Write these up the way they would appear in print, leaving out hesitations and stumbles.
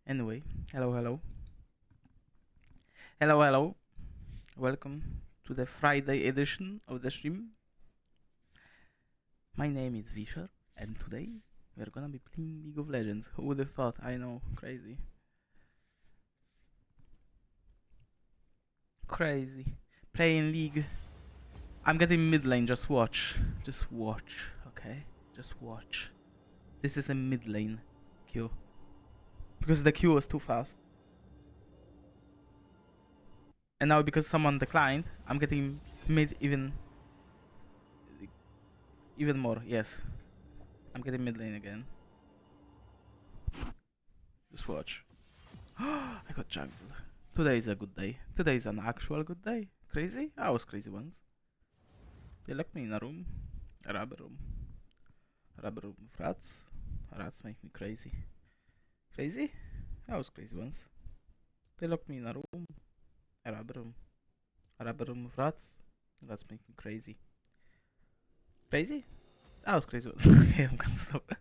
Anyway, hello, hello. Hello, hello. Welcome to the Friday edition of the stream. My name is Visher, and today we're gonna be playing League of Legends. Who would have thought? I know, crazy. Crazy. Playing League. I'm getting mid lane, just watch. Just watch, okay? Just watch. This is a mid lane Q. Because the Q was too fast. And now because someone declined, I'm getting mid even more, yes. I'm getting mid lane again. Just watch. I got jungle. Today is a good day. Today is an actual good day. Crazy? I was crazy once. They locked me in a room. A rubber room. A rubber room with rats. Rats make me crazy. Crazy? I was crazy once. They locked me in a room. A rubber room. A rubber room with rats. Rats make me crazy. Crazy? I was crazy once. Okay, I'm gonna stop.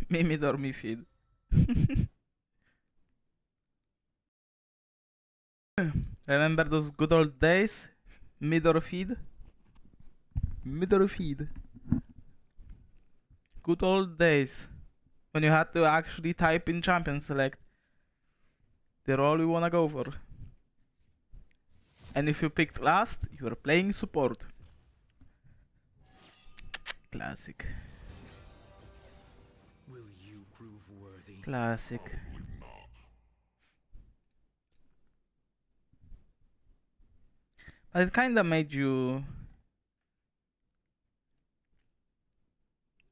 Mimi dormi feed. Remember those good old days? Mid or feed? Mid or feed? Good old days. When you had to actually type in champion select the role you wanna go for. And if you picked last, you were playing support. Classic. Will you prove worthy? Classic. But it kinda made you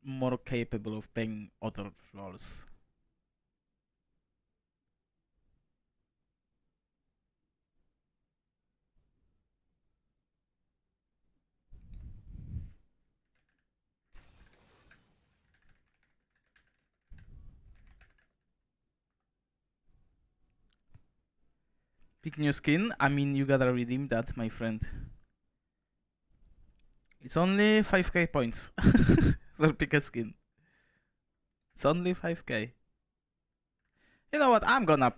more capable of playing other roles. Pick new skin? I mean, you gotta redeem that, my friend. It's only 5k points for pick a skin. It's only 5k. You know what? I'm gonna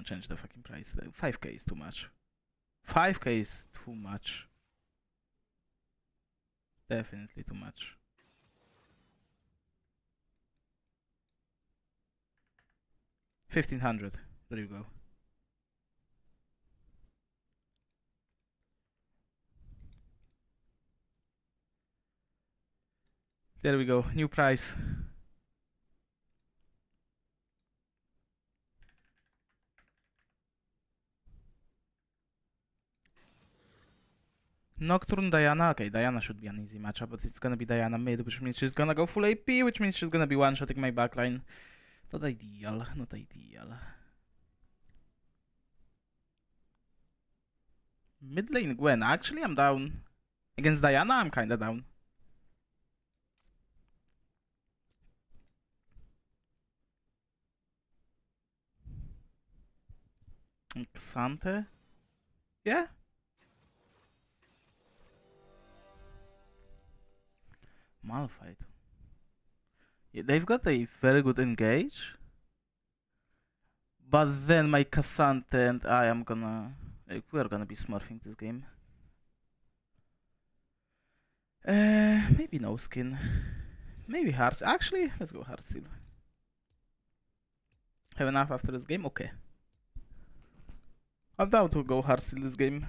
change the fucking price. 5k is too much. 5k is too much. Definitely too much. $1,500. There you go. There we go. New price. Nocturne Diana. Okay, Diana should be an easy matchup, but it's gonna be Diana mid, which means she's gonna go full AP, which means she's gonna be one-shotting my backline. Not ideal. Not ideal. Mid lane Gwen. Actually, I'm down. Against Diana, I'm kinda down. Xante? Yeah. Malphite. Yeah, they've got a very good engage. But then my Cassante and I am gonna... Like, we're gonna be smurfing this game. Maybe no skin. Maybe Hearts. Actually, let's go Hearts still. Have enough after this game? Okay. I'm down to go Hearts still this game.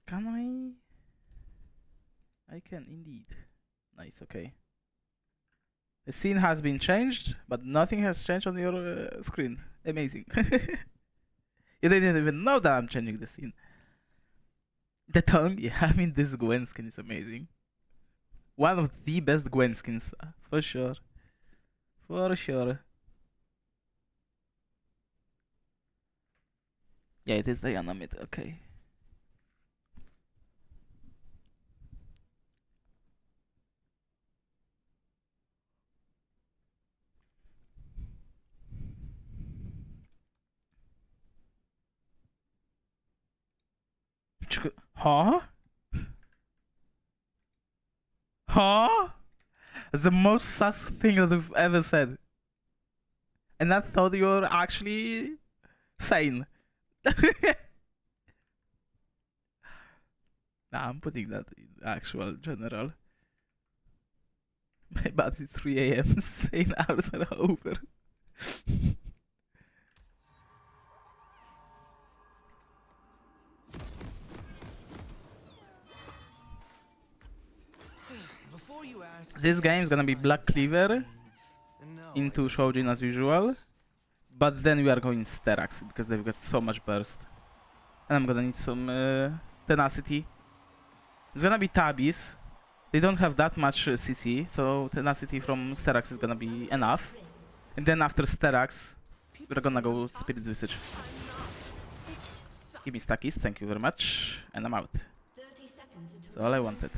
Can I? I can indeed. Nice, okay. The scene has been changed, but nothing has changed on your screen. Amazing. You didn't even know that I'm changing the scene. The tongue, yeah, I mean, this Gwen skin is amazing. One of the best Gwen skins, for sure. For sure. Yeah, it is Diana mid, okay. Huh? Huh? That's the most sus thing that I've ever said. And I thought you were actually sane. Nah, I'm putting that in actual general. My bad, it's 3 a.m. Sane hours are over. Before you ask, This game is gonna be Black Cleaver into Shoujin as usual. But then we are going Sterax because they've got so much burst. And I'm gonna need some tenacity. It's gonna be Tabis. They don't have that much CC, so tenacity from Sterax is gonna be enough. And then after Sterax, we're gonna go Spirit Visage. Give me stackies, thank you very much. And I'm out. That's all I wanted.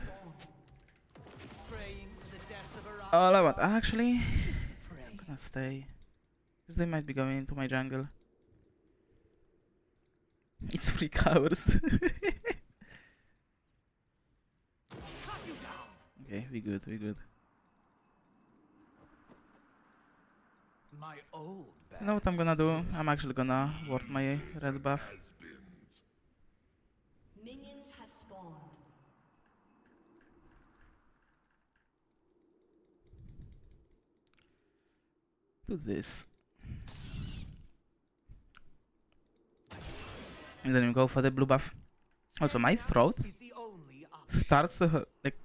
All I want. Actually, I'm gonna stay. Because they might be going into my jungle. It's 3 hours. Okay, we good, we good. My old You know what I'm gonna do? I'm actually gonna warp my red buff. Minions have spawned. Do this. And then we go for the blue buff. Also, my throat is the only option. starts to hurt. Like,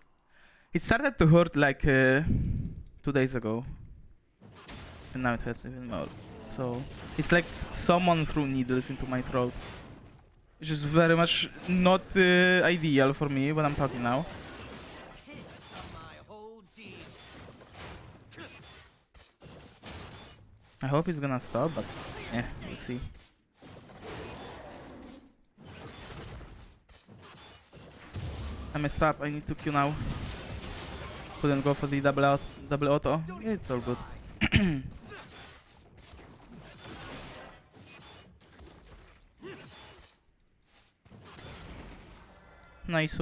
it started to hurt like 2 days ago. And now it hurts even more. So, it's like someone threw needles into my throat. Which is very much not ideal for me when I'm talking now. Hits on my whole team. I hope it's gonna stop, but yeah, we'll see. I messed up, I need to Q now. Couldn't go for the double auto. Yeah, it's all good. Nice.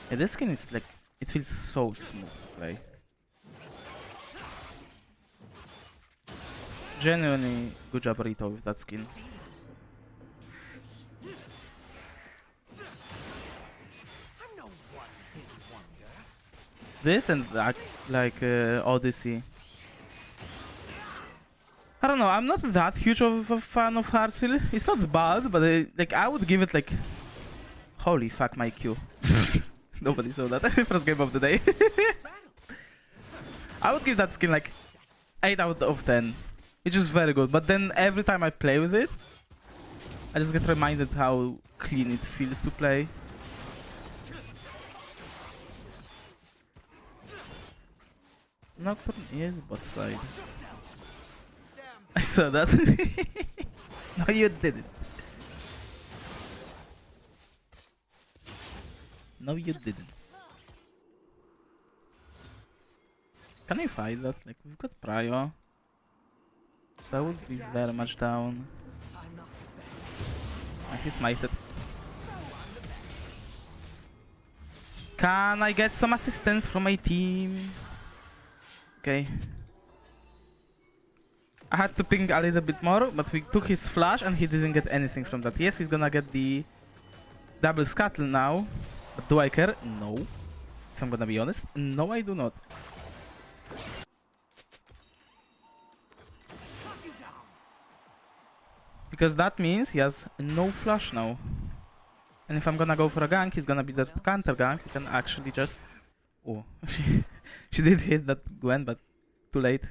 Yeah, this skin is like, it feels so smooth to play. Genuinely good job Rito with that skin. I'm no one-hit wonder. This and that, like Odyssey. I don't know, I'm not that huge of a fan of Harsil. It's not bad, but like I would give it like... Holy fuck my Q. Nobody saw that. First game of the day. I would give that skin like 8 out of 10. It's just very good, but then every time I play with it, I just get reminded how clean it feels to play. Nocturne is bot side. I saw that. No, you didn't. No, you didn't. Can I fight that? Like, we've got Prio. So I would be very much down. He's smited. Can I get some assistance from my team? Okay. I had to ping a little bit more, but we took his flash and he didn't get anything from that. Yes, he's gonna get the double scuttle now. But do I care? No. If I'm gonna be honest, no, I do not. Because that means he has no flash now. And if I'm gonna go for a gank, he's gonna be the counter gank. He can actually just... Oh, she did hit that Gwen, but too late.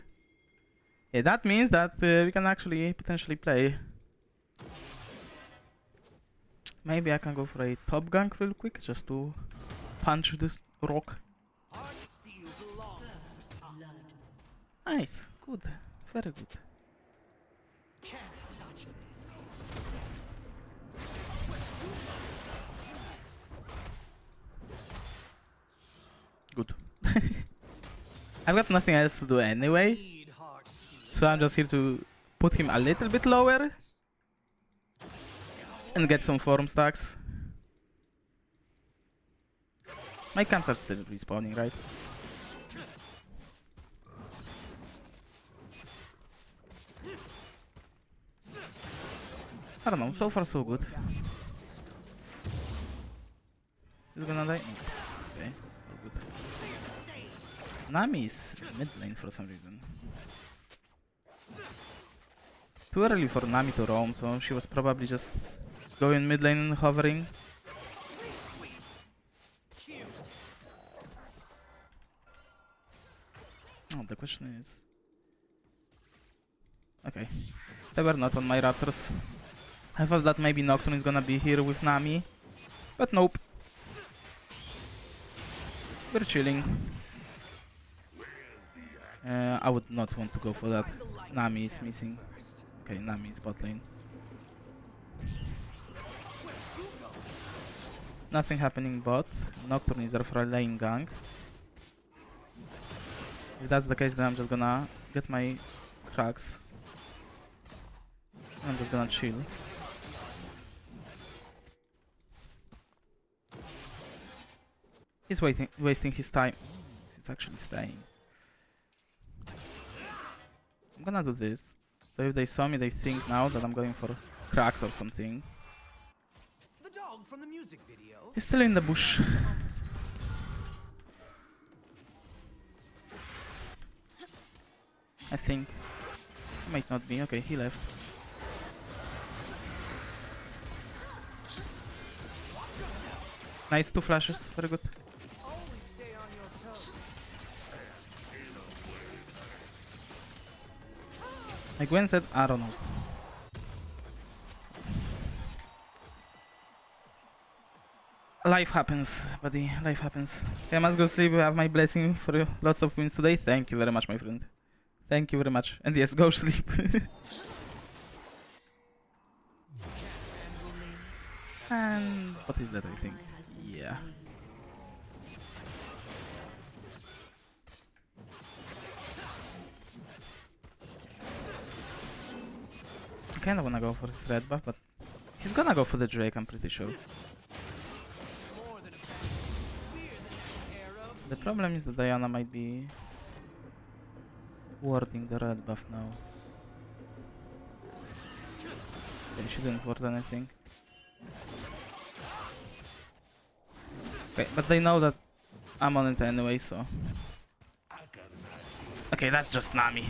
Yeah, that means that we can actually potentially play. Maybe I can go for a top gank real quick, just to punch this rock. Nice, good, very good. Good. I've got nothing else to do anyway, Need heart steel. so I'm just here to put him a little bit lower and get some form stacks. My camps are still respawning, right? I don't know, so far so good. Is gonna die? No. Okay, all good. Nami is mid lane for some reason. Too early for Nami to roam, so she was probably just going mid lane and hovering. Oh, the question is... Okay, they were not on my raptors. I thought that maybe Nocturne is gonna be here with Nami, but nope. We're chilling. I would not want to go for that. Nami is missing. Okay, Nami is bot lane. Nothing happening bot. Nocturne is there for a lane gang. If that's the case, then I'm just gonna get my cracks. I'm just gonna chill. He's wasting his time. He's actually staying. I'm gonna do this. So if they saw me, they think now that I'm going for cracks or something. The dog from the music video. He's still in the bush. I think. He might not be. Okay, he left. Nice, 2 flashes. Very good. Always stay on your toes. Like Gwen said, I don't know. Life happens, buddy. Life happens. Okay, I must go sleep. I have my blessing for you. Lots of wins today. Thank you very much, my friend. Thank you very much. And yes, go sleep. And what is that, I think? Yeah. I kinda wanna go for his red buff, but he's gonna go for the Drake, I'm pretty sure. More than a fan. We're the next era of The problem is that Diana might be warding the red buff now. Okay, she didn't ward anything. Okay, but they know that I'm on it anyway, so... Okay, that's just Nami.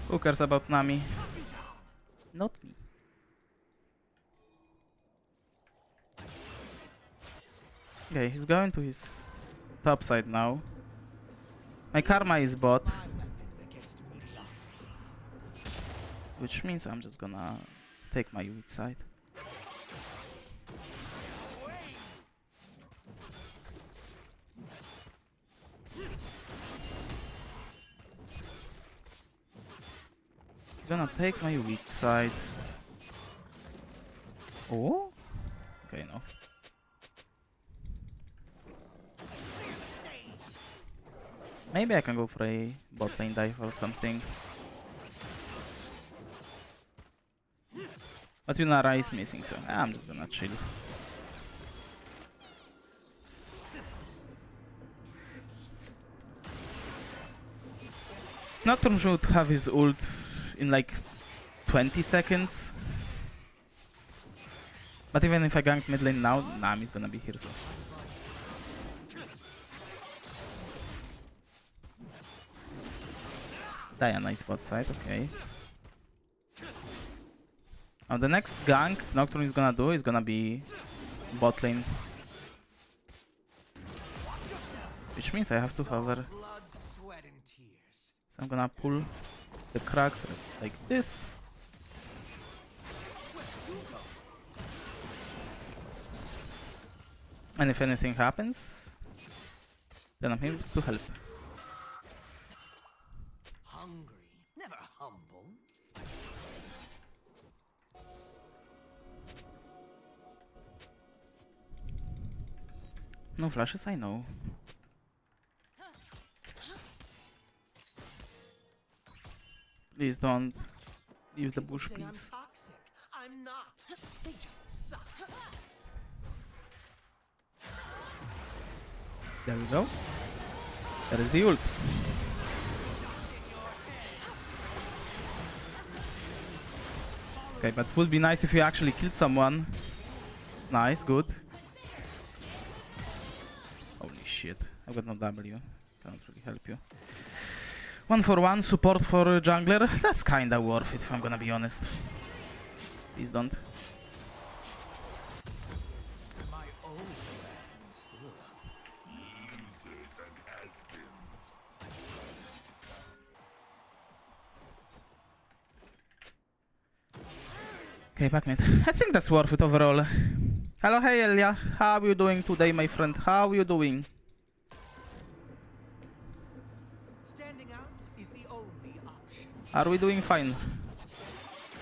Who cares about Nami? Not me. Okay, he's going to his top side now. My karma is bot, my weapon against mediocrity. which means I'm just gonna take my weak side. He's gonna take my weak side. Oh? Okay, no. Maybe I can go for a bot lane dive or something. But Yunara is missing, so I'm just gonna chill. Nocturne should have his ult in like 20 seconds. But even if I gank mid lane now, Nami's gonna be here, so... Diana is bot side, okay. Now the next gank Nocturne is gonna do is gonna be bot lane. Which means I have to hover. Blood, sweat, and tears. So I'm gonna pull the cracks like this. And if anything happens, then I'm here to help. Hungry, never humble. No flashes, I know. Please don't leave the People bush, say please. I'm toxic. I'm not. They just suck. There we go. There is the ult. Okay, but would be nice if you actually killed someone. Nice, good. Holy shit. I've got no W. Can't really help you. 1-for-1 support for jungler. That's kinda worth it if I'm gonna be honest. Please don't. My own Okay, back mid. I think that's worth it overall. Hello, hey Elia. How are you doing today, my friend? How are you doing? standing out is the only option. Are we doing fine?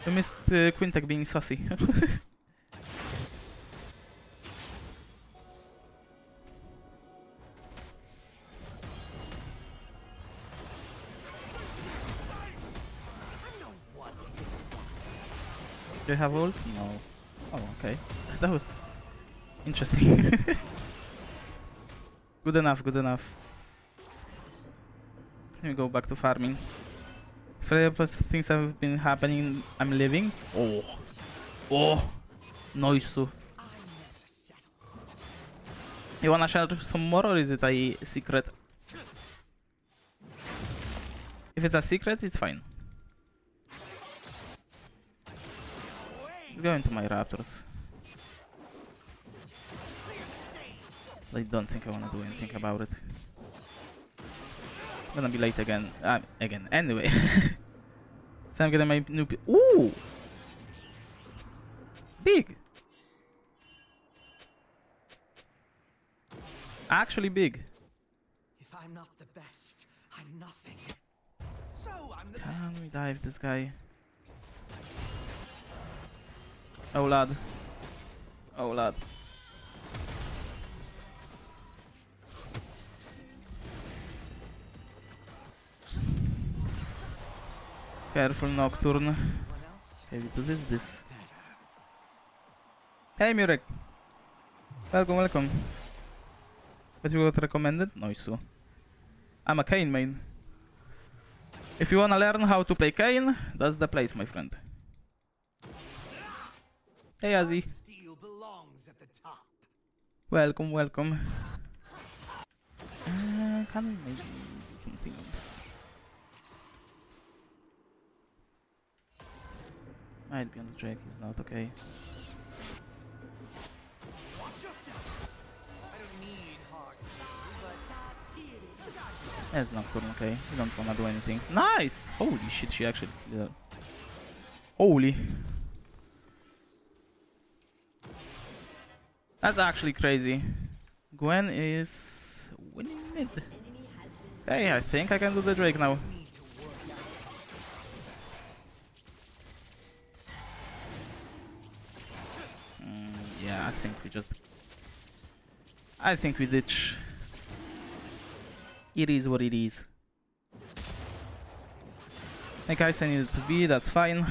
We missed Quintek being sassy. Do you have ult? No. Oh, okay. That was interesting. Good enough, good enough. Let me go back to farming. Plus things have been happening. I'm living. Oh. Oh. Noise. I never settle. You wanna share some more or is it a secret? If it's a secret, it's fine. Go into my raptors. I don't think I wanna do anything about it. I'm gonna be late again. Again. Anyway. So I'm getting my new. Ooh! Big! Actually big. If I'm not the best, I'm nothing. So I'm the Can best. we dive this guy? Oh lad. Oh lad. Careful Nocturne. Okay, we do this. Hey Murek! Welcome, welcome. But you got recommended? Nice. I'm a Kayn main. If you wanna learn how to play Kayn, that's the place, my friend. Hey Azzy. Steel belongs at the top. Welcome, welcome. Can we maybe do something? Might be on the Drake, he's not okay. Watch yourself. I don't need hard but That's Nocturne, okay. You don't wanna do anything. Nice! Holy shit, she actually killed her. Holy. That's actually crazy. Gwen is winning mid. Hey, I think I can do the Drake now. Yeah, I think we ditch. It is what it is. Hey guys, I need it to be, that's fine.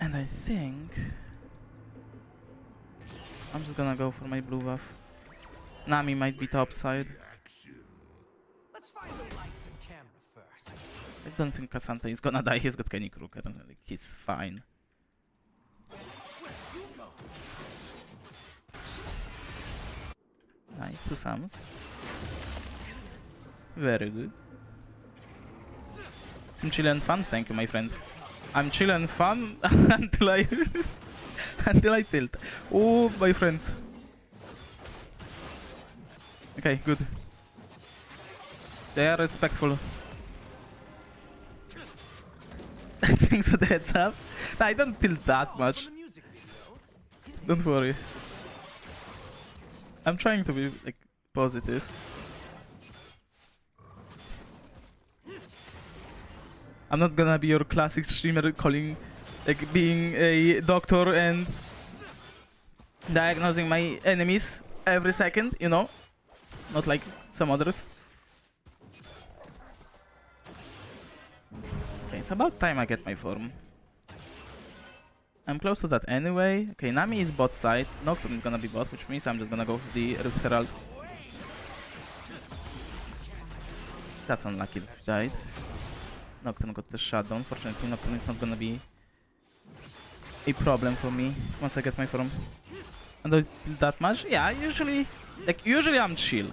And I think I'm just gonna go for my blue buff. Nami might be topside. let's find the lights and camera first. I don't think Cassandra is gonna die. He's got Kenny Kruger. Like, he's fine. Nice, 2 summons. Very good. Some chill and fun. Thank you, my friend. I'm chill and fun until I until I tilt. Oh, my friends. Okay, good. They are respectful. Thanks for the heads up. I don't tilt that much. From the music video. Don't worry. I'm trying to be like positive. I'm not gonna be your classic streamer calling, like being a doctor and diagnosing my enemies every second, you know? Not like some others. Okay, it's about time I get my form. I'm close to that anyway. Okay, Nami is bot side. Nocturne is gonna be bot, which means I'm just gonna go for the Rift Herald. That's unlucky that he died. Nocturne got the shutdown. Fortunately, Nocturne is not gonna be a problem for me once I get my form. And I did that much? Yeah, usually I'm chill.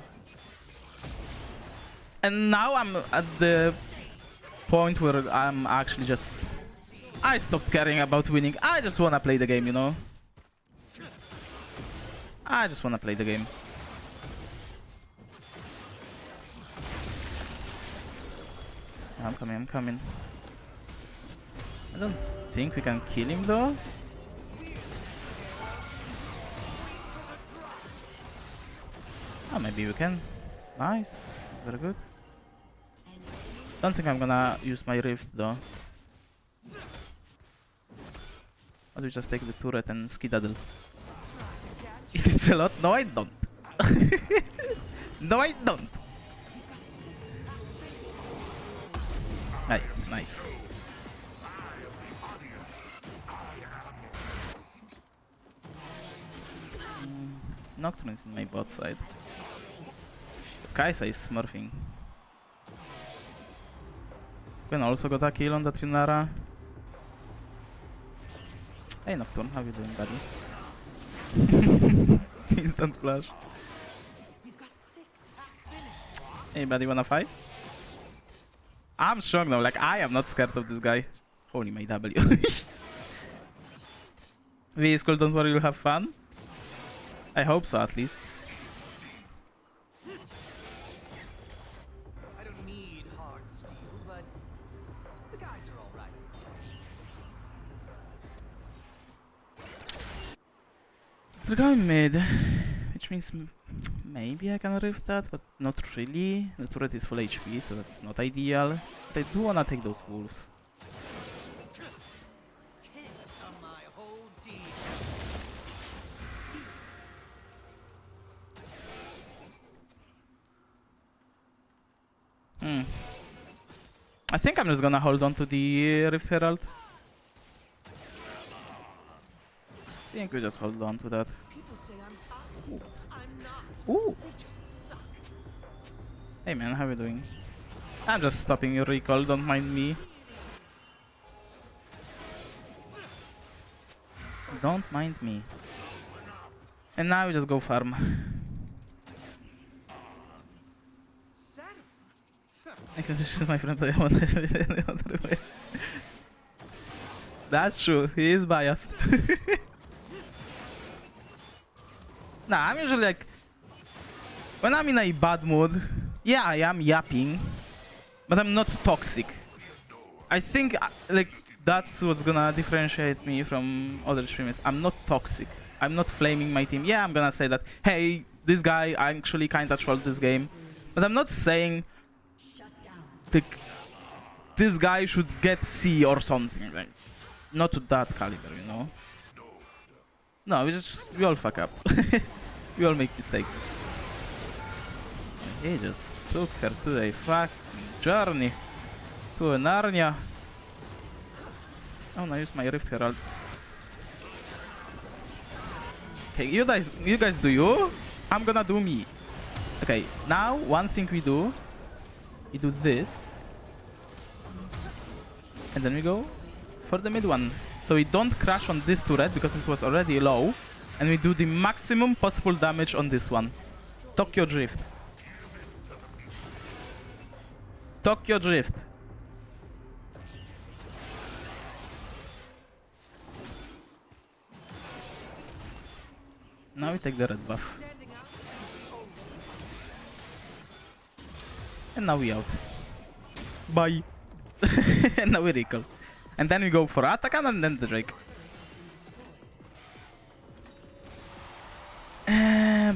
And now I'm at the point where I'm actually just... I stopped caring about winning. I just wanna play the game, you know? I just wanna play the game. I'm coming. I don't think we can kill him though. Oh, maybe we can. Nice. Very good. Don't think I'm gonna use my rift though. Or do we just take the turret and skedaddle? It's a lot? No, I don't. No, I don't. Hey, nice. Nocturne is in my bot side. Kaisa is smurfing. Kayn also got a kill on that Yunara. Hey Nocturne, how you doing, buddy? Instant flash. Hey buddy, wanna fight? I'm strong now, like I am not scared of this guy. Holy my W. V is cool, don't worry, you'll have fun. I hope so at least. I don't need hard steel, but the guys are all right. They're going mid, which means maybe I can rift that, but not really. The turret is full HP, so that's not ideal. But I do wanna take those wolves. Hits on my whole team. I think I'm just gonna hold on to the Rift Herald. I think we just hold on to that. People say I'm toxic. I'm not. Ooh. They just suck. Hey man, how you doing? I'm just stopping your recall, don't mind me. Don't mind me. And now we just go farm. I can just my friend play on the other way. That's true, he is biased. Nah, I'm usually like... When I'm in a bad mood, yeah, I am yapping, but I'm not toxic. I think like that's what's gonna differentiate me from other streamers. I'm not toxic. I'm not flaming my team. Yeah, I'm gonna say that, hey, this guy actually kinda trolled this game. But I'm not saying this guy should get C or something. Like, not to that caliber, you know? No, we all fuck up. We all make mistakes. He just took her to a fucking journey to Narnia. Oh no, use my Rift Herald. Okay, you guys do you. I'm gonna do me. Okay, now one thing we do this, and then we go for the mid one. So we don't crash on this turret because it was already low, and we do the maximum possible damage on this one. Tokyo Drift. Tokyo Drift. Now we take the red buff. And now we out. Bye. And now we recall. And then we go for Atakan and then the Drake.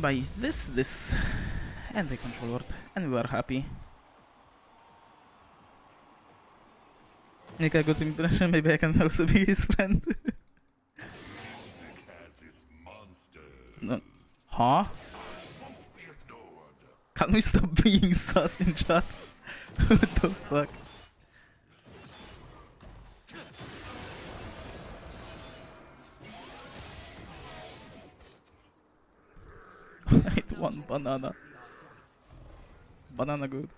By this, and the control ward. And we are happy. Make a good impression, maybe I can also be his friend. No. Huh? Can we stop being sus in chat? What the fuck? I ate one banana. Banana good.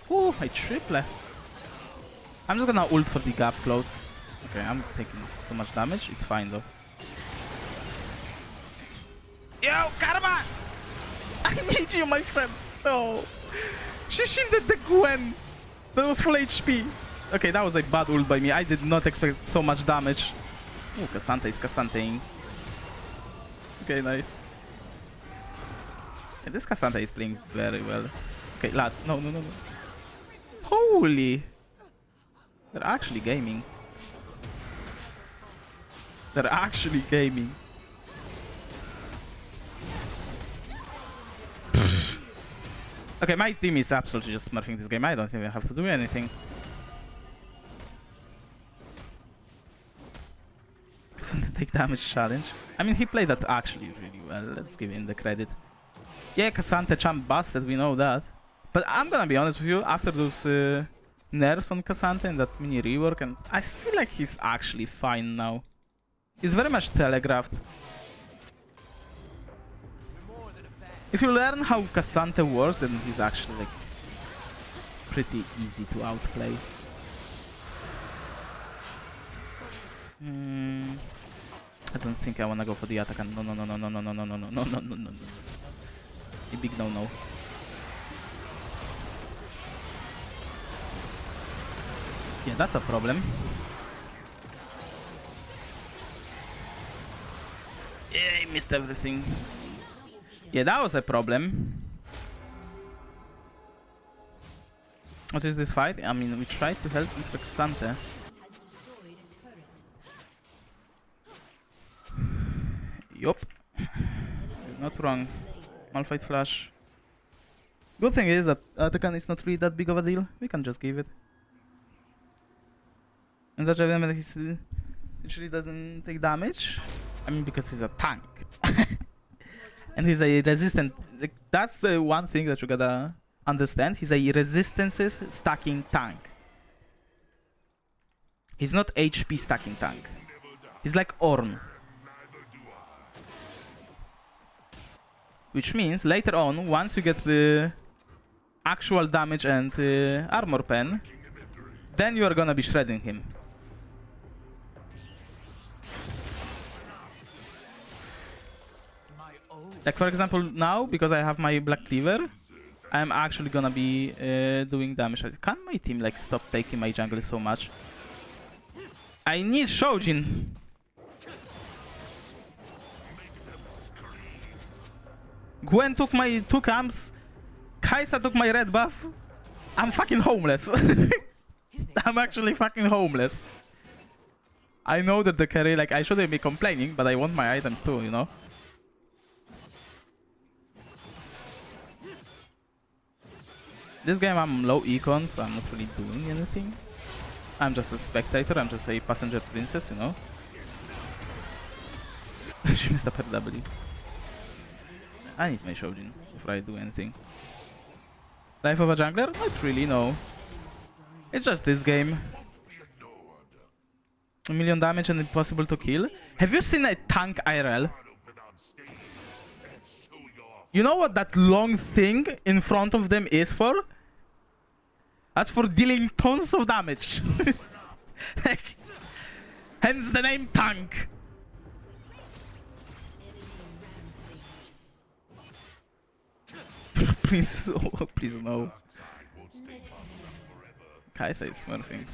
Ooh, I triple. I'm just gonna ult for the gap close. Okay, I'm taking so much damage. It's fine though. Yo, Karma! I need you, my friend. No. She shielded the Gwen. That was full HP. Okay, that was a bad ult by me. I did not expect so much damage. Ooh, Cassante is Cassanteing. Okay, nice. Yeah, this Cassante is playing very well. Okay, lads. No, no, no, no. Holy! They're actually gaming. They're actually gaming. Okay, my team is absolutely just smurfing this game. I don't even have to do anything. Doesn't take damage challenge. I mean, he played that actually really well. Let's give him the credit. Yeah, Cassante champ busted, we know that. But I'm gonna be honest with you, after those nerfs on Cassante and that mini rework, and I feel like he's actually fine now. He's very much telegraphed. If you learn how Cassante works, then he's actually like pretty easy to outplay. I don't think I wanna go for the attack. No, no, no, no, no, no, no, no, no, no, no, no, no, no. A big no-no. Yeah, that's a problem. Yeah, I missed everything. Yeah, that was a problem. What is this fight? I mean, we tried to help Mr. Cassante. Yup. You're not wrong. Malphite flash. Good thing is that To Kayn is not really that big of a deal. We can just give it. And that element he literally doesn't take damage. I mean, because he's a tank. And he's a resistant. Like, that's one thing that you gotta understand. He's a resistances stacking tank. He's not HP stacking tank. He's like Ornn. Which means later on, once you get the actual damage and armor pen, then you are gonna be shredding him. Like for example now, because I have my Black Cleaver, I'm actually gonna be doing damage. Can my team like stop taking my jungle so much? I need Shojin! Gwen took my 2 camps. Kai'Sa took my red buff. I'm fucking homeless. I'm actually fucking homeless. I know that the carry, like, I shouldn't be complaining, but I want my items too, you know? This game I'm low econ, so I'm not really doing anything. I'm just a spectator, I'm just a passenger princess, you know? She missed up her W. I need my Shojin before I do anything. Life of a jungler? Not really, no. It's just this game. 1 million damage and impossible to kill. Have you seen a tank IRL? You know what that long thing in front of them is for? That's for dealing tons of damage. Like, hence the name tank. Please, oh, please no. Kai'Sa is smurfing.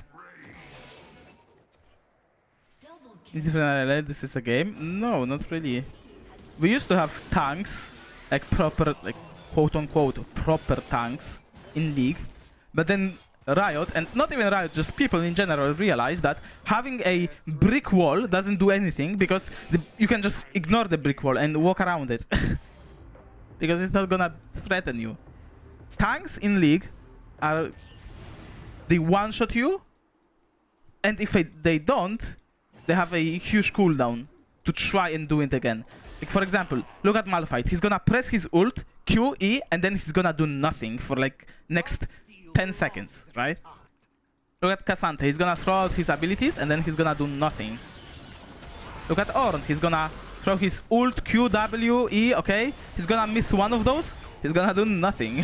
This is a game? No, not really. We used to have tanks, like proper, like quote-unquote proper tanks in League, but then Riot, and not even Riot, just people in general realized that having a brick wall doesn't do anything because you can just ignore the brick wall and walk around it. Because it's not gonna threaten you. tanks in League are... They one-shot you, and if they don't, they have a huge cooldown to try and do it again. Like, for example, look at Malphite. He's gonna press his ult, Q, E, and then he's gonna do nothing for like next 10 seconds, right? Look at Cassante. He's gonna throw out his abilities, and then he's gonna do nothing. Look at Ornn. He's gonna throw his ult, Q, W, E, okay? He's gonna miss one of those. He's gonna do nothing.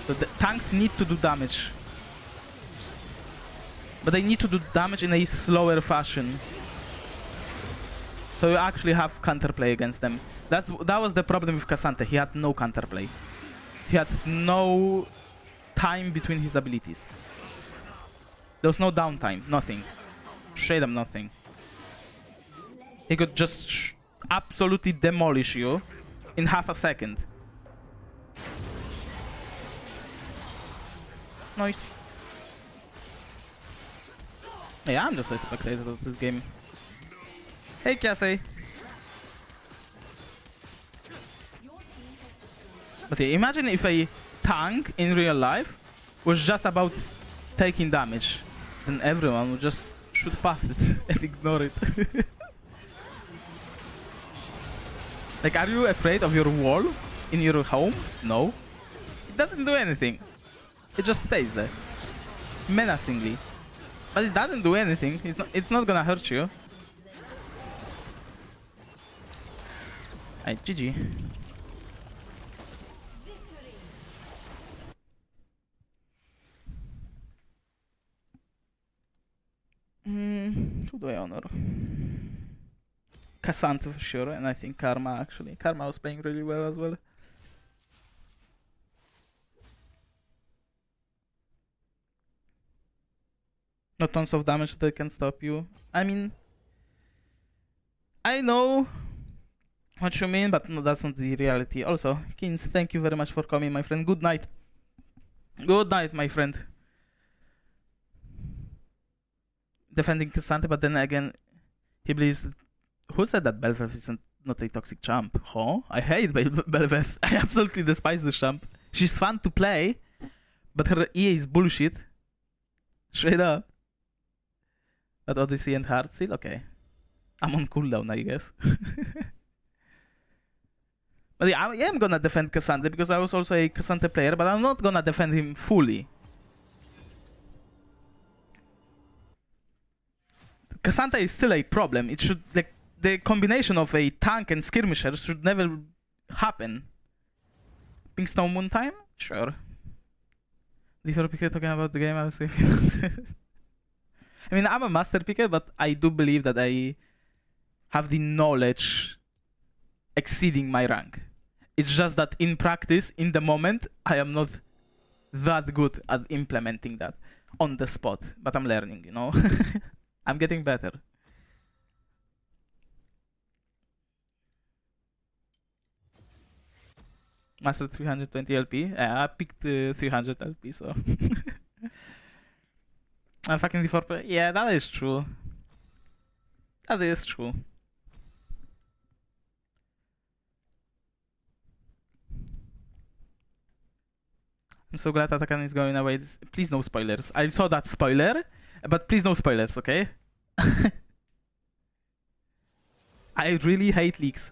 So the tanks need to do damage. But they need to do damage in a slower fashion. So you actually have counterplay against them. That was the problem with Cassante. He had no counterplay. He had no time between his abilities. There was no downtime, nothing. Straight up nothing. He could just absolutely demolish you in half a second. Nice. Yeah, I'm just a spectator of this game. Hey, Cassie. But yeah, imagine if a tank in real life was just about taking damage. Then everyone would just shoot past it and ignore it. Like, are you afraid of your wall in your home? No. It doesn't do anything. It just stays there. Menacingly. But it doesn't do anything. It's not gonna hurt you. Alright, GG. Who do I honor? Cassandra for sure, and I think Karma actually. Karma was playing really well as well. Not tons of damage that can stop you. I mean, I know what you mean, but no, that's not the reality. Also, Kins, thank you very much for coming, my friend. Good night. Good night, my friend. Defending Cassandra, but then again, he believes that... Who said that Belveth isn't not a toxic champ? Huh? I hate Belveth. I absolutely despise this champ. She's fun to play, but her EA is bullshit. Straight up. But Odyssey and Heart still? Okay. I'm on cooldown, I guess. But yeah, I am gonna defend Cassandra because I was also a Cassandra player, but I'm not gonna defend him fully. Cassandra is still a problem. It should, like, the combination of a tank and skirmisher should never happen. Pink Snow Moon time? Sure. Before picker talking about the game, I was saying. I mean, I'm a master picker, but I do believe that I have the knowledge exceeding my rank. It's just that in practice, in the moment, I am not that good at implementing that on the spot. But I'm learning, you know? I'm getting better. Master 320 LP. I picked 300 LP, so... I'm fucking D4 player. Yeah, that is true. That is true. I'm so glad Atakan is going away. Please no spoilers. I saw that spoiler, but please no spoilers, okay? I really hate leaks.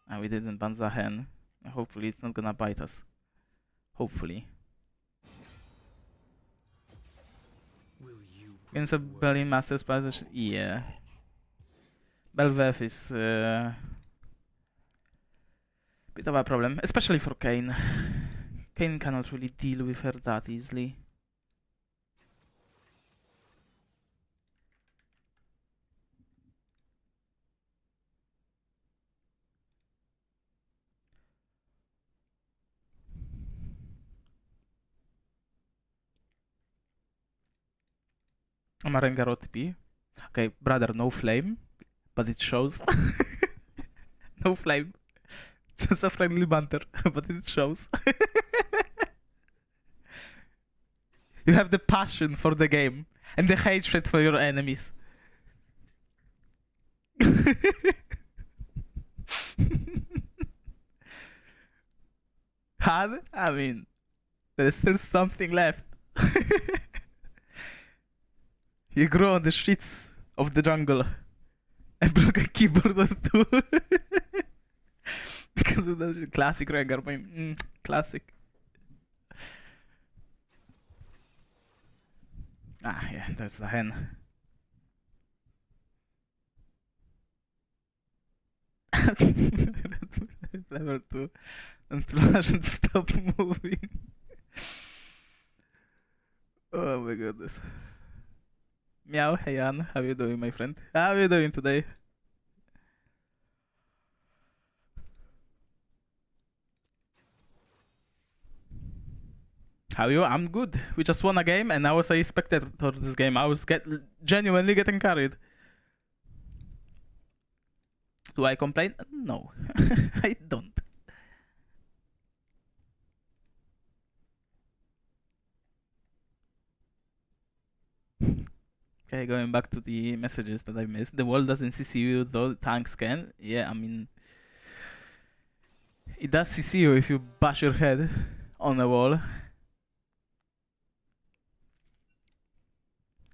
And we didn't ban Zahen. Hopefully it's not gonna bite us. Hopefully. Against a Berlin Master Splash, yeah. Belveth is bit of a problem, especially for Kayn. Kayn cannot really deal with her that easily. Amarenga TP. Okay, brother, no flame, but it shows. No flame. Just a friendly banter, but it shows. You have the passion for the game and the hatred for your enemies. Had? I mean, there's still something left. You grew on the streets of the jungle and broke a keyboard or two. Because of that classic Rengar point. Classic. Ah, yeah, that's the hen. Level 2. And shouldn't stop moving. Oh my goodness. Meow, hey Ann, how you doing, my friend? How are you doing today? How are you? I'm good. We just won a game and I was a spectator to this game. I was genuinely getting carried. Do I complain? No. I don't. Okay, going back to the messages that I missed. The wall doesn't CC you, though tanks can. Yeah, I mean... It does CC you if you bash your head on a wall.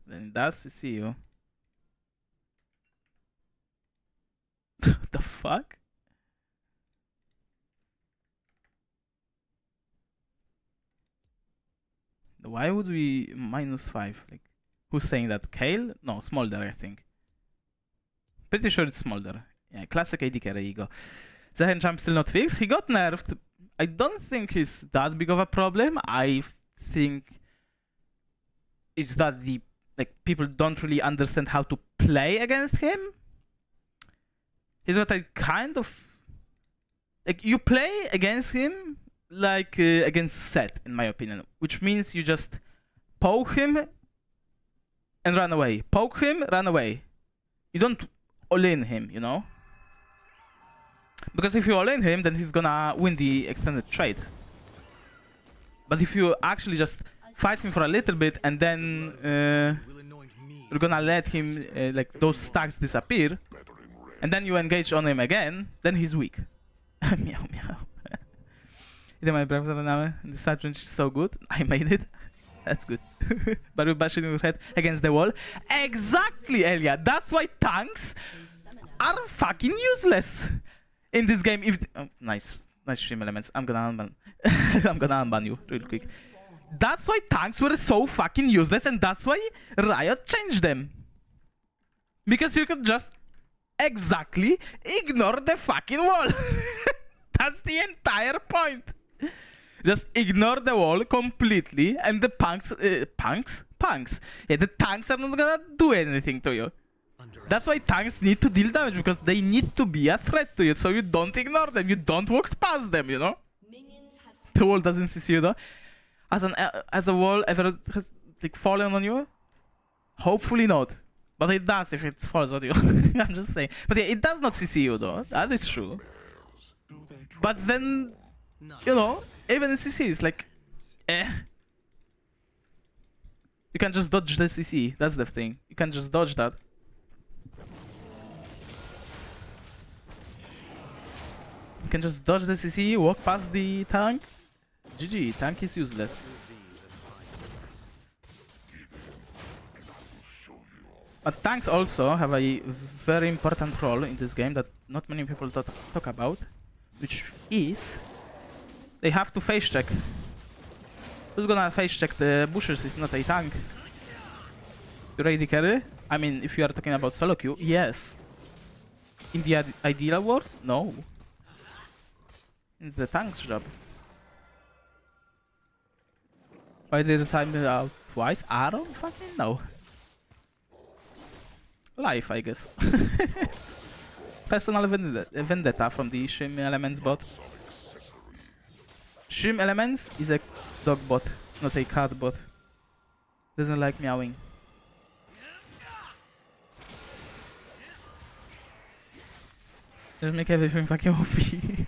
Then it does CC you. What the fuck? Why would we -5? Like, who's saying that? Kale? No, Smolder, I think. Pretty sure it's Smolder. Yeah, classic AD carry ego. Zehen jump still not fixed. He got nerfed. I don't think he's that big of a problem. I think it's that the people don't really understand how to play against him. He's got a kind of you play against him like against Set, in my opinion, which means you just poke him and run away. Poke him, run away. You don't all-in him, you know? Because if you all-in him, then he's gonna win the extended trade. But if you actually just fight him for a little bit and then you're gonna let him, those stacks disappear, and then you engage on him again, then he's weak. Meow, meow. My brother now, the side range is so good. I made it. That's good. But you're bashing your head against the wall. Exactly, Elia. That's why tanks are fucking useless in this game. Nice stream elements. I'm gonna unban. I'm gonna unban you real quick. That's why tanks were so fucking useless, and that's why Riot changed them. Because you could just exactly ignore the fucking wall. That's the entire point. Just ignore the wall completely, and the punks. Yeah, the tanks are not gonna do anything to you. That's why tanks need to deal damage, because they need to be a threat to you, so you don't ignore them, you don't walk past them, you know? The wall doesn't see you though. As a wall ever has fallen on you? Hopefully not. But it does if it falls on you. I'm just saying. But yeah, it does not CC you though. That is true. But then, you know, even in CC is like, You can just dodge the CC. That's the thing. You can just dodge that. You can just dodge the CC, walk past the tank. GG, tank is useless. But tanks also have a very important role in this game that not many people talk about, which is they have to face check. Who's gonna face check the bushes if not a tank? You ready carry? I mean, if you are talking about solo queue, yes. In the ideal world, no. It's the tank's job. Why did the time it out twice? I don't fucking know. Life, I guess. Personal vendetta from the Shim Elements bot. Shim Elements is a dog bot, not a cat bot. Doesn't like meowing. Just make everything fucking OP.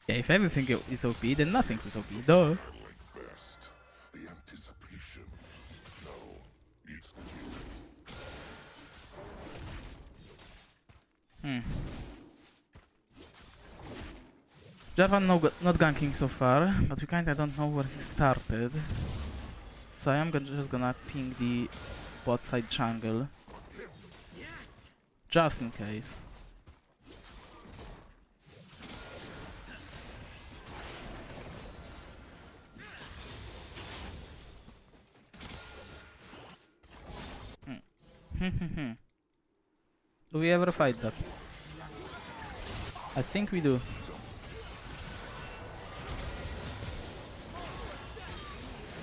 Yeah, if everything is OP, then nothing is OP, duh. Jarvan not ganking so far, but we kinda don't know where he started. So I am just gonna ping the bot side jungle. Just in case. Do we ever fight that? I think we do.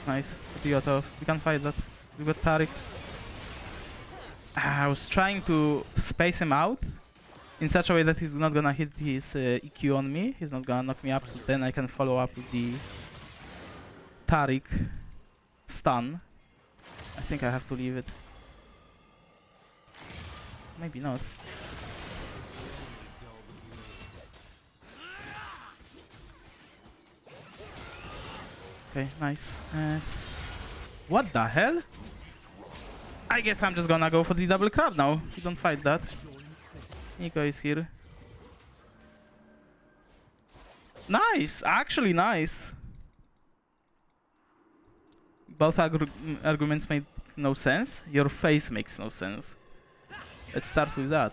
Nice. Piotr. We can fight that. We got Taric. I was trying to space him out in such a way that he's not gonna hit his EQ on me. He's not gonna knock me up, so then I can follow up with the Taric stun. I think I have to leave it. Maybe not. Okay, nice. What the hell? I guess I'm just gonna go for the double crab now. You don't fight that. Nico is here. Nice! Actually nice. Both arguments made no sense. Your face makes no sense. Let's start with that.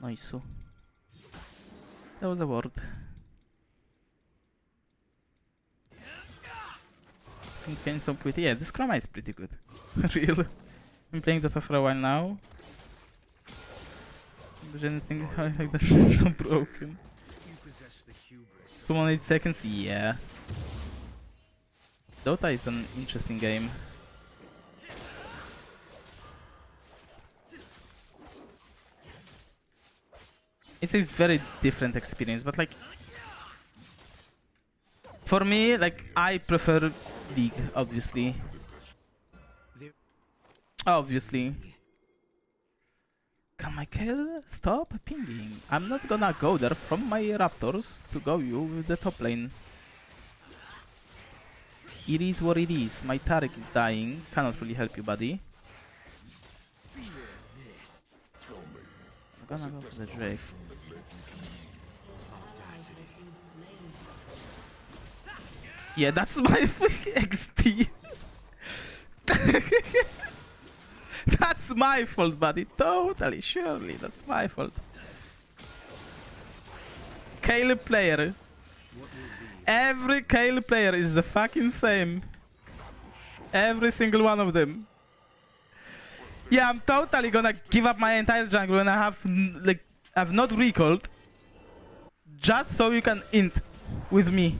Nice. So that was a word. To Kayn so pretty. Yeah, this Chroma is pretty good. Real. I'm playing Dota for a while now. There's anything like that is so broken. 2 on 8 seconds? Yeah. Dota is an interesting game. It's a very different experience, but like for me, like I prefer League, obviously. Obviously. Can my kill stop pinging? I'm not gonna go there from my Raptors to go you with the top lane. It is what it is. My Taric is dying. Cannot really help you, buddy. I'm gonna go for the Drake. Yeah, that's my XD. That's my fault, buddy. Totally, surely, that's my fault. Kayle player. Every Kayle player is the fucking same. Every single one of them. Yeah, I'm totally gonna give up my entire jungle when I have I've not recalled. Just so you can int with me.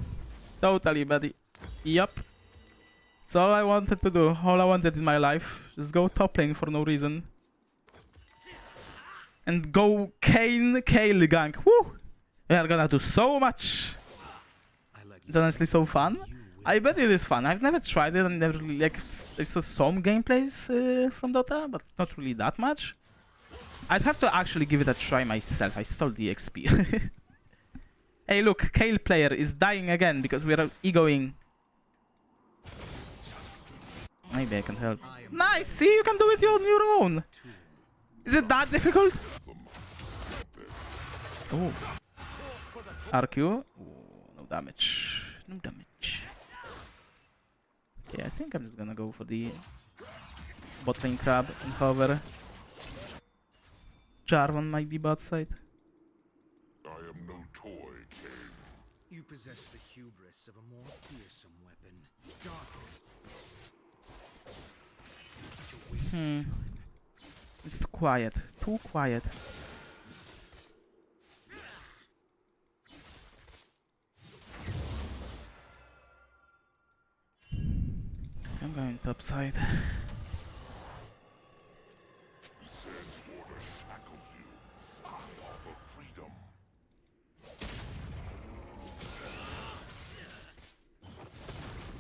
Totally, buddy. Yup. That's all I wanted to do. All I wanted in my life. Just go top lane for no reason. And go Kayle gank. Woo! We are gonna do so much. It's honestly so fun. I bet it is fun. I've never tried it and never really like I saw some gameplays from Dota, but not really that much. I'd have to actually give it a try myself. I stole the XP. Hey look, Kayle player is dying again because we are egoing. Maybe I can help. Nice! See, you can do it on your own. Is it that difficult? Oh. RQ. Oh, no damage. No damage. Okay, I think I'm just gonna go for the bot lane crab and hover. Jarvan might be bot side. I am no toy, Kayn. You possess the hubris of a more fearsome weapon. Darkness. Such a waste of time. It's too quiet. Too quiet. I'm going top side.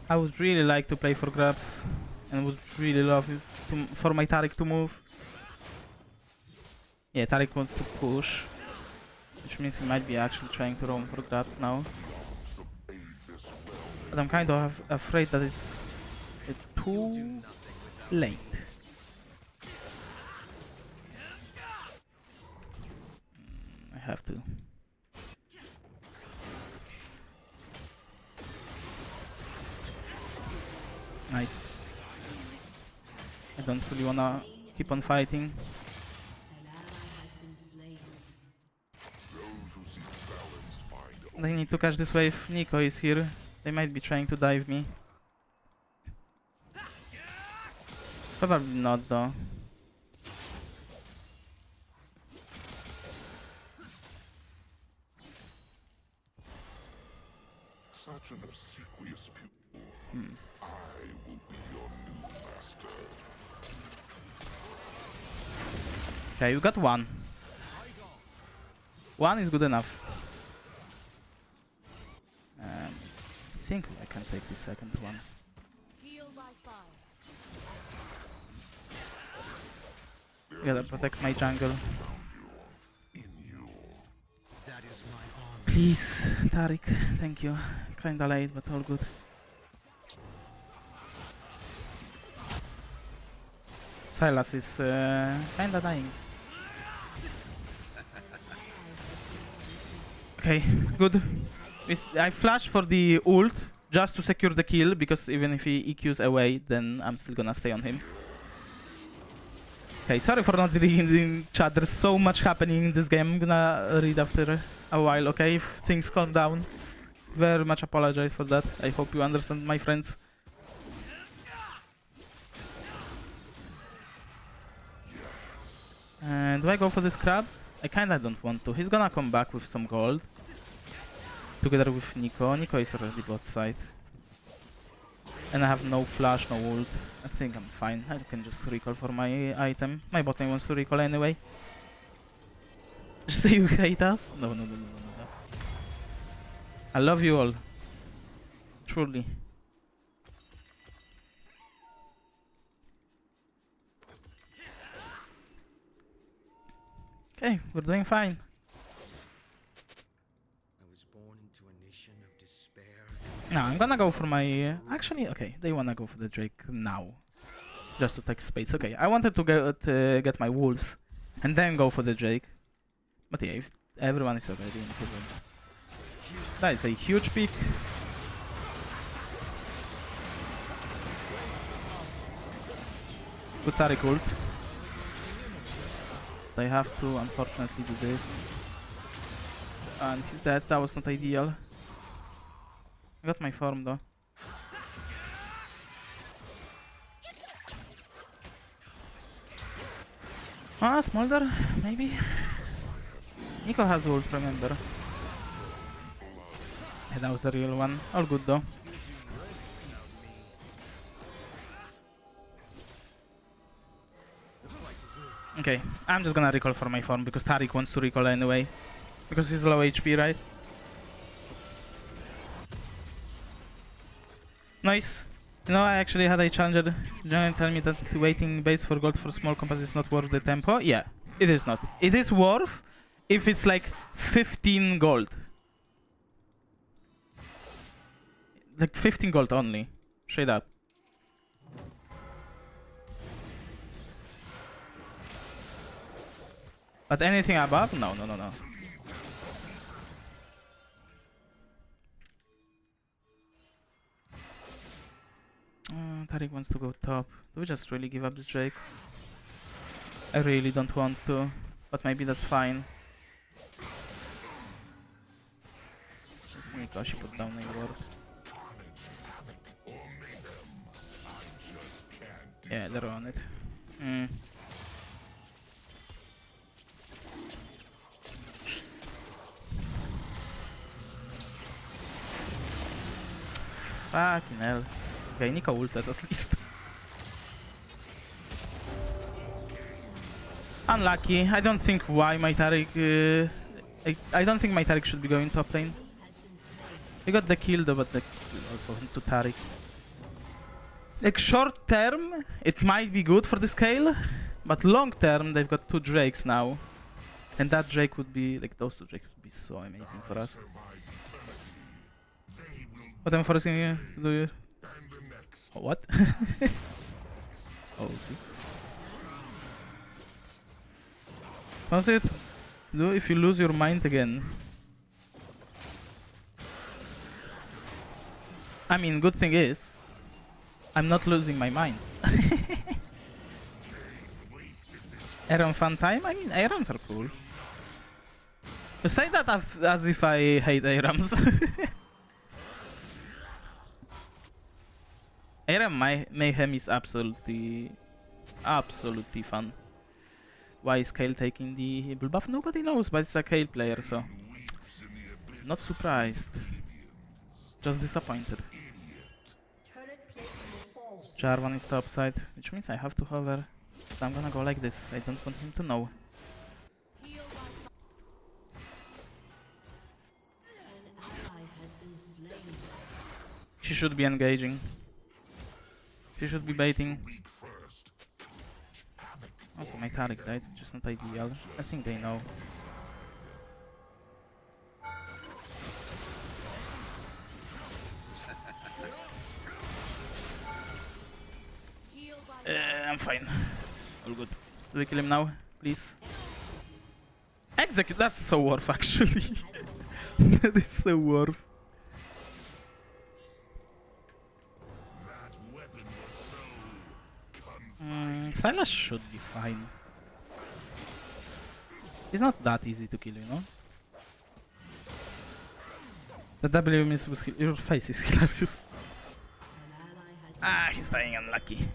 I would really like to play for grabs and would really love it for my Taric to move. Yeah, Taric wants to push, which means he might be actually trying to roam for grabs now. But I'm kind of afraid that it's too late. have to. Nice. I don't really wanna keep on fighting. An ally has been slain. Those who seek balance find They need to catch this wave. Nico is here. They might be trying to dive me. Probably not though. such an obsequious pupil. I will be your new master. Okay, you got one. One is good enough. I think I can take the second one. Heal by fire. Gotta protect my jungle. In you. That is my honor. Please, Taric, thank you. Kinda late, but all good. Silas is kinda dying. Okay, good. I flash for the ult just to secure the kill, because even if he EQs away, then I'm still gonna stay on him. Okay, sorry for not reading in chat. There's so much happening in this game. I'm gonna read after a while, okay? If things calm down. Very much apologize for that. I hope you understand, my friends. Do I go for this crab? I kinda don't want to. He's gonna come back with some gold. Together with Nico. Nico is already bot side. And I have no flash, no ult. I think I'm fine. I can just recall for my item. My bot lane wants to recall anyway. Just say you hate us? No. I love you all. Truly. Okay, we're doing fine. I was born into a nation of despair. No, I'm gonna go for my... actually, okay, they wanna go for the Drake now. Just to take space. Okay, I wanted to get my wolves and then go for the Drake. But yeah, if everyone is already in the room. That is a huge pick. Good Taric ult. I have to unfortunately do this. And he's dead, that was not ideal. I got my form though. Ah, Smolder, maybe? Nico has ult, remember. Yeah, that was the real one. All good though. Okay, I'm just gonna recall for my form because Taric wants to recall anyway. Because he's low HP, right? Nice. You know, I actually had a challenger giant tell me that waiting base for gold for small compas is not worth the tempo. Yeah, it is not. It is worth if it's like 15 gold. Like 15 gold only. Straight up. But anything above? No. Taric wants to go top. Do we just really give up the Drake? I really don't want to, but maybe that's fine. Just Nico, she put down a ward. Yeah, they're on it. Fucking hell. Okay, Nico ulted at least. Unlucky. I don't think why my Taric... I don't think my Taric should be going top lane. He got the kill though, but the kill also went to Taric. Like short term, it might be good for the scale, but long term, they've got 2 Drakes now. And that Drake would be, like those 2 Drakes would be so amazing for us. What I'm forcing you to do? Oh, what? Oh, see. That's it. Do if you lose your mind again. I mean, good thing is, I'm not losing my mind. Aeron fun time? I mean, Aerons are cool. You say that as if I hate Aerons. Aeron Mayhem is absolutely fun. Why is Kayle taking the bull buff? Nobody knows, but it's a Kayle player, so not surprised. Just disappointed. Jarvan is top side, which means I have to hover. So I'm gonna go like this. I don't want him to know. Heal by an ally has been slain. She should be engaging. She should be baiting. Also, my Taric died, which is not ideal. I think they know. Heal by I'm fine. All good. Do we kill him now, please? Execute. That's so worth, actually. That is so worth. Sylas should be fine. It's not that easy to kill, you know? The W miss was your face is hilarious. an ally has Ah, he's dying unlucky.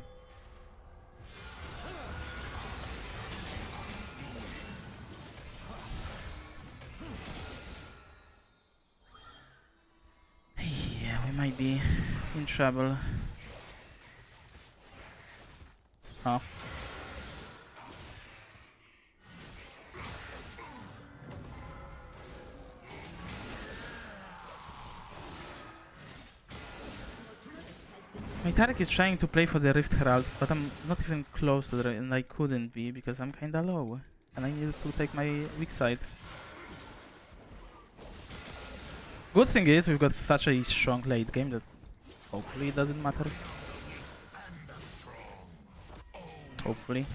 Yeah, we might be in trouble. Huh? My Taric is trying to play for the Rift Herald, but I'm not even close to the and I couldn't be because I'm kinda low. And I needed to take my weak side. Good thing is we've got such a strong late game that hopefully it doesn't matter. Hopefully.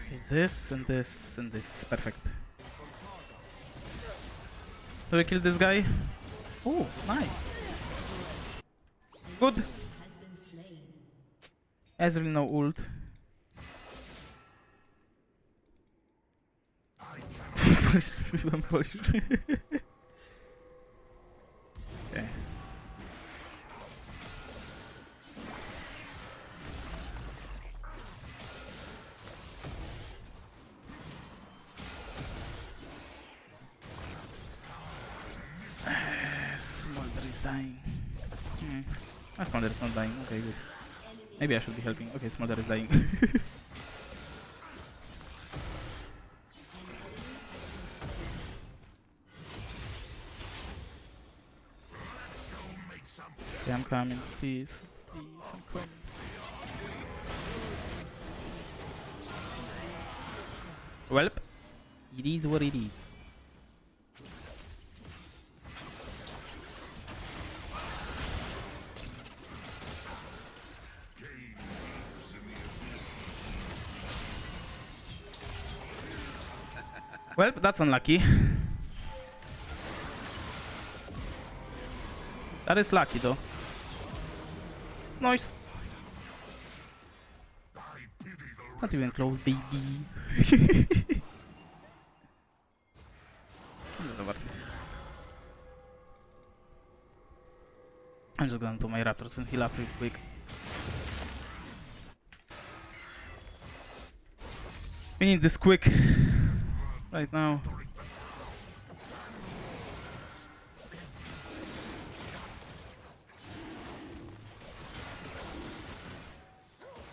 Okay, this and this and this. Perfect. Do we kill this guy? Oh, nice. Good. has been slain. Ezreal no ult. I'm Polish. Okay. Smolder is dying. Smolder is not dying. Okay, good. Maybe I should be helping. Okay, Smolder is dying. Okay, I'm coming. Please. Please, I'm coming. Welp. It is what it is. Well, that's unlucky. That is lucky though. Nice. Not even close, baby. I'm just going to my raptors and heal up real quick. We need this quick right now.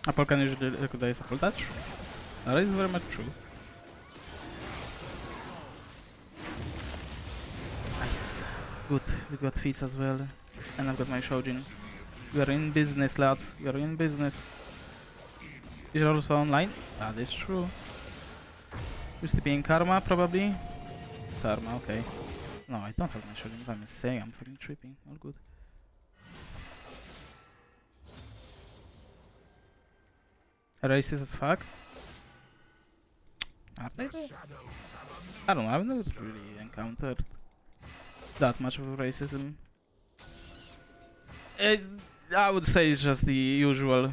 Apple can usually recognize Apple Touch. That is very much true. Nice. Good. We got feats as well. And I've got my Shojin. We are in business, lads. We are in business. You're also online? That is true. You're sleeping Karma, probably? Karma, okay. No, I don't have my Shojin. If I'm saying I'm fucking tripping. All good. Racist as fuck. Are they though? I don't know, I've never really encountered that much of racism. I would say it's just the usual.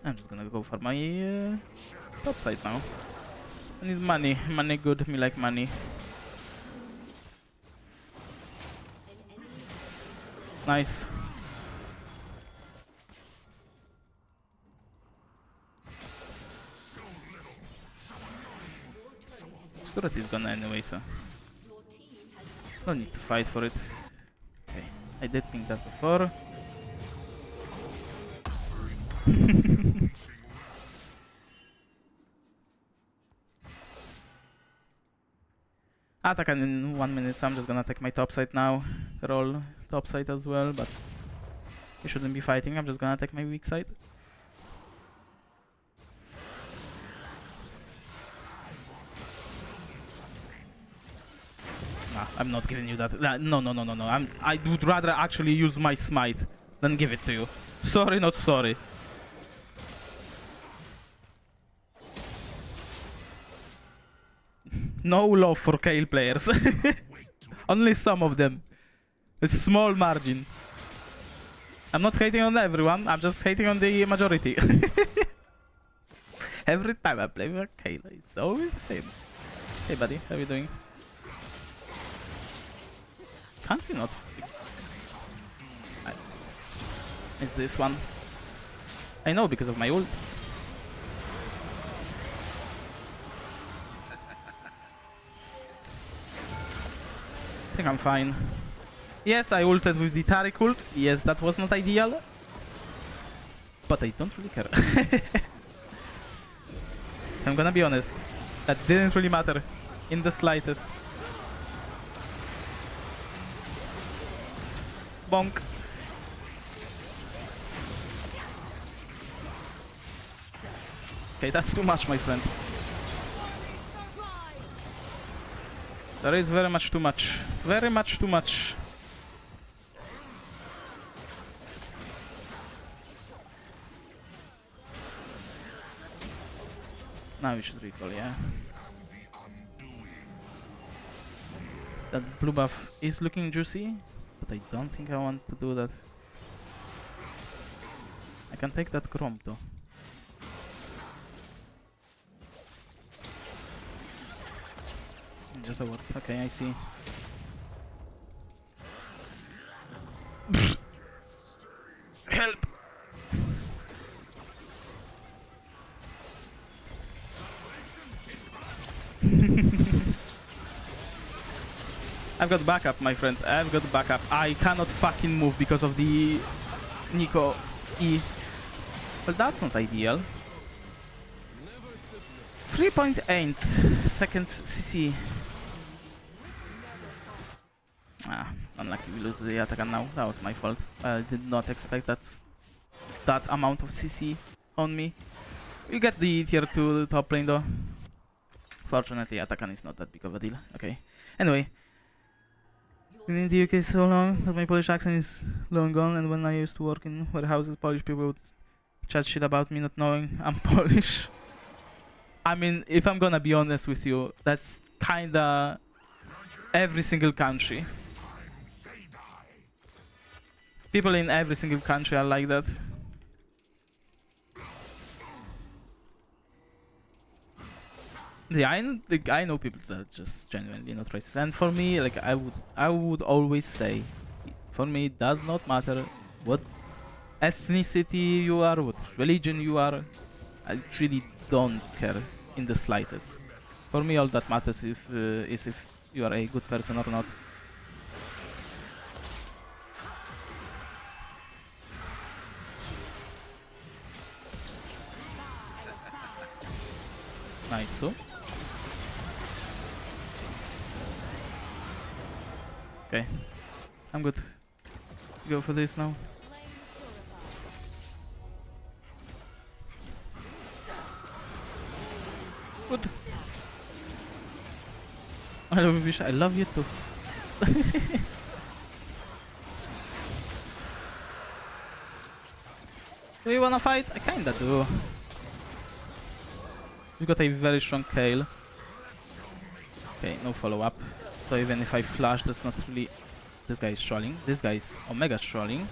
I'm just gonna go for my top side now. I need money. Money good, me like money. Nice. Turret is gone anyway, so no need to fight for it. Okay, I did think that before. Attack in 1 minute, so I'm just gonna take my top side now. Roll top side as well, but we shouldn't be fighting. I'm just gonna take my weak side. Nah, I'm not giving you that. No. I would rather actually use my smite than give it to you. Sorry, not sorry. No love for Kayn players. Only some of them. A small margin. I'm not hating on everyone, I'm just hating on the majority. Every time I play with Kayn, it's always the same. Hey buddy, how you doing? Can't we not? It's this one. I know because of my ult. I think I'm fine. Yes, I ulted with the Taric ult. Yes, that was not ideal. But I don't really care. I'm gonna be honest. That didn't really matter. In the slightest. Bonk. Okay, that's too much, my friend. That is very much too much. Very much too much. Now we should recall, yeah. That blue buff is looking juicy, but I don't think I want to do that. I can take that Chrome though. Just a word. Okay, I see. Help! I've got backup, my friend. I've got backup. I cannot fucking move because of the Nico E. Well, that's not ideal. 3.8 seconds CC. Ah, unlucky we lose the attack now. That was my fault. I did not expect that amount of CC on me. We get the tier 2 top lane though. Fortunately, Atakan is not that big of a deal. Okay. Anyway. Been in the UK so long that my Polish accent is long gone, and when I used to work in warehouses, Polish people would chat shit about me not knowing I'm Polish. I mean, if I'm gonna be honest with you, that's kinda every single country. People in every single country are like that. Yeah, I know people that are just genuinely not racist, and for me, like I would always say, for me, it does not matter what ethnicity you are, what religion you are. I really don't care in the slightest. For me, all that matters is if you are a good person or not. Nice. So. Okay, I'm good. Go for this now. Good. I love you too. Do you wanna fight? I kinda do. We got a very strong Kale. Okay, no follow-up. So even if I flash, that's not really... This guy is trolling. This guy is Omega trolling.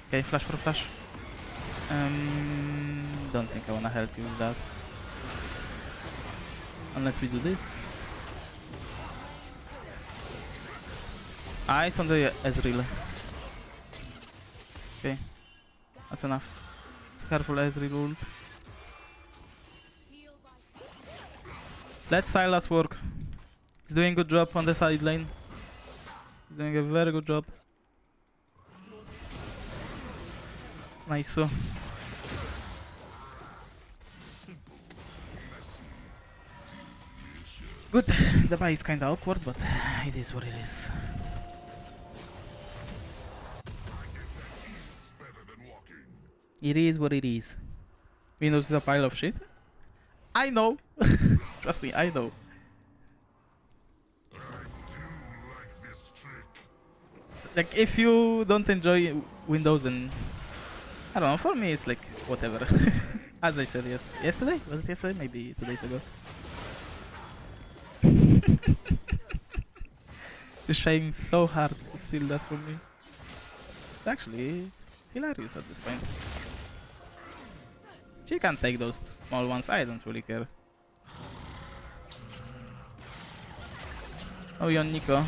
Okay, flash for flash. Don't think I wanna help you with that. Unless we do this. Eyes on the Ezreal. Okay. That's enough. Careful Ezreal ult. Let Sylas work. He's doing a good job on the side lane. He's doing a very good job. Nice. So. Good. The buy is kinda awkward, but it is what it is. It is what it is. Windows is a pile of shit. I know. Trust me, I know. Like, if you don't enjoy Windows, then I don't know. For me, it's like whatever. As I said yesterday. Was it yesterday? Maybe 2 days ago. Just trying so hard to steal that from me. It's actually hilarious at this point. She can take those small ones, I don't really care. Oh, you're Nico.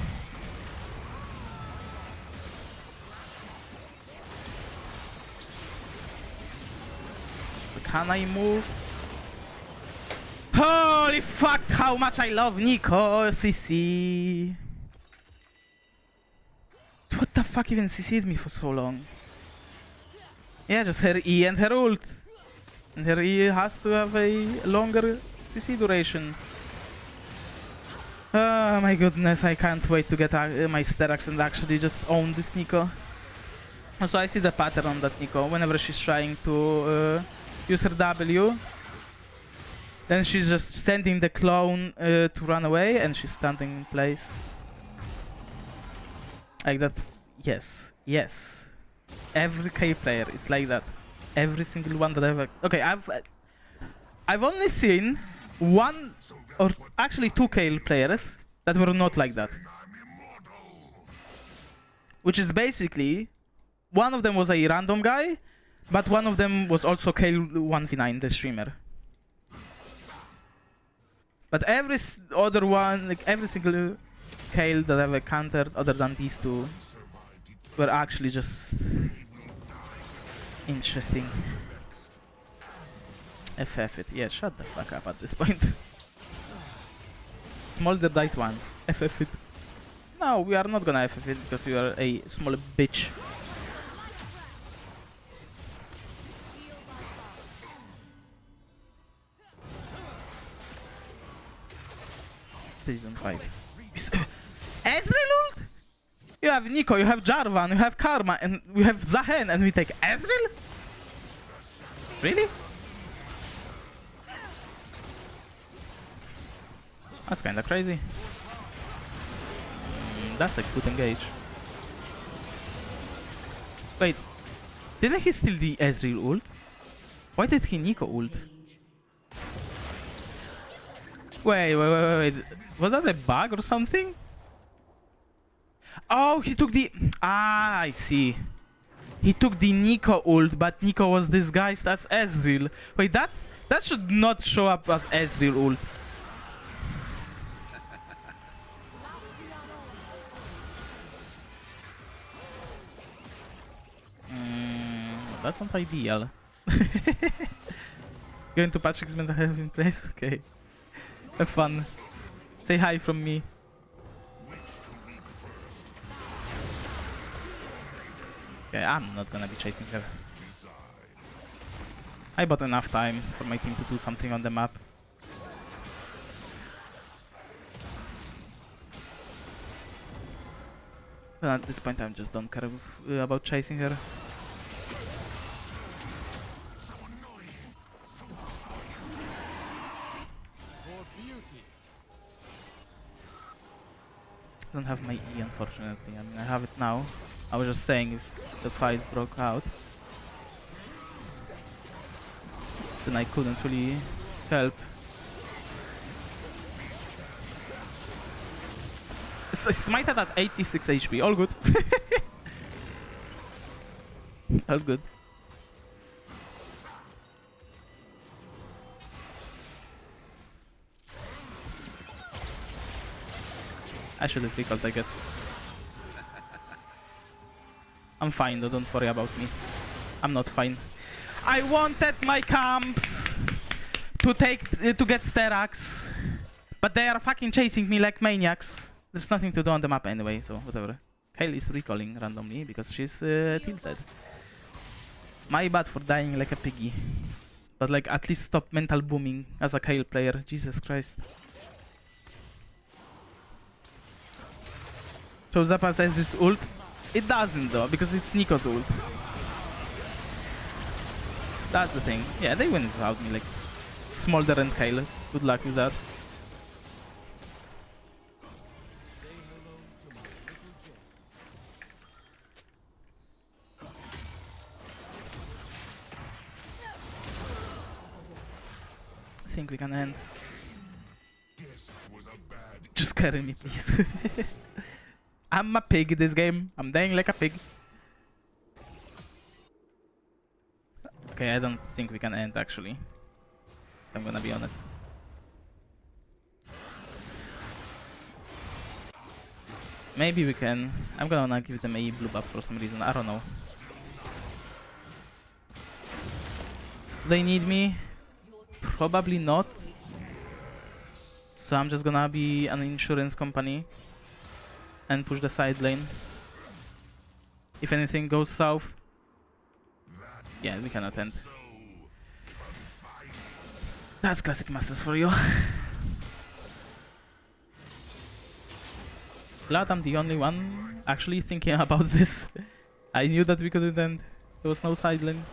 Can I move? Holy fuck, how much I love Nico! CC. What the fuck even CC'd me for so long? Yeah, just her E and her ult. And her E has to have a longer CC duration. Oh my goodness, I can't wait to get my Sterax and actually just own this Nico. Also, I see the pattern on that Nico. Whenever she's trying to use her W, then she's just sending the clone to run away and she's standing in place. Like that. Yes. Yes. Every K player is like that. Every single one that I've... Okay, I've only seen one or actually 2 K players that were not like that. Which is basically... One of them was a random guy, but one of them was also K1v9, the streamer. But every other one, like every single Kale that I've encountered other than these two were actually just interesting. FF it. Yeah, shut the fuck up at this point. Smolder dice ones. FF it. No, we are not gonna FF it because you are a small bitch. Please don't fight. Ezreal ult? You have Nico, you have Jarvan, you have Karma, and we have Zahen, and we take Ezreal? Really? That's kinda crazy. That's a good engage. Wait, didn't he steal the Ezreal ult? Why did he Nico ult? Wait. Was that a bug or something? Oh, he took the... Ah, I see. He took the Nico ult, but Nico was disguised as Ezreal. Wait, that should not show up as Ezreal ult. That's not ideal. Going to Patrick's mental health in place? Okay. Have fun. Say hi from me. Okay, I'm not gonna be chasing her. I bought enough time for my team to do something on the map. But at this point, I just don't care about chasing her. don't have my E, unfortunately. I mean, I have it now. I was just saying if the fight broke out, then I couldn't really help. It's smited at 86 HP. All good. All good. I should have recalled, I guess. I'm fine though, don't worry about me. I'm not fine. I wanted my camps to get Sterax, but they are fucking chasing me like maniacs. There's nothing to do on the map anyway, so whatever. Kayle is recalling randomly because she's tilted. My bad for dying like a piggy. But like, at least stop mental booming as a Kayle player. Jesus Christ. So Zappa says this ult. It doesn't though, because it's Nico's ult. That's the thing. Yeah, they win without me, like Smolder and Kayle. Good luck with that. I think we can end. Just carry me, please. I'm a pig this game. I'm dying like a pig. Okay, I don't think we can end actually. I'm gonna be honest. Maybe we can. I'm gonna give them a blue buff for some reason. I don't know. They need me? Probably not. So I'm just gonna be an insurance company and push the side lane. If anything goes south, yeah, we cannot end. That's classic Masters for you. Glad I'm the only one actually thinking about this. I knew that we couldn't end. There was no side lane.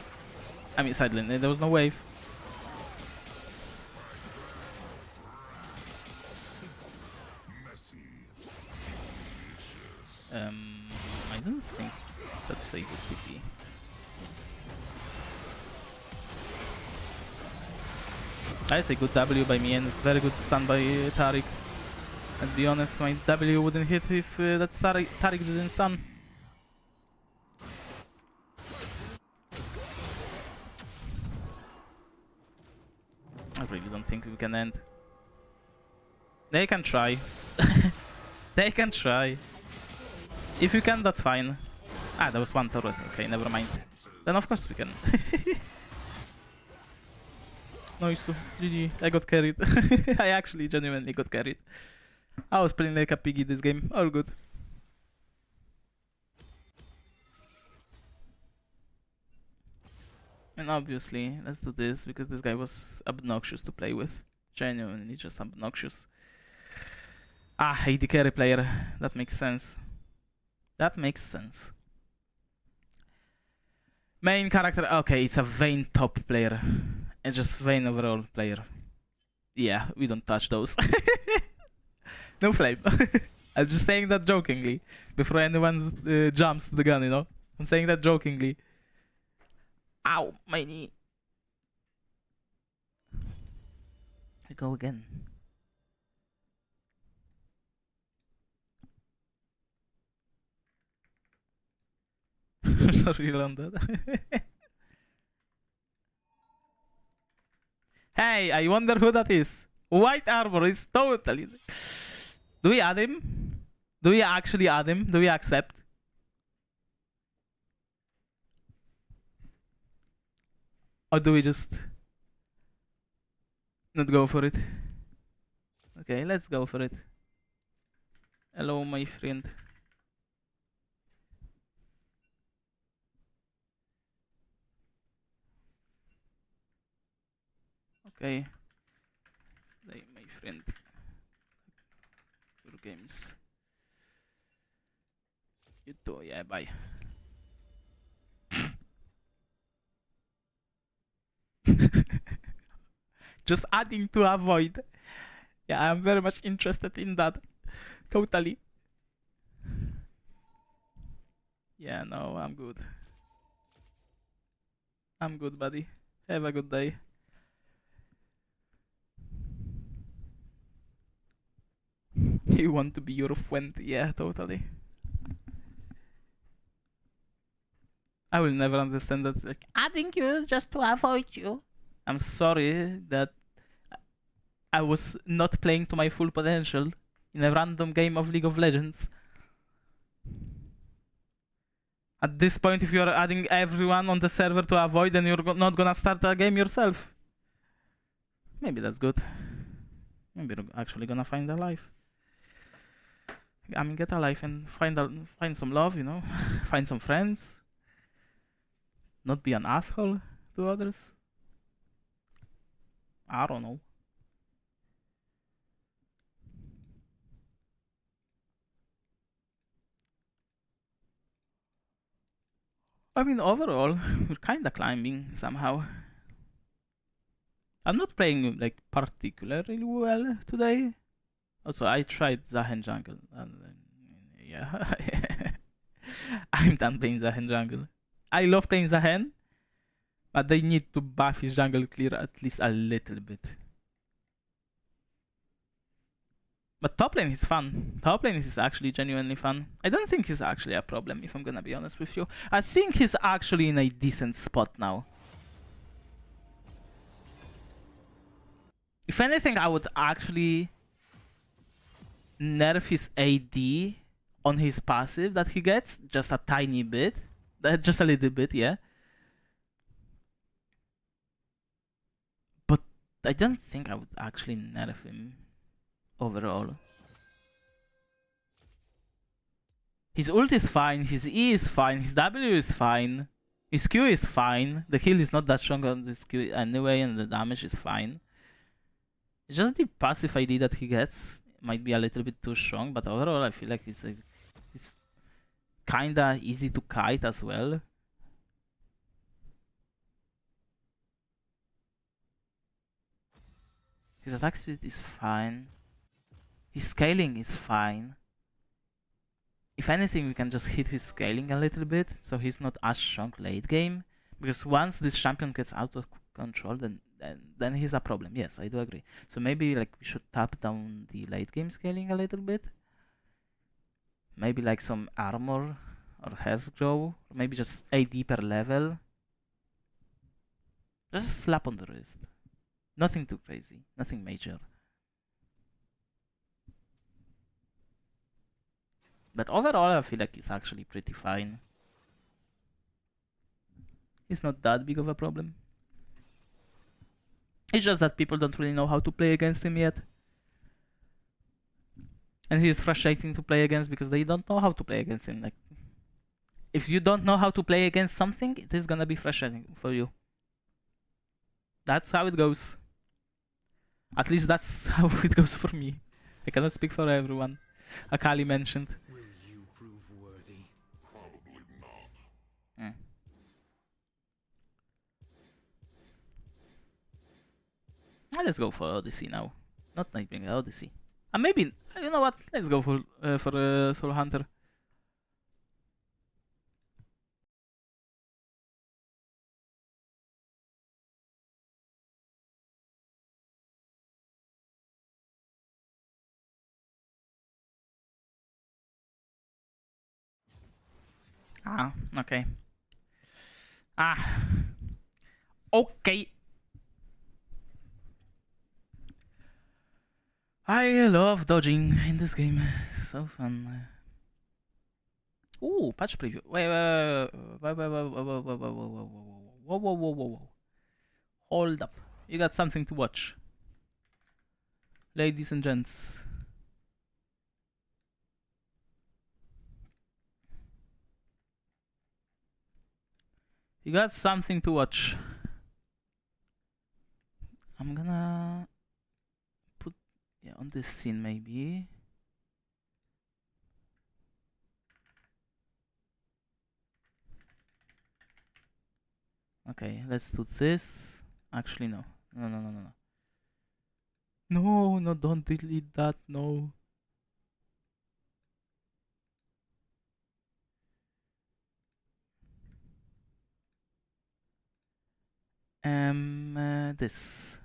I mean side lane, there was no wave. I don't think that's a good TP. That's a good W by me and very good stun by Taric. And to be honest, my W wouldn't hit if that Taric didn't stun. I really don't think we can end. They can try. They can try. If you can, that's fine. Ah, there was one turret. Okay, never mind. Then of course we can. Nice. GG. I got carried. I actually genuinely got carried. I was playing like a piggy this game. All good. And obviously, let's do this because this guy was obnoxious to play with. Genuinely just obnoxious. Ah, AD carry player. That makes sense. That makes sense. Main character. Okay, it's a Vayne top player. It's just Vayne overall player. Yeah, we don't touch those. No flame. I'm just saying that jokingly. Before anyone jumps to the gun, you know? I'm saying that jokingly. Ow, my knee. I go again. Sorry, London. Hey, I wonder who that is. White armor is totally... Do we add him? Do we actually add him? Do we accept? Or do we just not go for it? Okay, let's go for it. Hello, my friend. Okay. Stay, my friend. Your games. You too, yeah, bye. Just adding to avoid. Yeah, I'm very much interested in that. Totally. Yeah, no, I'm good. I'm good, buddy. Have a good day. You want to be your friend? Yeah, totally. I will never understand that. Like, adding you just to avoid you. I'm sorry that I was not playing to my full potential in a random game of League of Legends. At this point, if you're adding everyone on the server to avoid, then you're not gonna start a game yourself. Maybe that's good. Maybe you're actually gonna find a life. I mean, get a life and find some love, you know? Find some friends. Not be an asshole to others. I don't know. I mean, overall, we're kinda climbing somehow. I'm not playing like particularly well today. Also, I tried Zahen Jungle, and yeah, I'm done playing Zahen Jungle. I love playing Zahen, but they need to buff his jungle clear at least a little bit. But top lane is fun. Top lane is actually genuinely fun. I don't think he's actually a problem, if I'm gonna be honest with you. I think he's actually in a decent spot now. If anything, I would actually nerf his AD on his passive that he gets just a tiny bit. Just a little bit, yeah. But I don't think I would actually nerf him overall. His ult is fine, his E is fine, his W is fine, his Q is fine. The heal is not that strong on this Q anyway, and the damage is fine. It's just the passive ID that he gets might be a little bit too strong, but overall I feel like it's kinda easy to kite as well. His attack speed is fine. His scaling is fine. If anything, we can just hit his scaling a little bit, so he's not as strong late game. Because once this champion gets out of control, then he's a problem. Yes, I do agree. So maybe like we should tap down the late game scaling a little bit. Maybe like some armor or health grow, or maybe just AD per level. Just a slap on the wrist. Nothing too crazy, nothing major. But overall, I feel like it's actually pretty fine. It's not that big of a problem. It's just that people don't really know how to play against him yet. And he is frustrating to play against because they don't know how to play against him. Like, if you don't know how to play against something, it is gonna be frustrating for you. That's how it goes. At least that's how it goes for me. I cannot speak for everyone. Akali mentioned. Will you prove worthy? Probably not. Mm. Let's go for Odyssey now. Not Nightbringer, Odyssey. And maybe, you know what? Let's go for Soul Hunter. Ah, okay. Ah. Okay. I love dodging in this game. So fun. Ooh, patch preview. Wait, whoa. Hold up. You got something to watch. Ladies and gents. You got something to watch. I'm gonna put on this scene maybe. Okay, let's do this. Actually, no. No. No, don't delete that. No. This.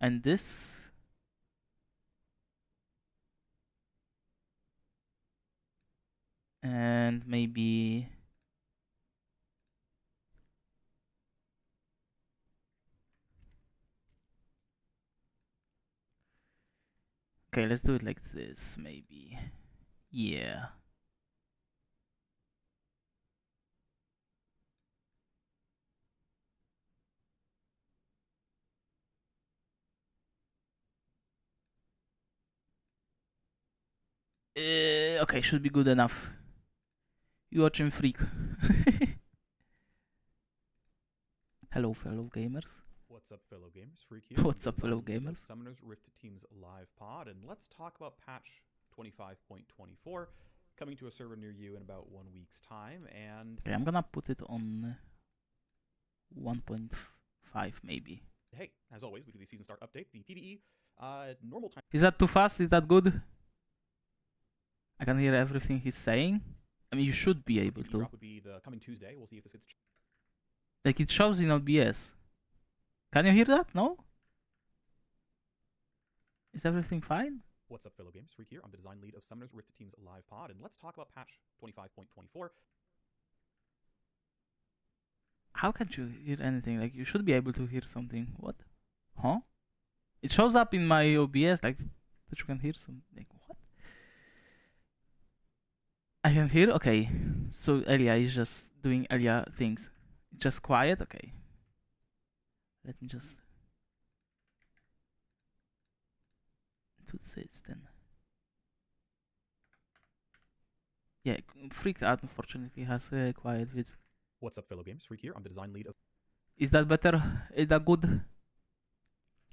And this. And maybe... Okay, let's do it like this, maybe. Yeah. Okay, should be good enough. You watching Freak. Hello, fellow gamers. What's up, fellow gamers? Freak here. What's up, fellow Design lead of gamers? Summoners Rift Team's live pod, and let's talk about patch 25.24 coming to a server near you in about 1 week's time. And Okay, I'm gonna put it on 1.5 maybe. hey, as always, we do the season start update, the PvE normal time. Is that too fast? Is that good? I can hear everything he's saying. I mean, you should be able PvE to. drop would be the coming Tuesday. We'll see if this gets. Like, it shows in OBS. Can you hear that? No? Is everything fine? What's up, fellow gamers? Freak here. I'm the design lead of Summoners Rift Team's live pod, and let's talk about patch 25.24. How can't you hear anything? Like, you should be able to hear something. What? Huh? It shows up in my OBS, like, that you can hear something. Like, what? I can hear? Okay. So Elia is just doing Elia things. Just quiet? Okay. Let me just do this then. Yeah, Freak unfortunately has a quiet vids. What's up, fellow gamers? Freak here. I'm the design lead of. Is that better? Is that good?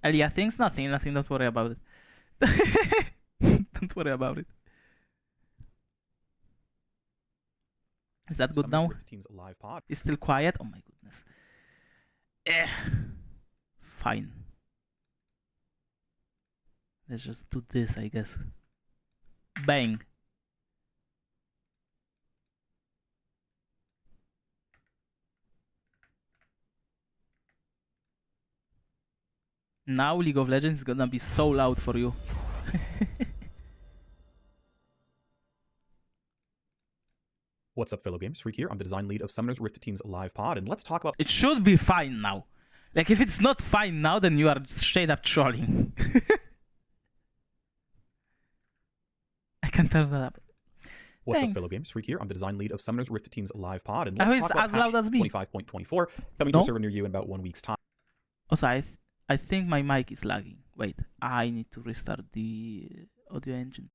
Elia thinks nothing, don't worry about it. Don't worry about it. Is that good Summoners now? Rift Team's live pod. It's still quiet? Oh my goodness. Fine. Let's just do this, I guess. Bang. Now League of Legends is gonna be so loud for you. What's up, fellow gamers? Freak here. I'm the design lead of Summoners Rift Team's live pod, and let's talk about. It should be fine now. Like, if it's not fine now, then you are straight up trolling. I can turn that up. What's Thanks. up, fellow gamers? Freak here. I'm the design lead of Summoners Rift Team's live pod, and How let's is talk about as loud patch as me? 25.24 coming to No? a server near you in about 1 week's time. Also, I think my mic is lagging. Wait, I need to restart the audio engine.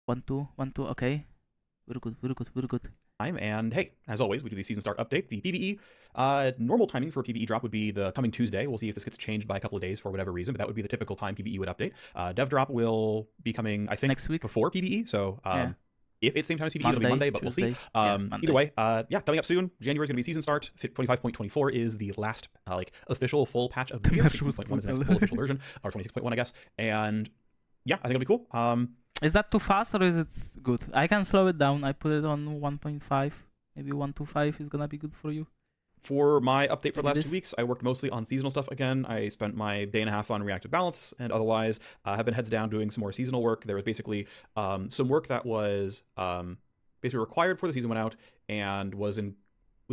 1 2 1 2. Okay, very good, very good, very good. And hey, as always, we do the season start update. The PvE normal timing for a PvE drop would be the coming Tuesday. We'll see if this gets changed by a couple of days for whatever reason, but that would be the typical time PvE would update. Dev drop will be coming, I think, Next week before PvE. So Yeah. if it's same time as PvE, it'll be Monday, but we'll see. Tuesday. Yeah, Monday. Either way, yeah, coming up soon. January is going to be season start. 25.24 is the last like official full patch of the year. Commercial 16.1 is the next full official version, or 26.1, I guess. And yeah, I think it'll be cool. Is that too fast or is it good? I can slow it down. I put it on 1.5. Maybe 1.25 is gonna be good for you. For my update for the last This- 2 weeks, I worked mostly on seasonal stuff again. I spent my day and a half on reactive balance, and otherwise have been heads down doing some more seasonal work. There was basically some work that was basically required before the season went out, and was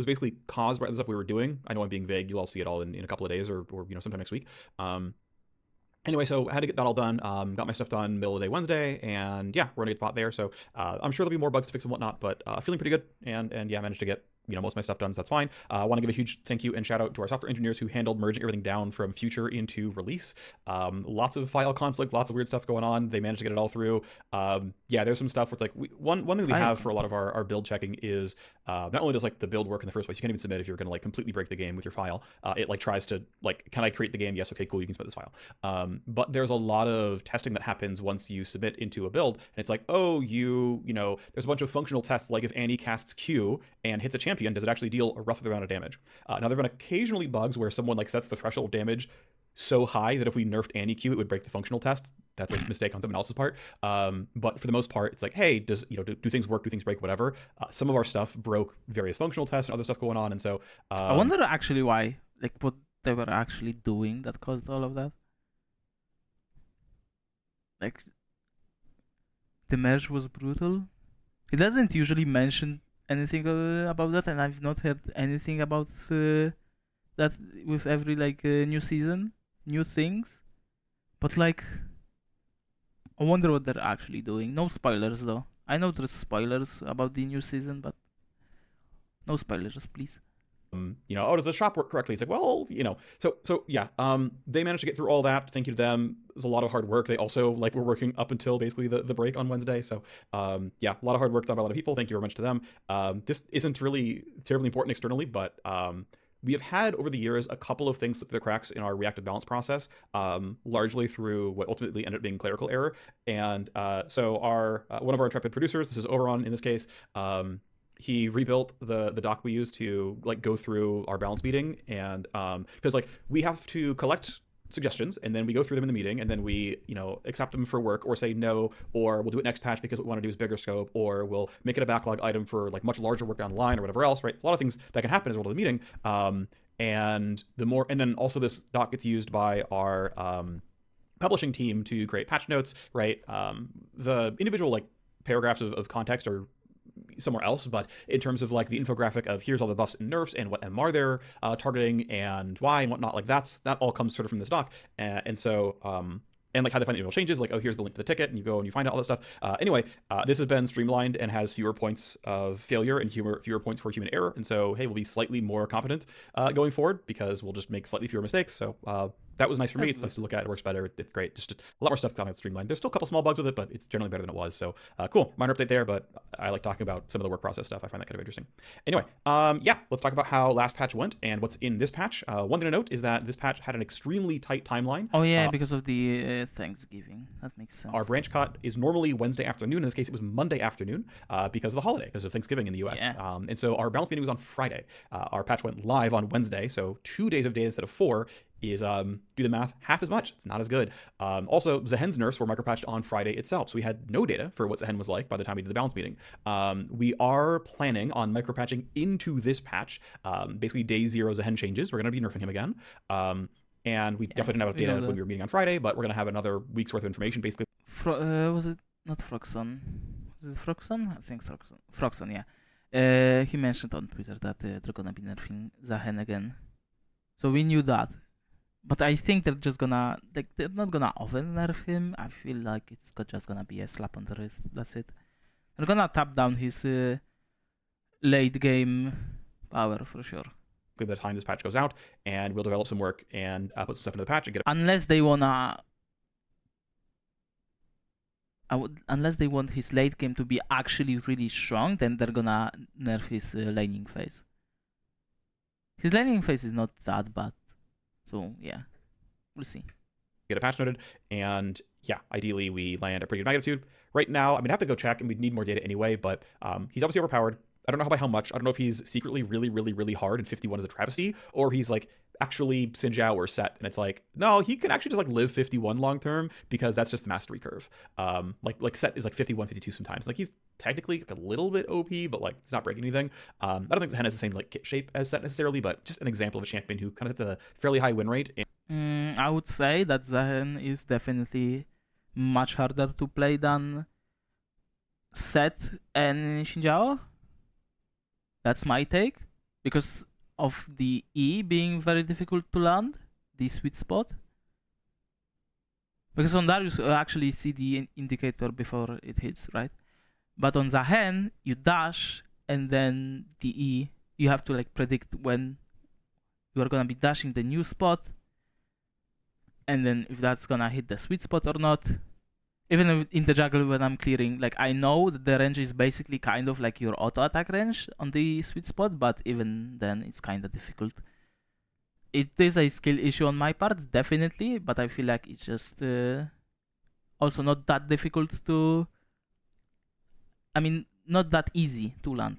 basically caused by the stuff we were doing. I know I'm being vague. You'll all see it all in a couple of days or sometime next week. Anyway, so I had to get that all done. Got my stuff done middle of the day Wednesday, and yeah, we're gonna get the spot there. So I'm sure there'll be more bugs to fix and whatnot, but feeling pretty good. And yeah, managed to get most of my stuff done, so that's fine. I want to give a huge thank you and shout out to our software engineers who handled merging everything down from future into release. Lots of file conflict, lots of weird stuff going on. They managed to get it all through. Yeah, there's some stuff where it's like one thing we have for a lot of our build checking is not only does like the build work in the first place, you can't even submit if you're going to like completely break the game with your file. It like tries to like, can I create the game? Yes, okay, cool, you can submit this file. But there's a lot of testing that happens once you submit into a build, and it's like, oh, there's a bunch of functional tests, like if Annie casts Q and hits a champion, does it actually deal a rough amount of damage? Now there have been occasionally bugs where someone like sets the threshold damage so high that if we nerfed Annie Q, it would break the functional test. that's a mistake on someone else's part. But for the most part, it's like, hey, do things work? Do things break? Whatever. Some of our stuff broke various functional tests and other stuff going on, and so I wonder actually why, like what they were actually doing that caused all of that. Like the merge was brutal. It doesn't usually mention anything about that, and I've not heard anything about that with every like new season, new things. But like, I wonder what they're actually doing. No spoilers though. I know there's spoilers about the new season, but no spoilers, please. Does the shop work correctly? It's like, well, so yeah, they managed to get through all that. Thank you to them. It was a lot of hard work. They also were working up until basically the break on Wednesday. So yeah, a lot of hard work done by a lot of people. Thank you very much to them. This isn't really terribly important externally, but we have had over the years a couple of things slip through the cracks in our reactive balance process, largely through what ultimately ended up being clerical error. And so our one of our intrepid producers, this is Oberon in this case, he rebuilt the doc we use to go through our balance meeting, and because we have to collect suggestions and then we go through them in the meeting, and then we accept them for work or say no, or we'll do it next patch because what we want to do is bigger scope, or we'll make it a backlog item for much larger work down the line or whatever else, right? A lot of things that can happen as well as the meeting. And then also this doc gets used by our publishing team to create patch notes, right? The individual paragraphs of context are somewhere else, but in terms of the infographic of here's all the buffs and nerfs and what MR they're targeting and why and whatnot, that all comes sort of from this doc, and so and how they find individual changes, oh, here's the link to the ticket, and you go and you find out all that stuff. Anyway, this has been streamlined and has fewer points of failure and fewer points for human error, and so hey, we'll be slightly more competent going forward because we'll just make slightly fewer mistakes. So that was nice for me. It's nice to look at. It works better. It's great. Just a lot more stuff kind of streamlined. There's still a couple small bugs with it, but it's generally better than it was. So cool. Minor update there, but I like talking about some of the work process stuff. I find that kind of interesting. Anyway, yeah, let's talk about how last patch went and what's in this patch. One thing to note is that this patch had an extremely tight timeline. Oh yeah, because of the Thanksgiving. That makes sense. Our branch cut is normally Wednesday afternoon. In this case, it was Monday afternoon because of the holiday, because of Thanksgiving in the US. Yeah. And so our balance meeting was on Friday. Our patch went live on Wednesday, so 2 days of data instead of 4 is, do the math, half as much. It's not as good. Also, Zahen's nerfs were micropatched on Friday itself, so we had no data for what Zahen was like by the time we did the balance meeting. We are planning on micropatching into this patch, basically day 0 Zahen changes. We're going to be nerfing him again. And we definitely didn't have data when we were meeting on Friday, but we're going to have another week's worth of information, basically. Was it not Froxon? Was it Froxon? I think Froxon. Froxon, yeah. He mentioned on Twitter that they're going to be nerfing Zahen again. So we knew that. But I think they're just gonna, they're not gonna over nerf him. I feel like it's just gonna be a slap on the wrist. That's it. They're gonna tap down his late game power for sure. By the time this patch goes out, and we'll develop some work and put some stuff into the patch and get it. Unless they wanna, unless they want his late game to be actually really strong, then they're gonna nerf his laning phase. His laning phase is not that bad. So, yeah, we'll see. Get a patch noted, and yeah, ideally we land a pretty good magnitude. Right now, I mean, I have to go check, and we'd need more data anyway, but he's obviously overpowered. I don't know by how much. I don't know if he's secretly really, really, really hard and 51 is a travesty, or he's actually Sinjao or Set, and it's no, he can actually just live 51 long term because that's just the mastery curve. Set is 51, 52 sometimes. He's technically a little bit OP, but it's not breaking anything. I don't think Zahen has the same kit shape as Set necessarily, but just an example of a champion who kind of has a fairly high win rate. I would say that Zahen is definitely much harder to play than Set and Xinjiao. That's my take, because of the E being very difficult to land, the sweet spot. Because on Darius you actually see the indicator before it hits, right? But on Zahen, you dash, and then the E, you have to predict when you are gonna be dashing the new spot, and then if that's gonna hit the sweet spot or not. Even in the jungle when I'm clearing, I know that the range is basically kind of your auto attack range on the sweet spot, but even then it's kind of difficult. It is a skill issue on my part, definitely, but I feel like it's just also not that difficult to, I mean, not that easy to land.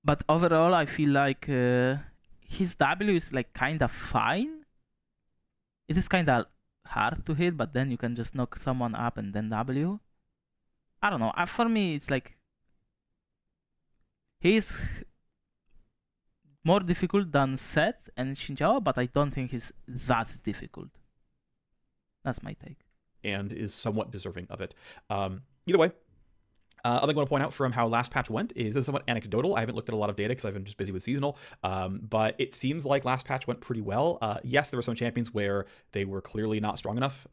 But overall, I feel like his W is kind of fine. It is kind of hard to hit, but then you can just knock someone up and then W. I don't know. For me, it's like he's more difficult than Seth and Xinjiao, but I don't think he's that difficult. That's my take. And is somewhat deserving of it. Either way, other thing I want to point out from how last patch went is this is somewhat anecdotal. I haven't looked at a lot of data because I've been just busy with seasonal, but it seems like last patch went pretty well. Yes, there were some champions where they were clearly not strong enough.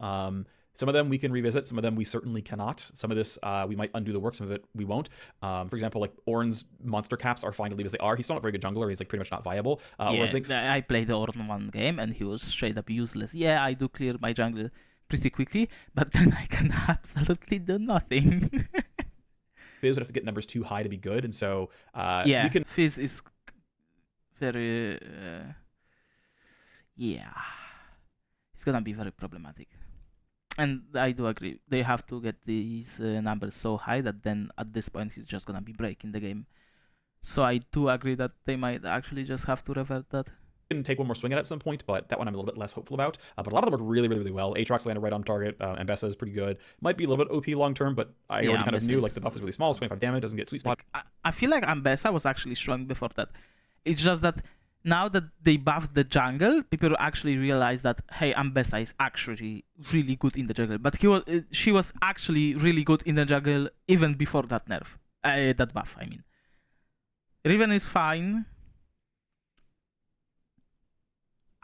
Some of them we can revisit. Some of them we certainly cannot. Some of this we might undo the work. Some of it we won't. For example, like Ornn's monster caps are fine to leave as they are. He's still not a very good jungler. He's like pretty much not viable. I played the Ornn one game and he was straight up useless. Yeah, I do clear my jungle pretty quickly, but then I can absolutely do nothing. Fizz would have to get numbers too high to be good, and so yeah, we can. Fizz is very it's gonna be very problematic. And I do agree. They have to get these numbers so high that then at this point he's just gonna be breaking the game. So I do agree that they might actually just have to revert that. Can take one more swing at some point, but that one I'm a little bit less hopeful about. But a lot of them work really, really, really well. Aatrox landed right on target. Ambessa is pretty good. Might be a little bit OP long term, but I already kind of knew like the buff was really small. 25 damage, doesn't get sweet spot. Like, I feel like Ambessa was actually strong before that. It's just that now that they buffed the jungle, people actually realize that hey, Ambessa is actually really good in the jungle. But she was actually really good in the jungle even before that nerf, that buff. I mean, Riven is fine.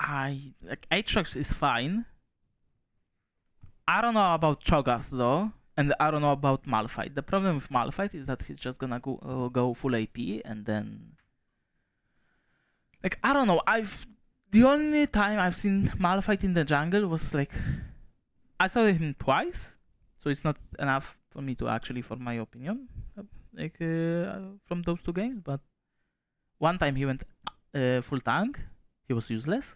Aatrox is fine. I don't know about Cho'Gath though, and I don't know about Malphite. The problem with Malphite is that he's just gonna go full AP, and then like I don't know. The only time I've seen Malphite in the jungle was like I saw him twice, so it's not enough for me to actually form my opinion from those two games. But one time he went full tank, he was useless.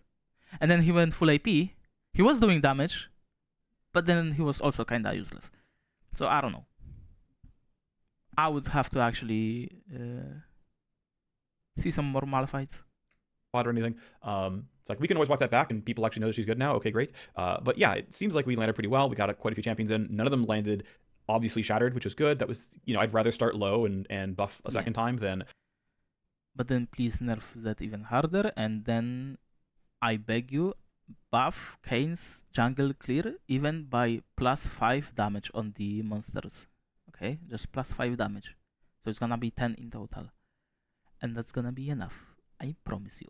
And then he went full AP. He was doing damage, but then he was also kind of useless. So I don't know. I would have to actually see some more Malphites. Or anything. It's like we can always walk that back, and people actually know that she's good now. Okay, great. But yeah, it seems like we landed pretty well. We got quite a few champions in. None of them landed obviously shattered, which was good. That was, I'd rather start low and buff a second time than. But then please nerf that even harder, and then I beg you, buff Kayn's jungle clear even by +5 damage on the monsters. Okay, just +5 damage. So it's gonna be 10 in total. And that's gonna be enough. I promise you.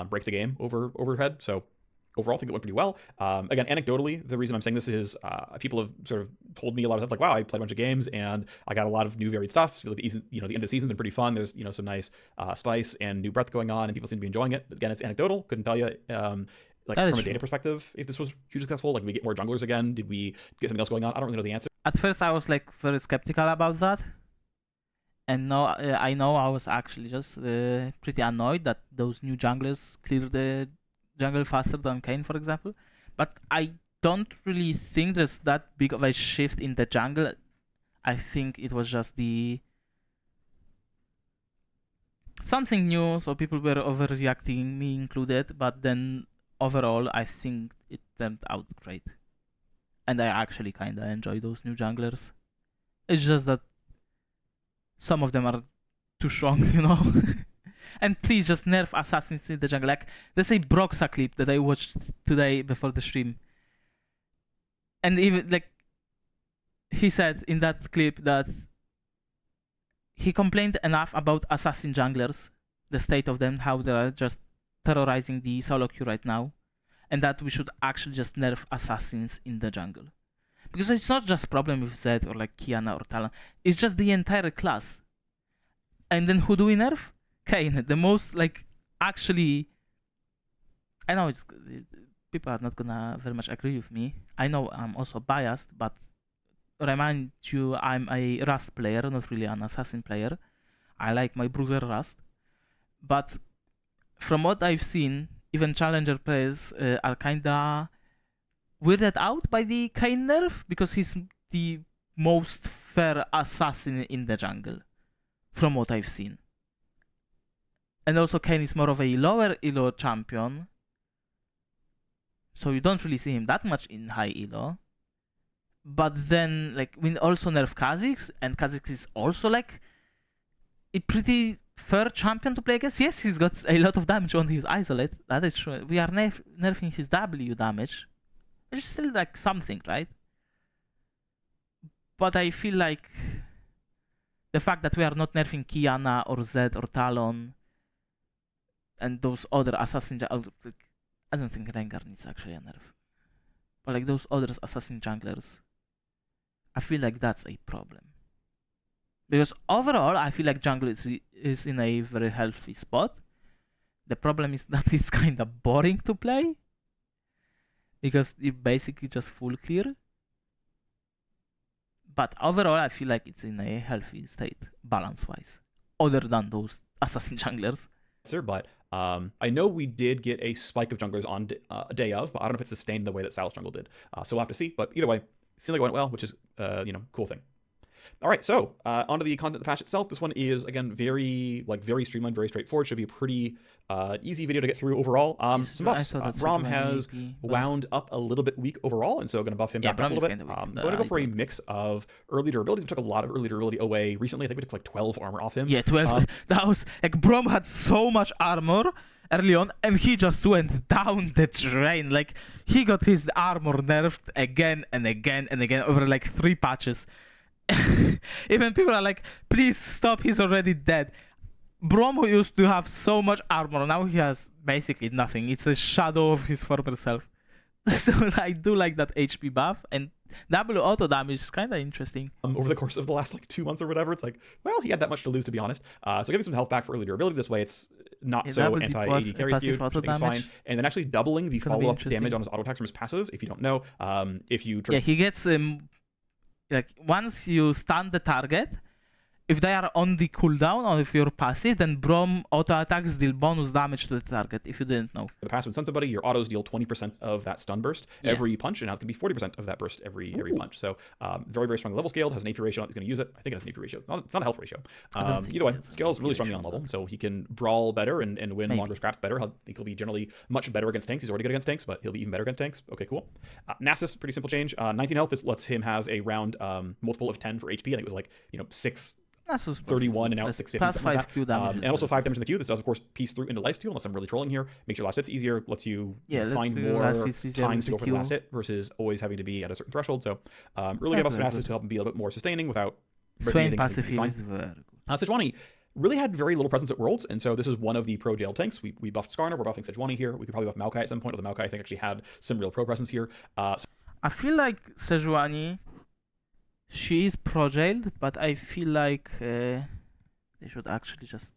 Break the game overhead. So overall, I think it went pretty well. Again, anecdotally, the reason I'm saying this is people have sort of told me a lot of stuff like, wow, I played a bunch of games and I got a lot of new varied stuff. I feel like the end of the season's been pretty fun. There's, some nice spice and new breadth going on and people seem to be enjoying it. Again, it's anecdotal. Couldn't tell you, from a data perspective, if this was hugely successful. Like, we get more junglers again? Did we get something else going on? I don't really know the answer. At first, I was like very skeptical about that. And now I know I was actually just pretty annoyed that those new junglers clear the jungle faster than Kayn, for example. But I don't really think there's that big of a shift in the jungle. I think it was just something new, so people were overreacting, me included. But then overall, I think it turned out great. And I actually kind of enjoy those new junglers. It's just that some of them are too strong, And please just nerf assassins in the jungle. Like, there's a Broxa clip that I watched today before the stream. And even, like, he said in that clip that he complained enough about assassin junglers, the state of them, how they're just terrorizing the solo queue right now, and that we should actually just nerf assassins in the jungle. Because it's not just problem with Zed or like Kiana or Talon, it's just the entire class. And then who do we nerf? Kayn, the most actually, I know people are not gonna very much agree with me. I know I'm also biased, but remind you, I'm a Rust player, not really an assassin player. I like my bruiser Rust, but from what I've seen, even challenger players are kinda weirded out by the Kayn nerf because he's the most fair assassin in the jungle, from what I've seen. And also Kayn is more of a lower elo champion, so you don't really see him that much in high elo. But then, like, we also nerf Kha'Zix, and Kha'Zix is also, like, a pretty fair champion to play against. Yes, he's got a lot of damage on his isolate, that is true. We are nerfing his W damage, which is still, like, something, right? But I feel like the fact that we are not nerfing Kiana or Zed or Talon and those other assassin, like, I don't think Rengar needs actually a nerf. But like those other assassin junglers, I feel like that's a problem. Because overall, I feel like jungle is in a very healthy spot. The problem is that it's kind of boring to play. Because you basically just full clear. But overall, I feel like it's in a healthy state, balance-wise. Other than those assassin junglers. But I know we did get a spike of junglers on a day of, but I don't know if it's sustained the way that Sal's jungle did. So we'll have to see. But either way, it seemed like it went well, which is, cool thing. All right, so onto the content of the patch itself. This one is, again, very streamlined, very straightforward. Should be a pretty easy video to get through overall. Some buffs. Braum has wound up a little bit weak overall, and so going to buff him back up a little bit. I'm going to go for a mix of early durability. We took a lot of early durability away recently. I think we took like 12 armor off him. Yeah, 12. That was, like, Braum had so much armor early on, and he just went down the drain. Like, he got his armor nerfed again and again and again over like 3 patches. Even people are like, please stop, he's already dead. Braum used to have so much armor, now he has basically nothing. It's a shadow of his former self. So I do like that HP buff, and double auto damage is kind of interesting. Over the course of the last like 2 months or whatever, it's like, well, he had that much to lose, to be honest. So give him some health back for early durability. This way it's not so anti-AD carry skewed, which I think is fine. And then actually doubling the follow-up damage on his auto attacks from his passive, if you don't know. If you he gets like, once you stun the target, if they are on the cooldown or if you're passive, then Braum auto attacks deal bonus damage to the target, if you didn't know. The passive Sense Buddy, your autos deal 20% of that stun burst every punch, and now it's going to be 40% of that burst every punch. So very, very strong level scaled, has an AP ratio, he's going to use it. I think it has an AP ratio. It's not a health ratio. Either way, scales really strongly on level, so he can brawl better and win longer scraps better. I think he'll be generally much better against tanks. He's already good against tanks, but he'll be even better against tanks. Okay, cool. Nasus, pretty simple change. 19 health, this lets him have a round multiple of 10 for HP. I think it was like, 631 and now it's 650. Plus 5 Q damage. And also 5 damage in the Q. This does, of course, piece through into lifesteal, unless I'm really trolling here. Makes your last hits easier, lets you find more times to go for the last hit versus always having to be at a certain threshold. So really good buffs for Nasus to help him be a little bit more sustaining without Swain passive is very good. Sejuani really had very little presence at Worlds, and so this is one of the pro jail tanks. We buffed Skarner, we're buffing Sejuani here. We could probably buff Maokai at some point, although Maokai I think actually had some real pro presence here. I feel like Sejuani, she is pro jailed, but I feel like they should actually just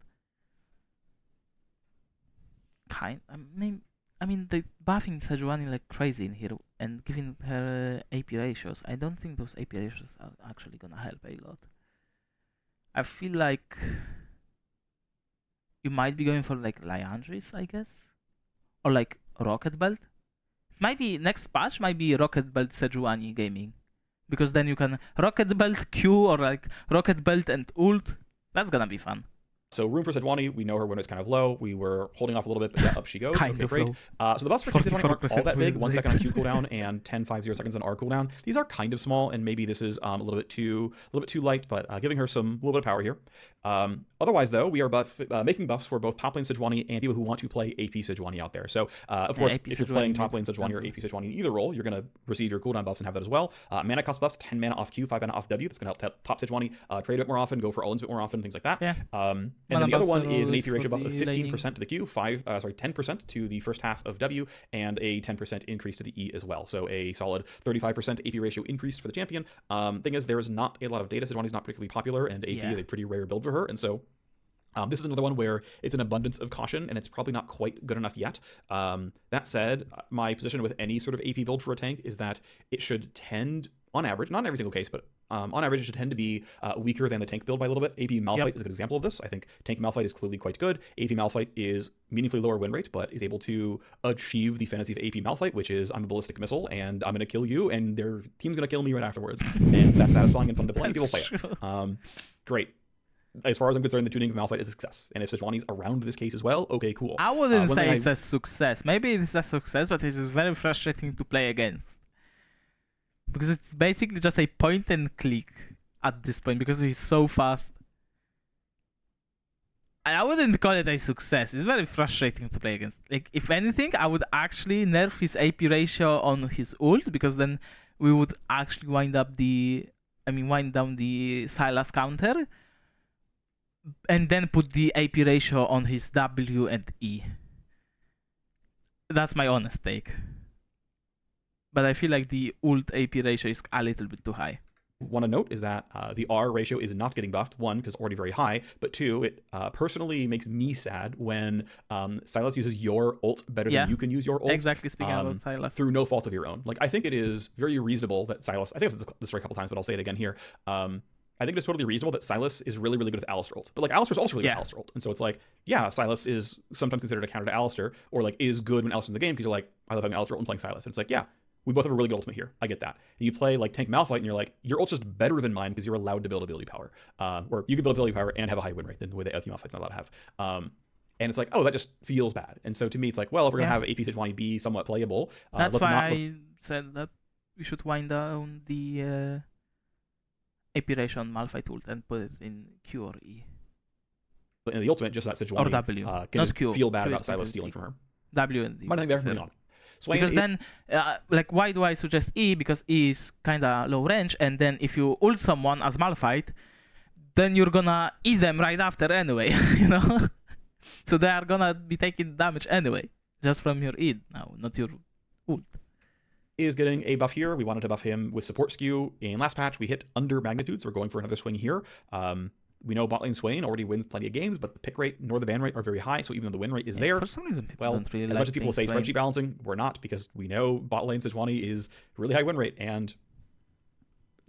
they buffing Sejuani like crazy in here and giving her AP ratios. I don't think those AP ratios are actually gonna help a lot. I feel like you might be going for like Liandry's, I guess, or like Rocket Belt. Maybe next patch might be Rocket Belt Sejuani gaming, because then you can Rocket Belt Q or like Rocket Belt and ult. That's gonna be fun. So room for Sejuani, we know her when it's kind of low. We were holding off a little bit, but yeah, up she goes. Kind okay, of great. low. So the buffs for Sejuani aren't all that big. 1 second on Q cooldown and 10-5-0 seconds on R cooldown. These are kind of small, and maybe this is a little bit too light, but giving her some little bit of power here. Otherwise, though, we are making buffs for both top lane Sejuani and people who want to play AP Sejuani out there. So, of course, if you're playing top lane Sejuani or AP Sejuani in either role, you're going to receive your cooldown buffs and have that as well. Mana cost buffs, 10 mana off Q, 5 mana off W. That's going to help top Sejuani trade a bit more often, go for all-ins a bit more often, things like that. Yeah. And then the other one is an AP ratio buff of 15% to the Q, 10% to the first half of W, and a 10% increase to the E as well. So a solid 35% AP ratio increase for the champion. Thing is, there is not a lot of data. Sejuani's not particularly popular, and AP is a pretty rare build for her, and so this is another one where it's an abundance of caution, and it's probably not quite good enough yet. That said, my position with any sort of AP build for a tank is that it should tend, on average, not in every single case, but on average, it should tend to be weaker than the tank build by a little bit. AP Malphite is a good example of this. I think tank Malphite is clearly quite good. AP Malphite is meaningfully lower win rate, but is able to achieve the fantasy of AP Malphite, which is I'm a ballistic missile, and I'm going to kill you, and their team's going to kill me right afterwards. And that's satisfying and fun to play, and people play it. Great. as far as I'm concerned, the tuning of Malphite is a success. And if Sejuani's around this case as well, okay, cool. I wouldn't one say thing it's a success. Maybe it's a success, but it's very frustrating to play against. Because it's basically just a point and click at this point because he's so fast. I wouldn't call it a success. It's very frustrating to play against. Like, if anything, I would actually nerf his AP ratio on his ult because then we would actually wind down the Sylas counter and then put the AP ratio on his W and E. That's my honest take. But I feel like the ult AP ratio is a little bit too high. Want to note is that the R ratio is not getting buffed. One, because already very high, but two, it personally makes me sad when Sylas uses your ult better than you can use your ult. Exactly, speaking about Sylas. Through no fault of your own. Like, I think it is very reasonable that Sylas, I think I've said this story a couple times, but I'll say it again here. I think it's totally reasonable that Sylas is really, really good with Alistar ult. But like, Alistar's also really good with Alistar ult. And so it's like, yeah, Sylas is sometimes considered a counter to Alistar, or like is good when Alistar's in the game because you're like, I love having Alistar ult and playing Sylas. And it's like, yeah, we both have a really good ultimate here. I get that. And you play like tank Malphite and you're like, your ult's just better than mine because you're allowed to build ability power. Or you can build ability power and have a high win rate than the way that LT Malphite's not allowed to have. And it's like, oh, that just feels bad. And so to me, it's like, well, if we're going to have AP Sejuani be somewhat playable, that's why I said that we should wind down the AP ratio on Malphite ult and put it in Q or E. In the ultimate, just that Sejuani or W. Can Q. feel bad Q about Sylas stealing from her. W and E. But I think they're moving on. Swain, because then, like, why do I suggest E? Because E is kind of low range, and then if you ult someone as Malphite, then you're gonna E them right after anyway, you know? So they are gonna be taking damage anyway, just from your E now, not your ult. Is getting a buff here. We wanted to buff him with support skew. In last patch, we hit under magnitude, so we're going for another swing here. We know bot lane Swain already wins plenty of games, but the pick rate nor the ban rate are very high, so even though the win rate is there, For some reason, people well, don't really as like much as people say Swain. spreadsheet balancing, we're not, because we know bot lane Sejuani is really high win rate, and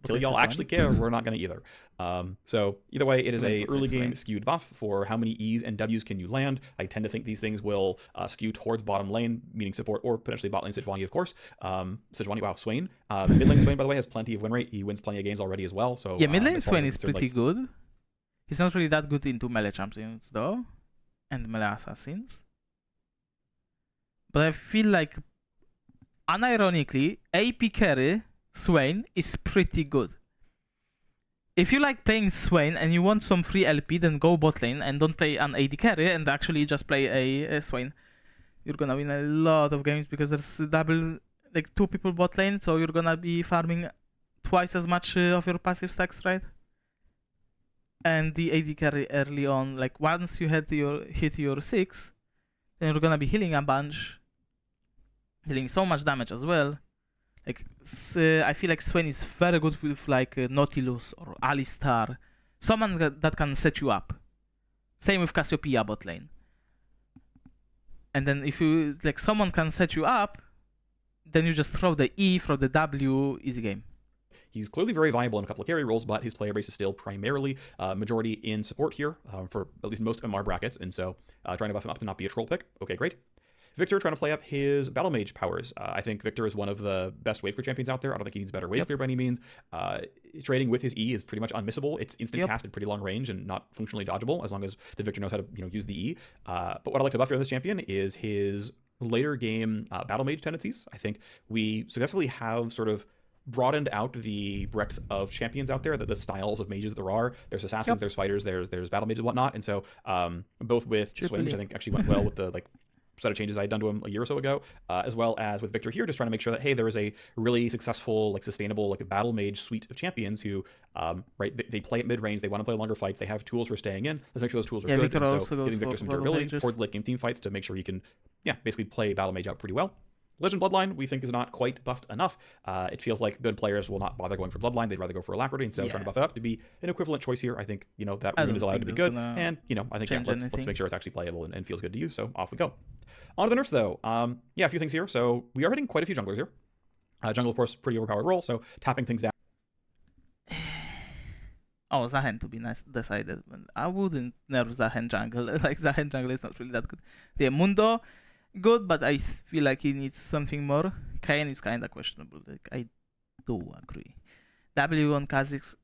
until y'all actually care, we're not going to either. So either way, it is a early game skewed buff for how many E's and W's can you land. I tend to think these things will skew towards bottom lane, meaning support, or potentially bot lane Sejuani, of course. Sejuani, wow, Swain. Mid lane Swain, by the way, has plenty of win rate. He wins plenty of games already as well. So yeah, mid lane Swain is pretty good. He's not really that good into melee champions though, and melee assassins. But I feel like, unironically, AP carry Swain is pretty good. If you like playing Swain and you want some free LP, then go bot lane and don't play an AD carry and actually just play a Swain. You're gonna win a lot of games because there's like 2 people bot lane, so you're gonna be farming twice as much of your passive stacks, right? And the AD carry early on, like once you hit your 6, then you're gonna be healing a bunch, dealing so much damage as well. Like, I feel like Swain is very good with like Nautilus or Alistar, someone that can set you up. Same with Cassiopeia bot lane. And then if you like someone can set you up, then you just throw the E, throw the W, easy game. He's clearly very viable in a couple of carry roles, but his player base is still primarily majority in support here for at least most MR brackets, and so trying to buff him up to not be a troll pick. Okay, great. Victor trying to play up his Battle Mage powers. I think Victor is one of the best wave clear champions out there. I don't think he needs better wave clear by any means. Trading with his E is pretty much unmissable. It's instant cast at pretty long range and not functionally dodgeable as long as the Victor knows how to use the E. But what I like to buff here on this champion is his later game Battle Mage tendencies. I think we successfully have sort of broadened out the breadth of champions out there, the styles of mages there are. There's assassins, there's fighters, there's battle mages and whatnot. And so both with Swain, which I think actually went well with the set of changes I had done to him a year or so ago, as well as with Victor here, just trying to make sure that, hey, there is a really successful, sustainable, a battle mage suite of champions who, they play at mid-range, they want to play longer fights, they have tools for staying in. Let's make sure those tools are good. And so giving Victor some durability towards late game team fights to make sure he can, basically play battle mage out pretty well. Legend Bloodline, we think, is not quite buffed enough. It feels like good players will not bother going for Bloodline. They'd rather go for Alacrity, and so trying to buff it up to be an equivalent choice here. I think, that rune is allowed to be good. And, I think, let's make sure it's actually playable and feels good to use. So off we go. On to the nerfs, though. A few things here. So we are hitting quite a few junglers here. Jungle, of course, pretty overpowered role, so tapping things down. Oh, Zahen to be decided. I wouldn't nerf Zahen jungle. Zahen jungle is not really that good. The Mundo, good, but I feel like he needs something more. Kayn is kind of questionable. I do agree. W on Kha'Zix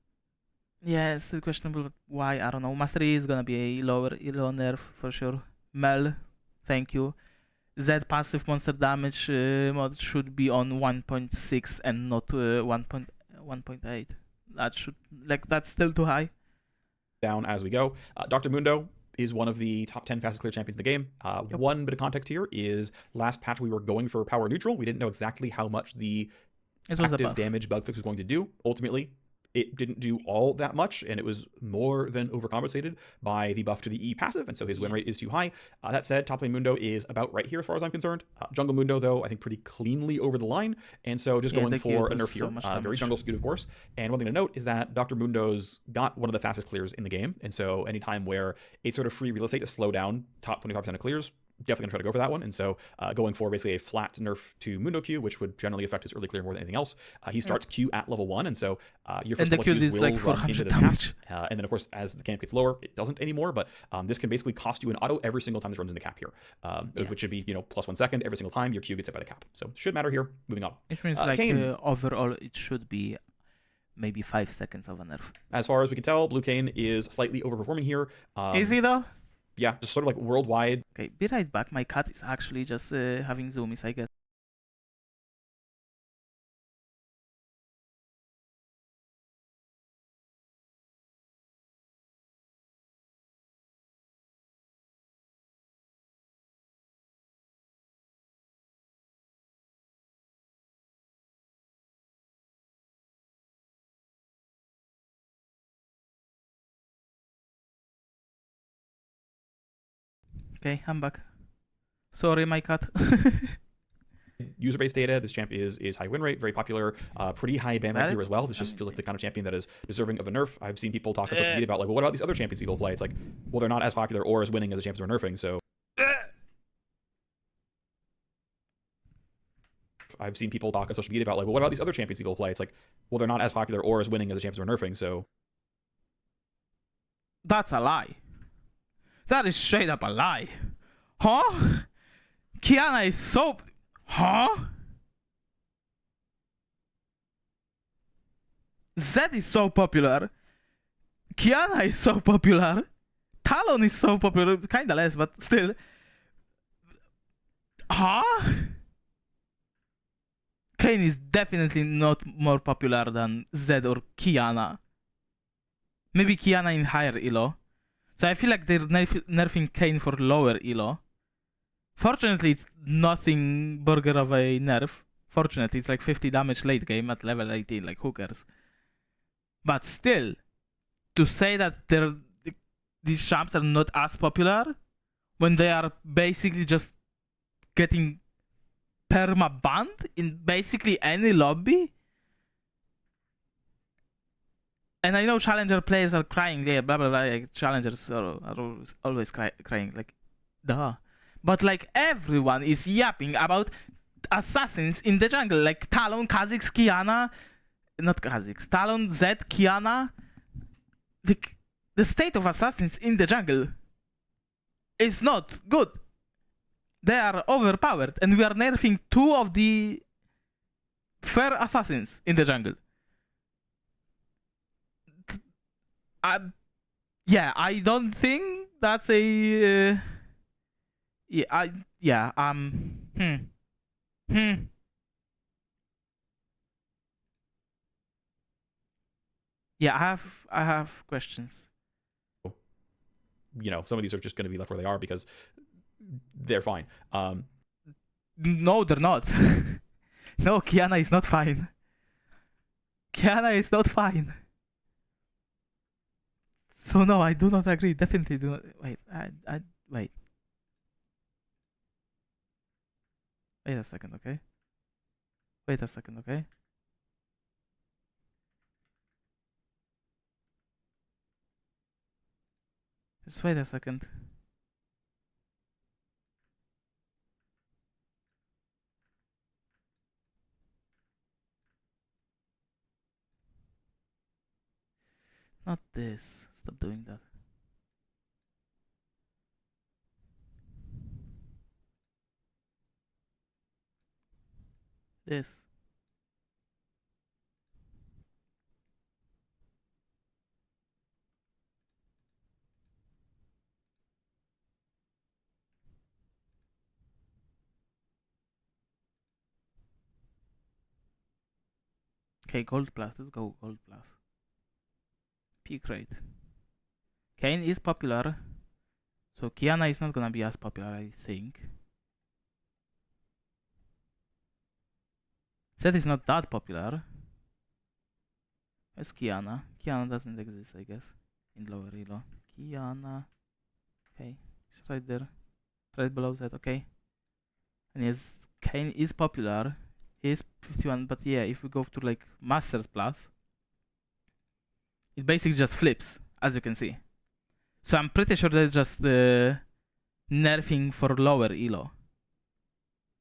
Yeah, still questionable. But why? I don't know. Master E is gonna be a lower elo nerf for sure. Mel, thank you. Z passive monster damage mod should be on 1.6 and not 1.8. That should that's still too high. Down as we go. Dr. Mundo is one of the top 10 fastest clear champions in the game. Yep. One bit of context here is last patch we were going for power neutral. We didn't know exactly how much the It was a active buff. damage bug fix was going to do. Ultimately, it didn't do all that much, and it was more than overcompensated by the buff to the E passive, and so his win rate is too high. That said, top lane Mundo is about right here as far as I'm concerned. Jungle Mundo, though, I think pretty cleanly over the line, and so just going for a nerf here. Very jungle skewed, of course. And one thing to note is that Dr. Mundo's got one of the fastest clears in the game, and so anytime where a sort of free real estate to slow down top 25% of clears, definitely gonna try to go for that one. And so going for basically a flat nerf to Mundo Q, which would generally affect his early clear more than anything else. He starts Q at level 1, and so your first couple Qs will like run into 400 the damage. cap. And then of course, as the camp gets lower, it doesn't anymore. But this can basically cost you an auto every single time this runs into cap here, which should be plus 1 second every single time your Q gets hit by the cap. So should matter here. Moving on. Which means overall it should be maybe 5 seconds of a nerf. As far as we can tell, Blue Kayn is slightly overperforming here. Is he though? Yeah, just sort of like worldwide. Okay, be right back. My cat is actually just having zoomies, I guess. Okay, I'm back. Sorry, my cat. User base data, this champ is high win rate, very popular, pretty high ban rate here as well. This just feels like the kind of champion that is deserving of a nerf. I've seen people talk on social media about like, well, what about these other champions people play? It's like, well, they're not as popular or as winning as the champions we're nerfing. So I've seen people talk on social media about like, well, what about these other champions people play? It's like, well, they're not as popular or as winning as the champions we're nerfing. So That's a lie. That is straight up a lie. Huh? Kiana is so... Huh? Zed is so popular. Kiana is so popular. Talon is so popular. Kinda less, but still. Huh? Kayn is definitely not more popular than Zed or Kiana. Maybe Kiana in higher elo. So I feel like they're nerfing Kayn for lower elo. Fortunately, it's nothing burger of a nerf. Fortunately, it's like 50 damage late game at level 18, like who cares? But still, to say that these champs are not as popular when they are basically just getting perma-banned in basically any lobby? And I know challenger players are crying, yeah, blah blah blah. Like, challengers are always crying, like, duh. But like everyone is yapping about assassins in the jungle, like Talon, Kha'Zix, Kiana, not Kha'Zix, Talon, Zed, Kiana. The state of assassins in the jungle is not good. They are overpowered, and we are nerfing 2 of the fair assassins in the jungle. I don't think that's a. Yeah, Yeah, I have questions. Some of these are just going to be left where they are because they're fine. No, they're not. No, Kiana is not fine. Kiana is not fine. So no, I do not agree. Definitely do not. Wait, wait. Wait a second, okay? Wait a second, okay? Just wait a second. Not this. Stop doing that. This. Okay, gold plus. Let's go gold plus. Peak rate. Kayn is popular. So Kiana is not gonna be as popular, I think. Zed is not that popular. Where's Kiana? Kiana doesn't exist, I guess. In lower elo. Kiana. Okay. She's right there. Right below Zed, okay. And yes, Kayn is popular. He is 51, but yeah, if we go to like Masters Plus, it basically just flips, as you can see. So I'm pretty sure that's just nerfing for lower elo.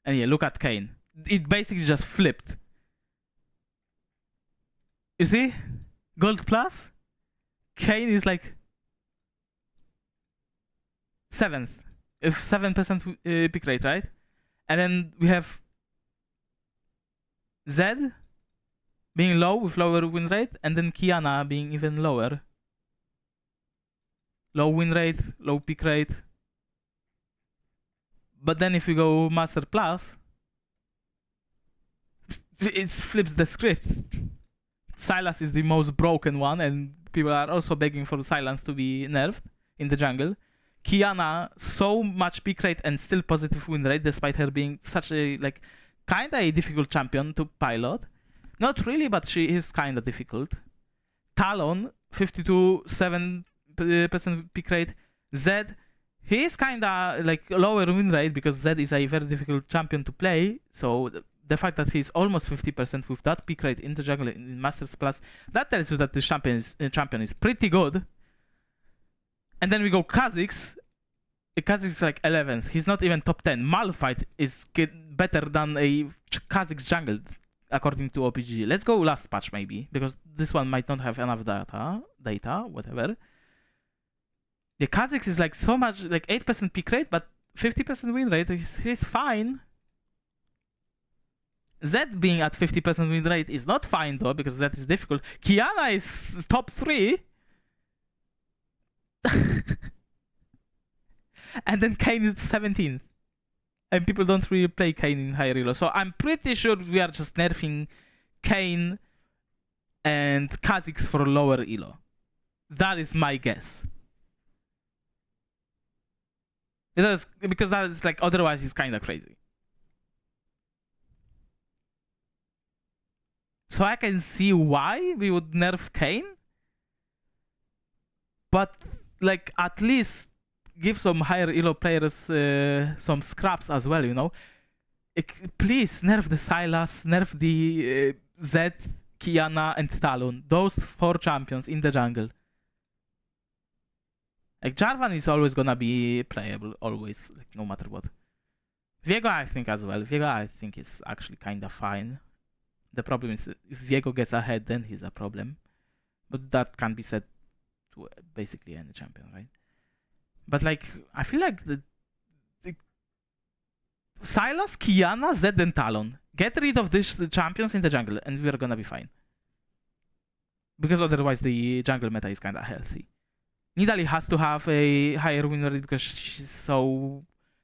And yeah, look at Kayn. It basically just flipped. You see? Gold plus? Kayn is like 7th. If 7% pick rate, right? And then we have Zed being low with lower win rate, and then Kiana being even lower. Low win rate, low pick rate. But then if we go Master Plus, it flips the script. Sylas is the most broken one, and people are also begging for Silence to be nerfed in the jungle. Kiana, so much pick rate and still positive win rate, despite her being such a, like, kinda a difficult champion to pilot. Not really, but she is kinda difficult. Talon, 52.7% pick rate. Zed, he is kinda like lower win rate because Zed is a very difficult champion to play. So the fact that he's almost 50% with that pick rate in the jungle in Masters Plus, that tells you that this champion is pretty good. And then we go Kha'Zix. Kha'Zix is like 11th. He's not even top 10. Malphite is better than a Kha'Zix jungle, according to OPG. Let's go last patch maybe, because this one might not have enough data, whatever. The Kha'Zix is like so much, like 8% pick rate, but 50% win rate. He's fine. Zed being at 50% win rate is not fine though, because that is difficult. Kiana is top 3. And then Kayn is 17th. And people don't really play Kayn in higher elo. So I'm pretty sure we are just nerfing Kayn and Kha'Zix for lower elo. That is my guess. Because that is like, otherwise it's kind of crazy. So I can see why we would nerf Kayn. But like, at least give some higher elo players some scraps as well, you know? Please nerf the Sylas, nerf the Zed, Kiana, and Talon. Those 4 champions in the jungle. Like, Jarvan is always gonna be playable, always, like, no matter what. Viego, I think, as well. Viego, I think, is actually kinda fine. The problem is, if Viego gets ahead, then he's a problem. But that can be said to basically any champion, right? But like, I feel like the Sylas, Kiana, Zed, and Talon. Get rid of these champions in the jungle, and we're gonna be fine. Because otherwise, the jungle meta is kinda healthy. Nidalee has to have a higher win rate because she's so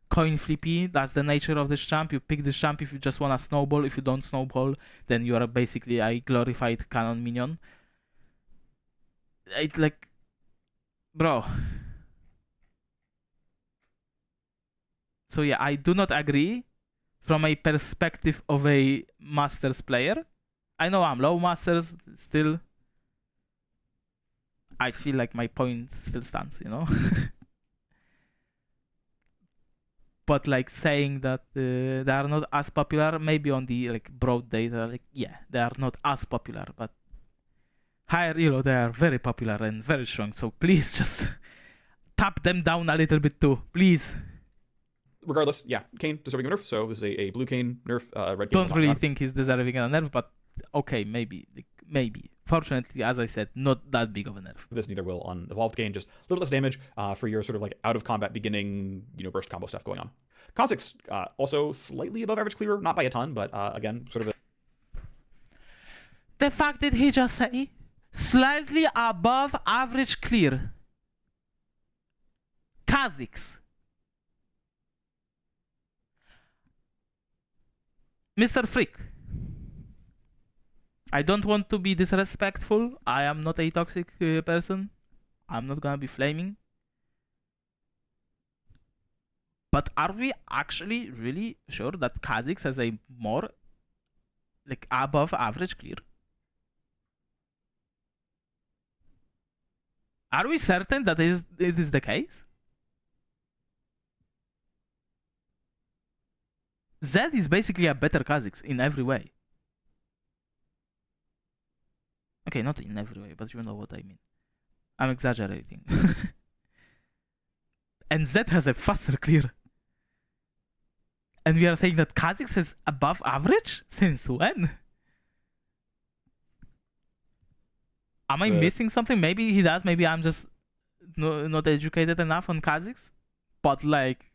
coin flippy. That's the nature of this champ. You pick this champ if you just wanna snowball. If you don't snowball, then you are basically a glorified cannon minion. It's like, bro. So yeah, I do not agree from a perspective of a Masters player. I know I'm low Masters, still I feel like my point still stands, you know? But like saying that they are not as popular, maybe on the like broad data, like yeah, they are not as popular, but higher elo, they are very popular and very strong. So please just tap them down a little bit too, please. Regardless, yeah, Kayn deserving a nerf. So this is a blue Kayn nerf, red Kayn. Don't really think he's deserving a nerf, but okay, maybe. Maybe. Fortunately, as I said, not that big of a nerf. This neither will on evolved Kayn, just a little less damage for your sort of like out of combat beginning, burst combo stuff going on. Kha'Zix, also slightly above average clearer, not by a ton, but again, sort of The fact that he just say slightly above average clear. Kha'Zix. Mr. Freak. I don't want to be disrespectful. I am not a toxic person. I'm not gonna be flaming. But are we actually really sure that Kha'Zix has a more like above average clear? Are we certain that it is the case? Zed is basically a better Kha'Zix in every way. Okay, not in every way, but you know what I mean. I'm exaggerating. And Zed has a faster clear. And we are saying that Kha'Zix is above average? Since when? Am I missing something? Maybe he does. Maybe I'm just not educated enough on Kha'Zix. But like,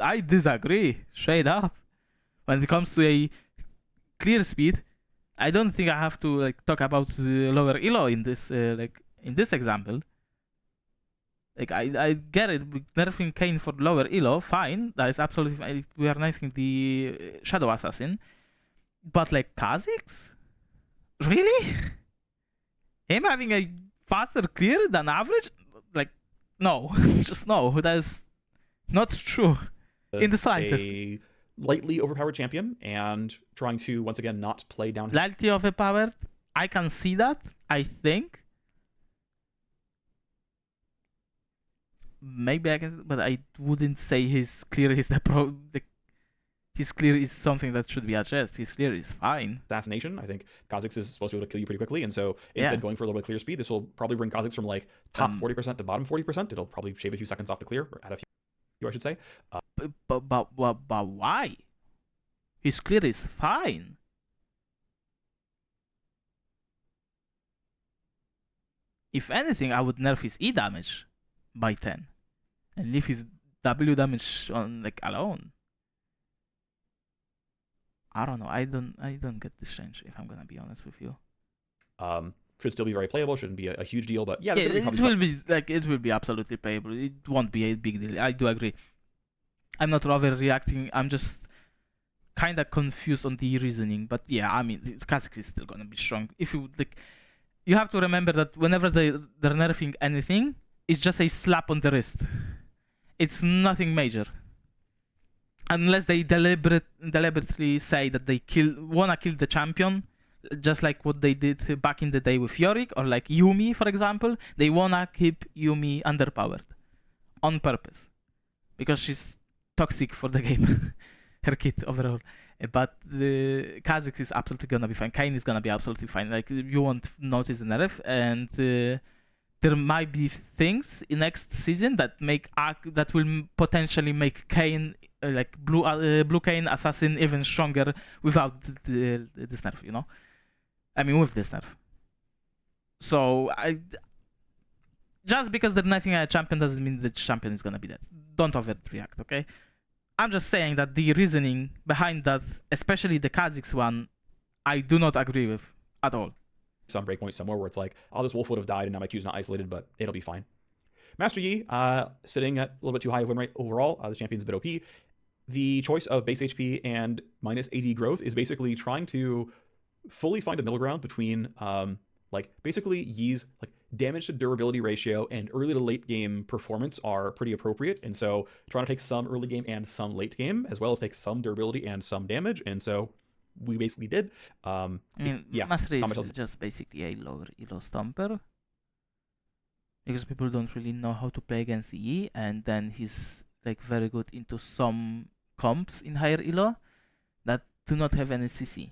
I disagree straight up. When it comes to a clear speed, I don't think I have to like talk about the lower elo in this in this example. Like I get it, nerfing Kayn for lower elo, fine. That is absolutely fine. We are nerfing the Shadow Assassin, but like Kha'Zix, really? Him having a faster clear than average? Like, no, just no. That is not true in the slightest. A lightly overpowered champion and trying to once again not play down his Lightly overpowered. I can see that. I think. Maybe I can, but I wouldn't say his clear is his clear is something that should be addressed. His clear is fine. assassination. I think Kha'Zix is supposed to be able to kill you pretty quickly, and so instead going for a little bit of clear speed, this will probably bring Kha'Zix from like top 40% to bottom 40%. It'll probably shave a few seconds off the clear, or add a few, I should say. But why? His clear is fine. If anything, I would nerf his E damage by 10 and leave his W damage on like alone. I don't know. I don't get this change, if I'm gonna be honest with you. Should still be very playable. Shouldn't be a huge deal, but yeah, it will be absolutely playable. It won't be a big deal. I do agree. I'm not overreacting. I'm just kind of confused on the reasoning. But yeah, I mean, Kha'Zix is still gonna be strong. If you like, you have to remember that whenever they're nerfing anything, it's just a slap on the wrist. It's nothing major. Unless they deliberately say that they wanna kill the champion, just like what they did back in the day with Yorick, or like Yumi, for example. They wanna keep Yumi underpowered on purpose because she's toxic for the game, her kit overall. But the Kha'Zix is absolutely gonna be fine. Kayn is gonna be absolutely fine. Like, you won't notice the nerf, and there might be things in next season that will potentially make Kayn like blue Kayn assassin even stronger without this nerf. You know, I mean with this nerf. So just because they're nerfing a champion doesn't mean the champion is gonna be dead. Don't overreact, okay? I'm just saying that the reasoning behind that, especially the Kha'Zix one, I do not agree with at all. Some breakpoint somewhere where it's like, oh, this wolf would have died and now my Q's not isolated, but it'll be fine. Master Yi, sitting at a little bit too high of win rate overall. This champion's a bit OP. The choice of base HP and minus AD growth is basically trying to fully find a middle ground between like basically Yi's like damage to durability ratio and early to late game performance are pretty appropriate, and so trying to take some early game and some late game, as well as take some durability and some damage, and so we basically did. I mean, yeah, Master is just basically a lower elo stomper, because people don't really know how to play against Yi, and then he's like very good into some comps in higher elo that do not have any CC.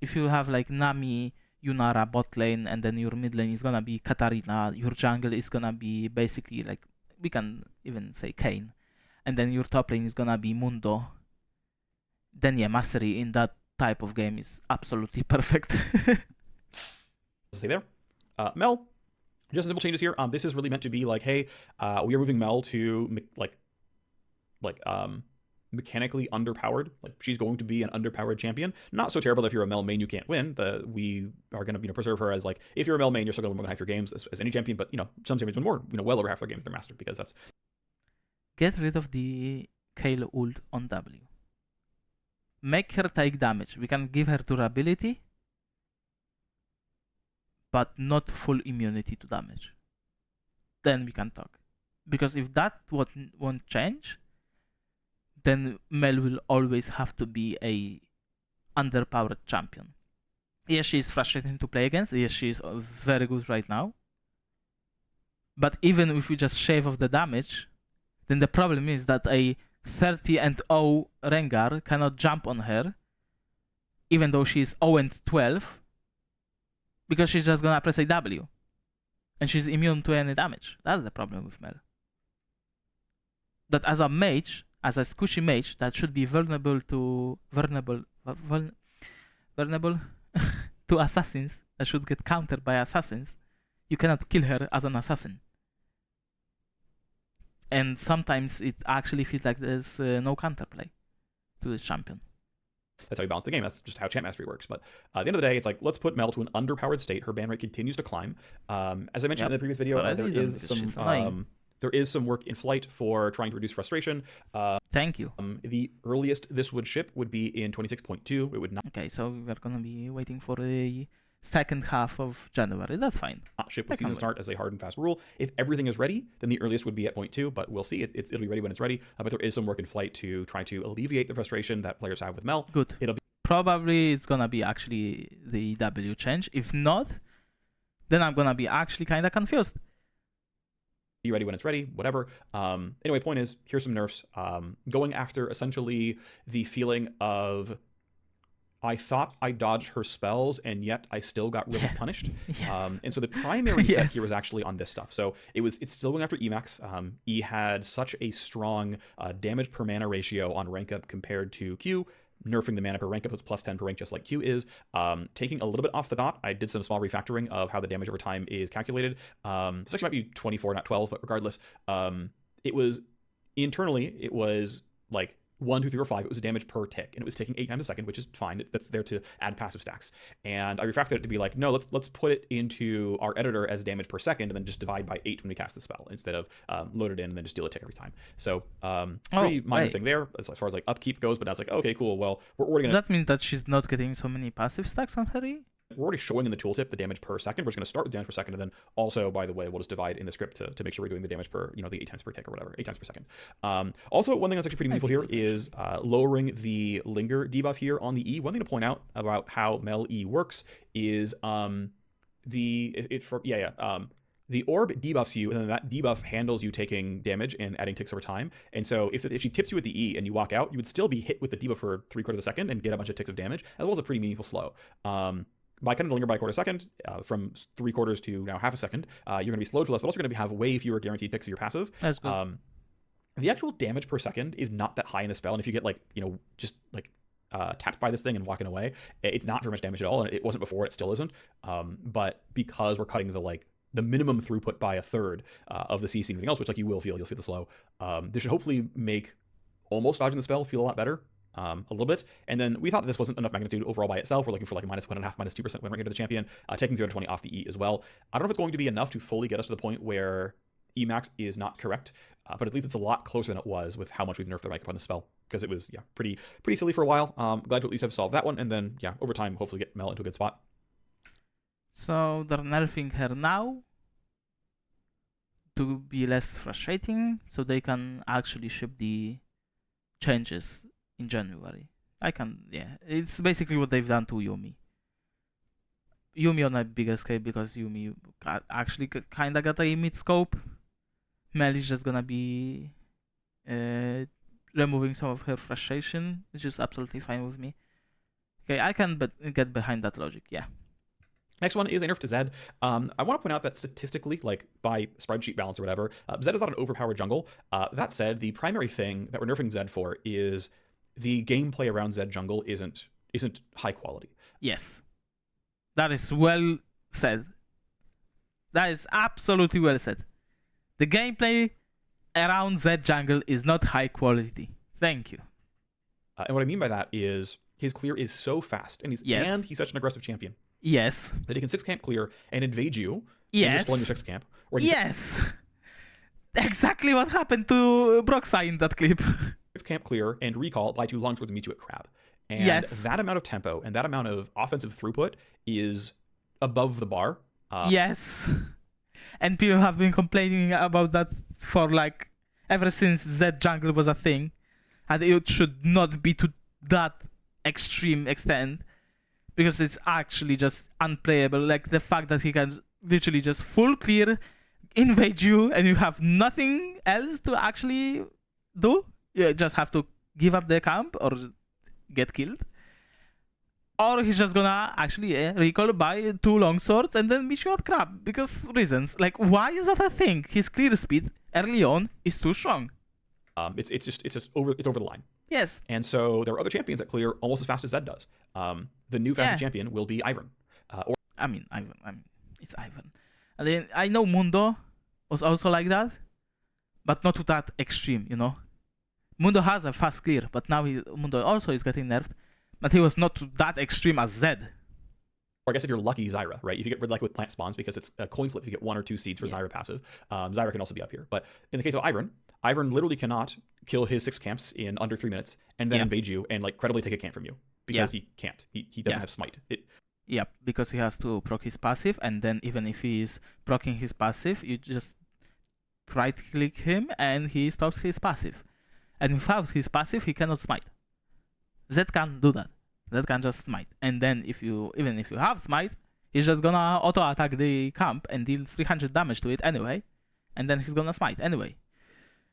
If you have like Nami, Yunara bot lane, and then your mid lane is gonna be Katarina, your jungle is gonna be basically like, we can even say Kayn, and then your top lane is gonna be Mundo, then yeah, Mastery in that type of game is absolutely perfect. Stay there. Mel, just simple changes here. This is really meant to be like, hey, we are moving Mel to mechanically underpowered. Like, she's going to be an underpowered champion. Not so terrible if you're a Mel main, you can't win. We are going to preserve her as like, if you're a Mel main, you're still going to win half your games as any champion. But some champions win more. Well over half their games they're mastered, because that's. Get rid of the Kayle ult on W. make her take damage. We can give her durability, but not full immunity to damage. Then we can talk. Because if that won't change, then Mel will always have to be a underpowered champion. Yes, she is frustrating to play against. Yes, she is very good right now. But even if we just shave off the damage, then the problem is that a 30-0 Rengar cannot jump on her, even though she is 0-12, because she's just gonna press a W. And she's immune to any damage. That's the problem with Mel. That as a mage, as a squishy mage, that should be vulnerable to to assassins, that should get countered by assassins, you cannot kill her as an assassin. And sometimes it actually feels like there's no counterplay to the champion. That's how you balance the game. That's just how champ mastery works. But at the end of the day, it's like, let's put Mel to an underpowered state. Her ban rate continues to climb. As I mentioned in the previous video, there is some work in flight for trying to reduce frustration. Thank you. The earliest this would ship would be in 26.2. It would not. Okay, so we're gonna be waiting for the second half of January. That's fine. Not ship with season start as a hard and fast rule. If everything is ready, then the earliest would be at 0.2, but we'll see. It'll be ready when it's ready. But there is some work in flight to try to alleviate the frustration that players have with Mel. Good. It'll be probably it's gonna be actually the EW change. If not, then I'm gonna be actually kind of confused. Be ready when it's ready, whatever. Anyway, point is, here's some nerfs. Going after essentially the feeling of, I thought I dodged her spells, and yet I still got really punished. Yes. And so the primary set here was actually on this stuff. So it's still going after Emax. E had such a strong damage per mana ratio on rank up compared to Q. Nerfing the mana per rank up, it's plus 10 per rank, just like Q is. Taking a little bit off the dot, I did some small refactoring of how the damage over time is calculated. This actually might be 24, not 12, but regardless, it was internally, it was like 1, 2, 3, or 5, it was damage per tick, and it was taking 8 times a second, which is fine. That's there to add passive stacks. And I refactored it to be like, no, let's put it into our editor as damage per second, and then just divide by 8 when we cast the spell, instead of load it in and then just deal a tick every time. So pretty minor thing there as far as like upkeep goes, but I was like, okay, cool. Well, we're already Does that mean that she's not getting so many passive stacks on her E? We're already showing in the tooltip the damage per second. We're just going to start with damage per second, and then also, by the way, we'll just divide in the script to make sure we're doing the damage per, the 8 times per tick or whatever, 8 times per second. Also, one thing that's actually pretty meaningful here is lowering the linger debuff here on the E. One thing to point out about how Mel E works is the orb debuffs you, and then that debuff handles you taking damage and adding ticks over time. And so if she tips you with the E and you walk out, you would still be hit with the debuff for 3/4 of a second and get a bunch of ticks of damage, as well as a pretty meaningful slow. By cutting the linger by 1/4 second, from 3/4 to now 1/2 second, you're going to be slowed for less, but also going to have way fewer guaranteed ticks of your passive. That's good. The actual damage per second is not that high in a spell, and if you get just tapped by this thing and walking away, it's not very much damage at all, and it wasn't before, it still isn't. But because we're cutting the minimum throughput by 1/3 of the CC and everything else, which you'll feel the slow, this should hopefully make almost dodging the spell feel a lot better. A little bit, and then we thought that this wasn't enough magnitude overall by itself. We're looking for like a -1.5, -2% win rate into the champion, taking 0 to 20 off the E as well. I don't know if it's going to be enough to fully get us to the point where Emax is not correct, but at least it's a lot closer than it was with how much we've nerfed the rank up on the spell, because it was pretty silly for a while. Glad to at least have solved that one, and then over time hopefully get Mel into a good spot. So they're nerfing her now to be less frustrating, so they can actually ship the changes in January. It's basically what they've done to Yumi. Yumi on a bigger scale, because Yumi actually kind of got a mid scope. Mel is just gonna be removing some of her frustration, which is absolutely fine with me. Okay, I can get behind that logic, yeah. Next one is a nerf to Zed. I want to point out that statistically, like by spreadsheet balance or whatever, Zed is not an overpowered jungle. That said, the primary thing that we're nerfing Zed for is the gameplay around Zed jungle isn't high quality. Yes. That is well said. That is absolutely well said. The gameplay around Zed jungle is not high quality. Thank you. And what I mean by that is his clear is so fast, and he's such an aggressive champion. Yes. That he can 6 camp clear and invade you. Yes. And your 6 camp. Yes. Exactly what happened to Broxai in that clip. 6 camp clear and recall, apply 2 long swords and meet you at crab. And Yes. that amount of tempo and that amount of offensive throughput is above the bar. Yes. And people have been complaining about that for like ever since Z jungle was a thing. And it should not be to that extreme extent. Because it's actually just unplayable. Like the fact that he can literally just full clear, invade you, and you have nothing else to actually do. You just have to give up the camp or get killed. Or he's just gonna actually recall by 2 long swords and then beat you at crab. Because reasons. Like, why is that a thing? His clear speed early on is too strong. It's over the line. Yes. And so there are other champions that clear almost as fast as Zed does. The new fastest champion will be Ivan. Ivan. It's Ivan. And then I know Mundo was also like that, but not to that extreme, you know. Mundo has a fast clear, but now Mundo also is getting nerfed, but he was not to that extreme as Zed. Or I guess if you're lucky, Zyra, right? If you get like with plant spawns, because it's a coin flip, you get 1 or 2 seeds for Zyra passive. Zyra can also be up here. But in the case of Ivan literally cannot kill his 6 camps in under 3 minutes and then invade you and like credibly take a camp from you. Because he can't. He doesn't have smite. Yep, because he has to proc his passive, and then even if he is proccing his passive, you just right click him and he stops his passive. And without his passive, he cannot smite. Zed can't do that. Zed can just smite. And then even if you have smite, he's just gonna auto attack the camp and deal 300 damage to it anyway. And then he's gonna smite anyway.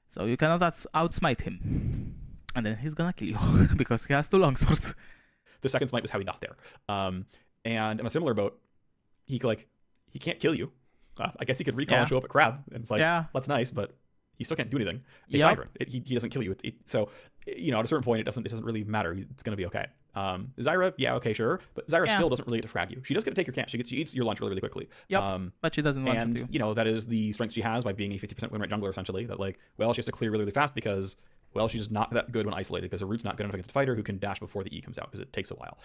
So you cannot outsmite him. And then he's gonna kill you because he has 2 longswords. The second smite was how he got there. And in a similar boat, he can't kill you. I guess he could recall and show up at crab, and it's like, that's nice, but he still can't do anything. It's Ivan. He doesn't kill you. So, you know, at a certain point, it doesn't really matter. It's going to be okay. Zyra, okay, sure, but Zyra still doesn't really get to frag you. She does get to take your camp. She eats your lunch really, really quickly. But she doesn't want to. And, you know, that is the strength she has by being a 50% win rate jungler, essentially. That, like, well, she has to clear really, really fast because, well, she's not that good when isolated because her root's not good enough against a fighter who can dash before the E comes out because it takes a while.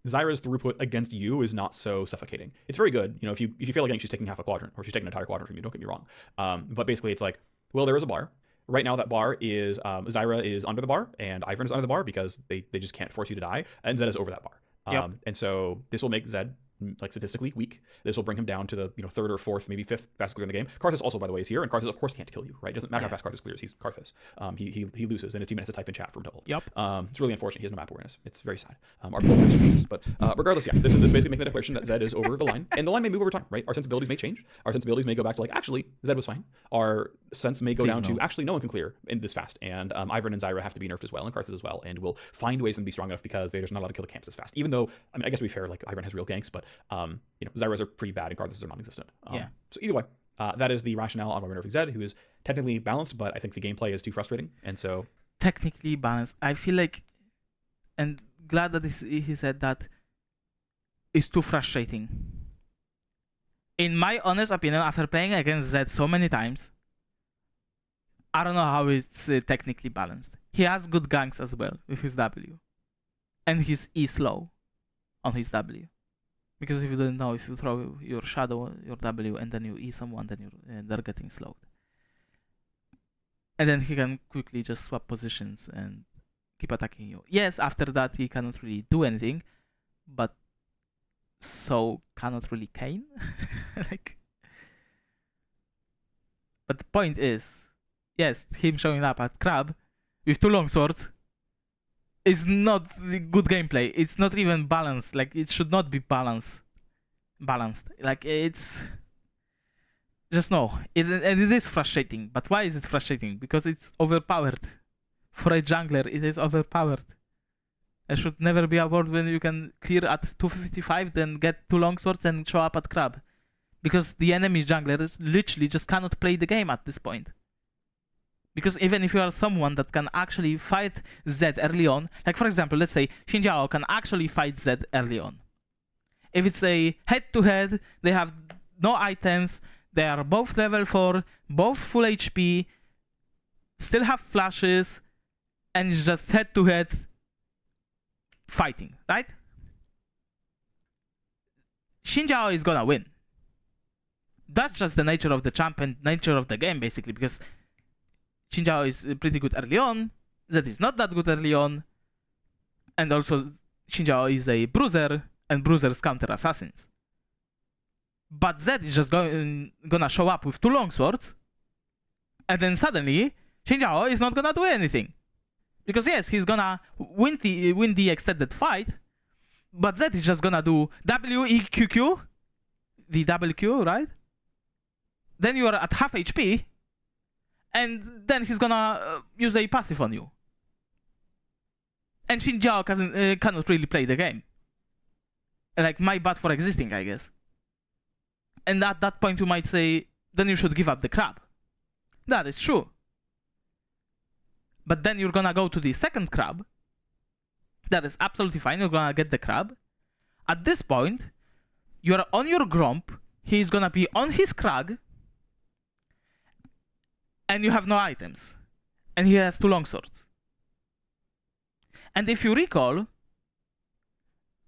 Zyra's throughput against you is not so suffocating. It's very good. You know, if you feel like she's taking half a quadrant or she's taking an entire quadrant from you, don't get me wrong. But basically it's like, well, there is a bar. Right now that bar is, Zyra is under the bar and Ivan is under the bar because they just can't force you to die, and Zed is over that bar. And so this will make Zed like statistically weak. This will bring him down to the 3rd or 4th, maybe 5th fastest clear in the game. Karthus also, by the way, is here, and Karthus of course can't kill you, right? It doesn't matter how fast Karthus clears. He's Karthus. He loses, and his teammate has to type in chat for him to hold. It's really unfortunate. He has no map awareness. It's very sad. But regardless, this is basically making the declaration that Zed is over the line, and the line may move over time, right? Our sensibilities may change. Our sensibilities may go back to like, actually, Zed was fine. Our sense may go down to actually no one can clear in this fast, and Ivan and Zyra have to be nerfed as well, and Karthus as well, and we'll find ways to be strong enough because they're just not allowed to kill the camps this fast. Even though, I mean, I guess to be fair, like Ivan has real ganks, but Zyras are pretty bad and Karthus are non-existent. So either way, that is the rationale on why we're nerfing Zed, who is technically balanced, but I think the gameplay is too frustrating, and so technically balanced. I feel like, and glad that he said that, is too frustrating. In my honest opinion, after playing against Zed so many times, I don't know how it's technically balanced. He has good ganks as well with his W, and his E slow on his W. Because if you don't know, if you throw your shadow, your W, and then you E someone, then they're getting slowed. And then he can quickly just swap positions and keep attacking you. Yes, after that he cannot really do anything, but so cannot really Kayn. But the point is, yes, him showing up at crab with 2 long swords is not the good gameplay. It's not even balanced. Like, it should not be balanced. Like, it's just no. And it is frustrating. But why is it frustrating? Because it's overpowered. For a jungler, it is overpowered. There should never be a world when you can clear at 255, then get 2 longswords and show up at crab. Because the enemy junglers literally just cannot play the game at this point. Because even if you are someone that can actually fight Zed early on, like for example, let's say Xin Jiao can actually fight Zed early on. If it's a head-to-head, they have no items, they are both level 4, both full HP, still have flashes, and it's just head-to-head fighting, right? Xin Jiao is gonna win. That's just the nature of the champ and nature of the game, basically, because Xin Jiao is pretty good early on, Zed is not that good early on, And also, Xinjiao is a bruiser, and bruisers counter assassins. But Zed is just gonna show up with 2 longswords, and then suddenly, Xinjiao is not gonna do anything. Because yes, he's gonna win the extended fight, but Zed is just gonna do WEQQ, the double Q, right? Then you are at half HP, and then he's gonna use a passive on you. And Xinjiao cannot really play the game. Like, my bad for existing, I guess. And at that point you might say, then you should give up the crab. That is true. But then you're gonna go to the second crab. That is absolutely fine, you're gonna get the crab. At this point, you're on your Gromp, he's gonna be on his Krag, and you have no items. And he has 2 longswords. And if you recall,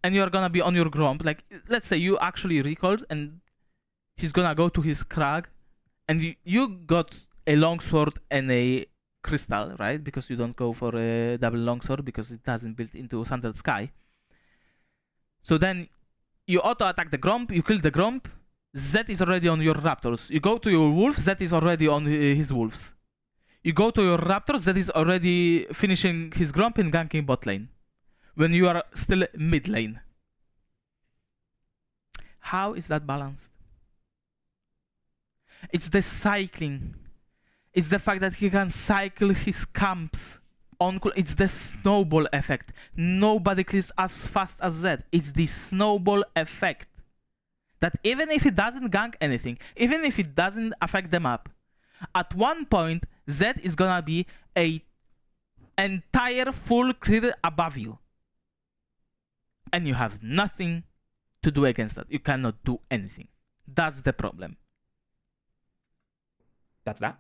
and you're gonna be on your Gromp, like, let's say you actually recalled, and he's gonna go to his Krag, and you got a longsword and a crystal, right? Because you don't go for a double longsword because it doesn't build into Sandaled Sky. So then you auto-attack the Gromp, you kill the Gromp, Zed is already on your Raptors. You go to your Wolves, Zed is already on his Wolves. You go to your Raptors, Zed is already finishing his Gromp and ganking bot lane. When you are still mid lane. How is that balanced? It's the cycling. It's the fact that he can cycle his camps on. It's the snowball effect. Nobody clears as fast as Zed. It's the snowball effect. That even if it doesn't gank anything, even if it doesn't affect the map, at one point, Zed is gonna be a entire full clear above you. And you have nothing to do against that. You cannot do anything. That's the problem. That's that.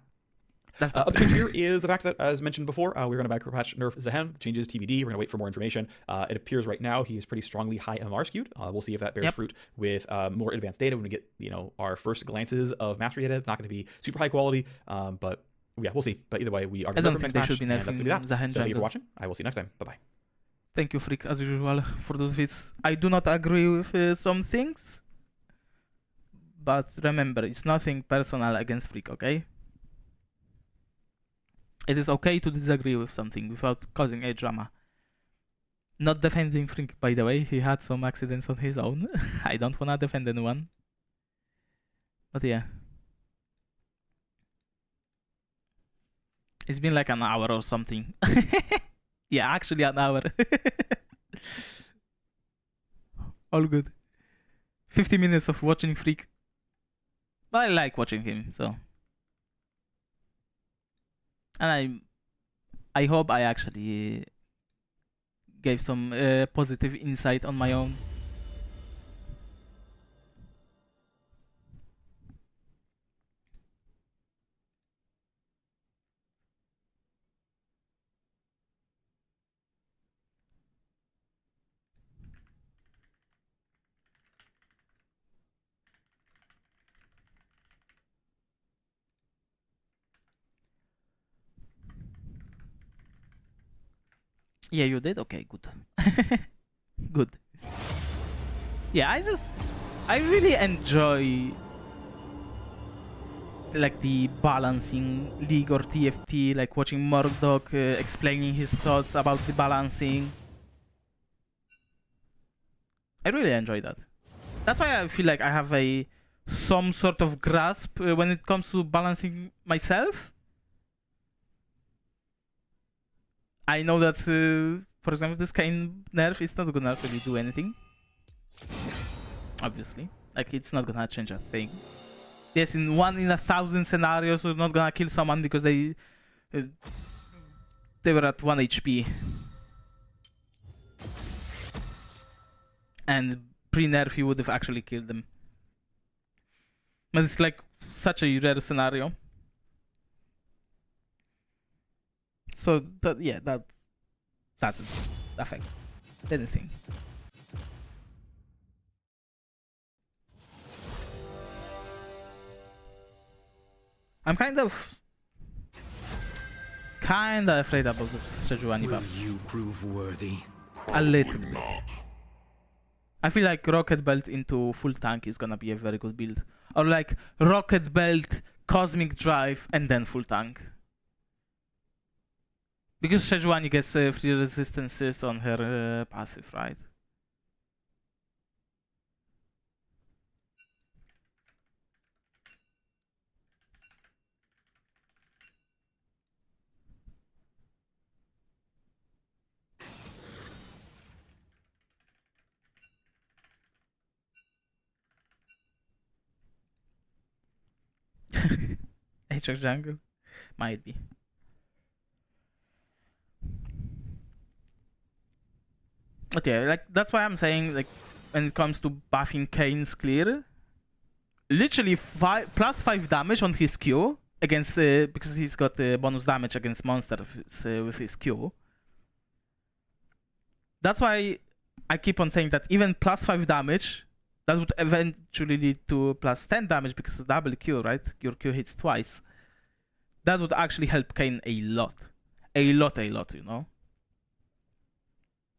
That's that. Other thing here is the fact that, as mentioned before, we're going to back patch nerf Zehen, changes TBD. We're going to wait for more information. It appears right now he is pretty strongly high MR skewed. We'll see if that bears fruit with more advanced data when we get, our first glances of mastery data. It's not going to be super high quality, but yeah, we'll see. But either way, we are. I don't think they should be nerfing Zehen. So thank you for watching. I will see you next time. Bye bye. Thank you, Freak, as usual, for those vids. I do not agree with some things, but remember, it's nothing personal against Freak, okay? It is okay to disagree with something without causing a drama. Not defending Freak, by the way. He had some accidents on his own. I don't wanna defend anyone. But yeah. It's been like an hour or something. Yeah, actually an hour. All good. 50 minutes of watching Freak. But I like watching him, so. And I hope I actually gave some positive insight on my own. Yeah, you did? Okay, good. Good. Yeah, I really enjoy like the balancing League or TFT, like watching Murdoch explaining his thoughts about the balancing. I really enjoy that. That's why I feel like I have some sort of grasp when it comes to balancing myself. I know that, for example, this Kayn nerf is not gonna really do anything. Obviously. Like, it's not gonna change a thing. Yes, in 1 in 1,000 scenarios, we're not gonna kill someone because they were at 1 HP. And pre-nerf, you would have actually killed them. But it's like such a rare scenario. So that, yeah, that doesn't affect anything. I'm kind of afraid about the Sejuani buffs. Will you prove worthy? A little Probably bit. not. I feel like Rocket Belt into full tank is gonna be a very good build. Or like Rocket Belt, Cosmic Drive, and then full tank. Because Sejuani gets free resistances on her passive, right? Aatrox jungle? Might be. But yeah, like that's why I'm saying, like, when it comes to buffing Kayn's clear, literally +5 damage on his Q against because he's got bonus damage against monsters with his Q. That's why I keep on saying that even +5 damage, that would eventually lead to +10 damage because it's double Q, right? Your Q hits twice. That would actually help Kayn a lot. A lot, you know?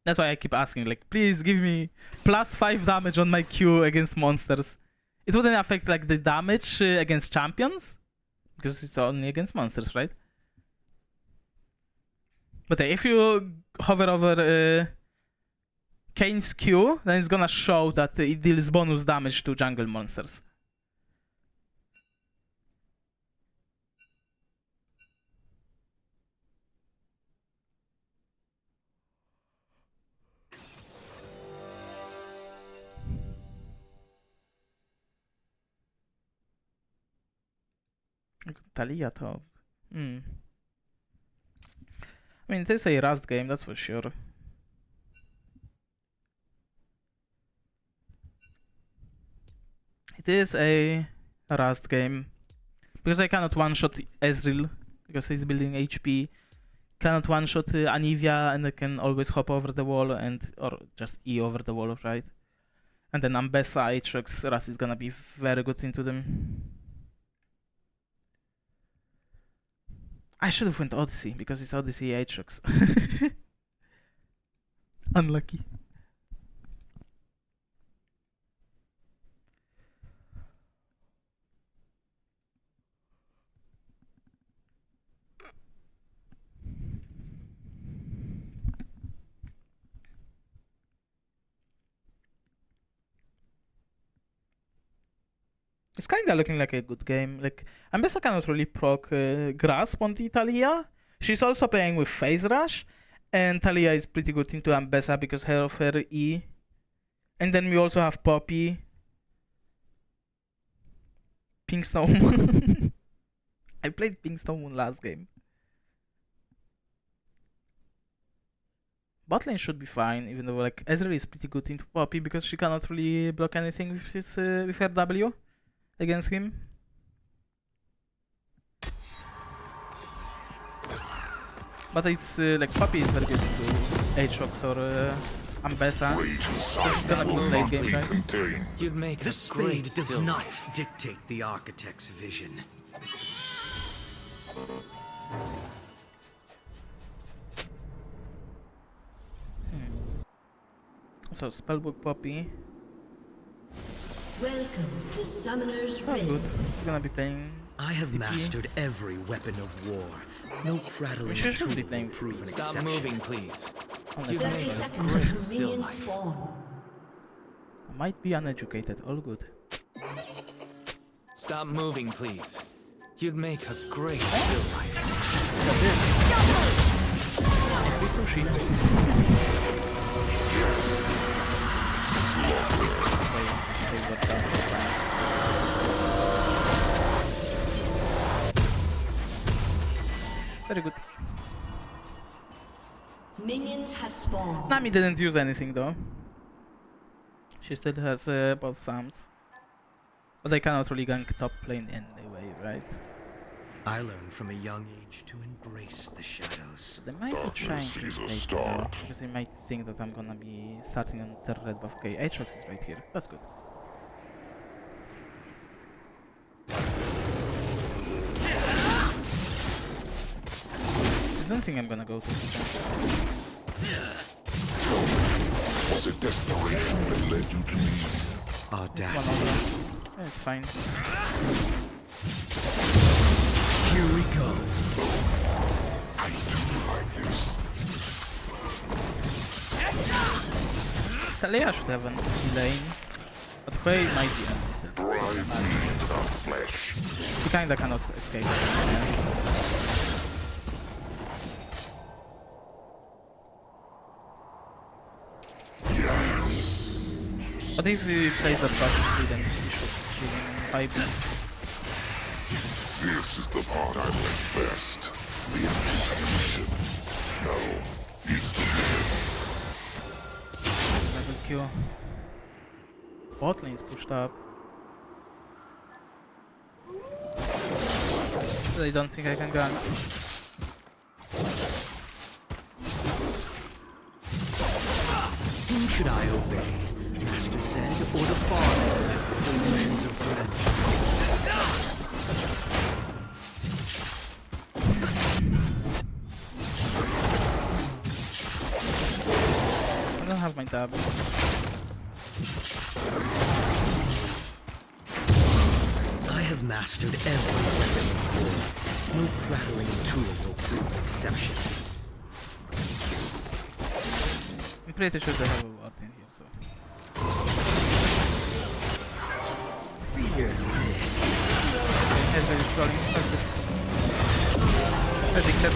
That's why I keep asking, like, please give me +5 damage on my Q against monsters. It wouldn't affect, like, the damage against champions, because it's only against monsters, right? But if you hover over Kayn's Q, then it's gonna show that it deals bonus damage to jungle monsters. Talia top. I mean, it is a Rust game, that's for sure. It is a Rust game. Because I cannot one-shot Ezreal, because he's building HP. Cannot one-shot Anivia, and I can always hop over the wall, or just E over the wall, right? And then Ambessa, Aatrox, Rust is gonna be very good into them. I should have went Odyssey, because it's Odyssey Aatrox. Unlucky. It's kinda looking like a good game. Like, Ambessa cannot really proc Grasp on the Talia. She's also playing with Phase Rush, and Talia is pretty good into Ambessa because of her E. And then we also have Poppy. Pink Snow Moon. I played Pink Snow Moon last game. Bot lane should be fine, even though like Ezreal is pretty good into Poppy because she cannot really block anything with his with her W against him. But it's like Poppy is very good into Aatrox or Ambessa. So she's gonna be late game, guys. You'd make The a great spade does silver. not dictate the architect's vision. So Spellbook Poppy. Welcome to Summoner's That's good. Rift. He's gonna be playing. I have TP. mastered every weapon of war. No prattling We should tool be will playing prove an Stop exception. moving, please. Unless 30 I'm- seconds great until still minions life. spawn. I might be uneducated. All good. Stop moving, please. You'd make a great still life. I see sushi. Very good. Minions have spawned. Nami didn't use anything though. She still has both Sams. But they cannot really gank top lane anyway, right? I learned from a young age to embrace the shadows. They might be trying to Darkness is a take me out, start. because they might think that I'm gonna be starting on the red buff. Okay, Aatrox is right here. That's good. I don't think I'm gonna go to the jungle. Was it desperation that led you to me? One Audacity. over. Yeah, it's fine. Here we go. I do like this. Talia should have an easy lane. But Quay might be Drive me to the flesh. he kinda cannot escape. Yeah. But if he plays the flash, then he should kill him in 5B. This is the part I like best. The anticipation. No, it's Level Q. Bot lane is pushed up. I don't think I can gank. Who should I obey? Master Zed or the Father? Illusions of grandeur. I don't have my dab. I have mastered every weapon in war. No prattling tool will prove an exception. I'm pretty sure they have a ward in here, so. Fear this. Yes, they're trolling. Predicted.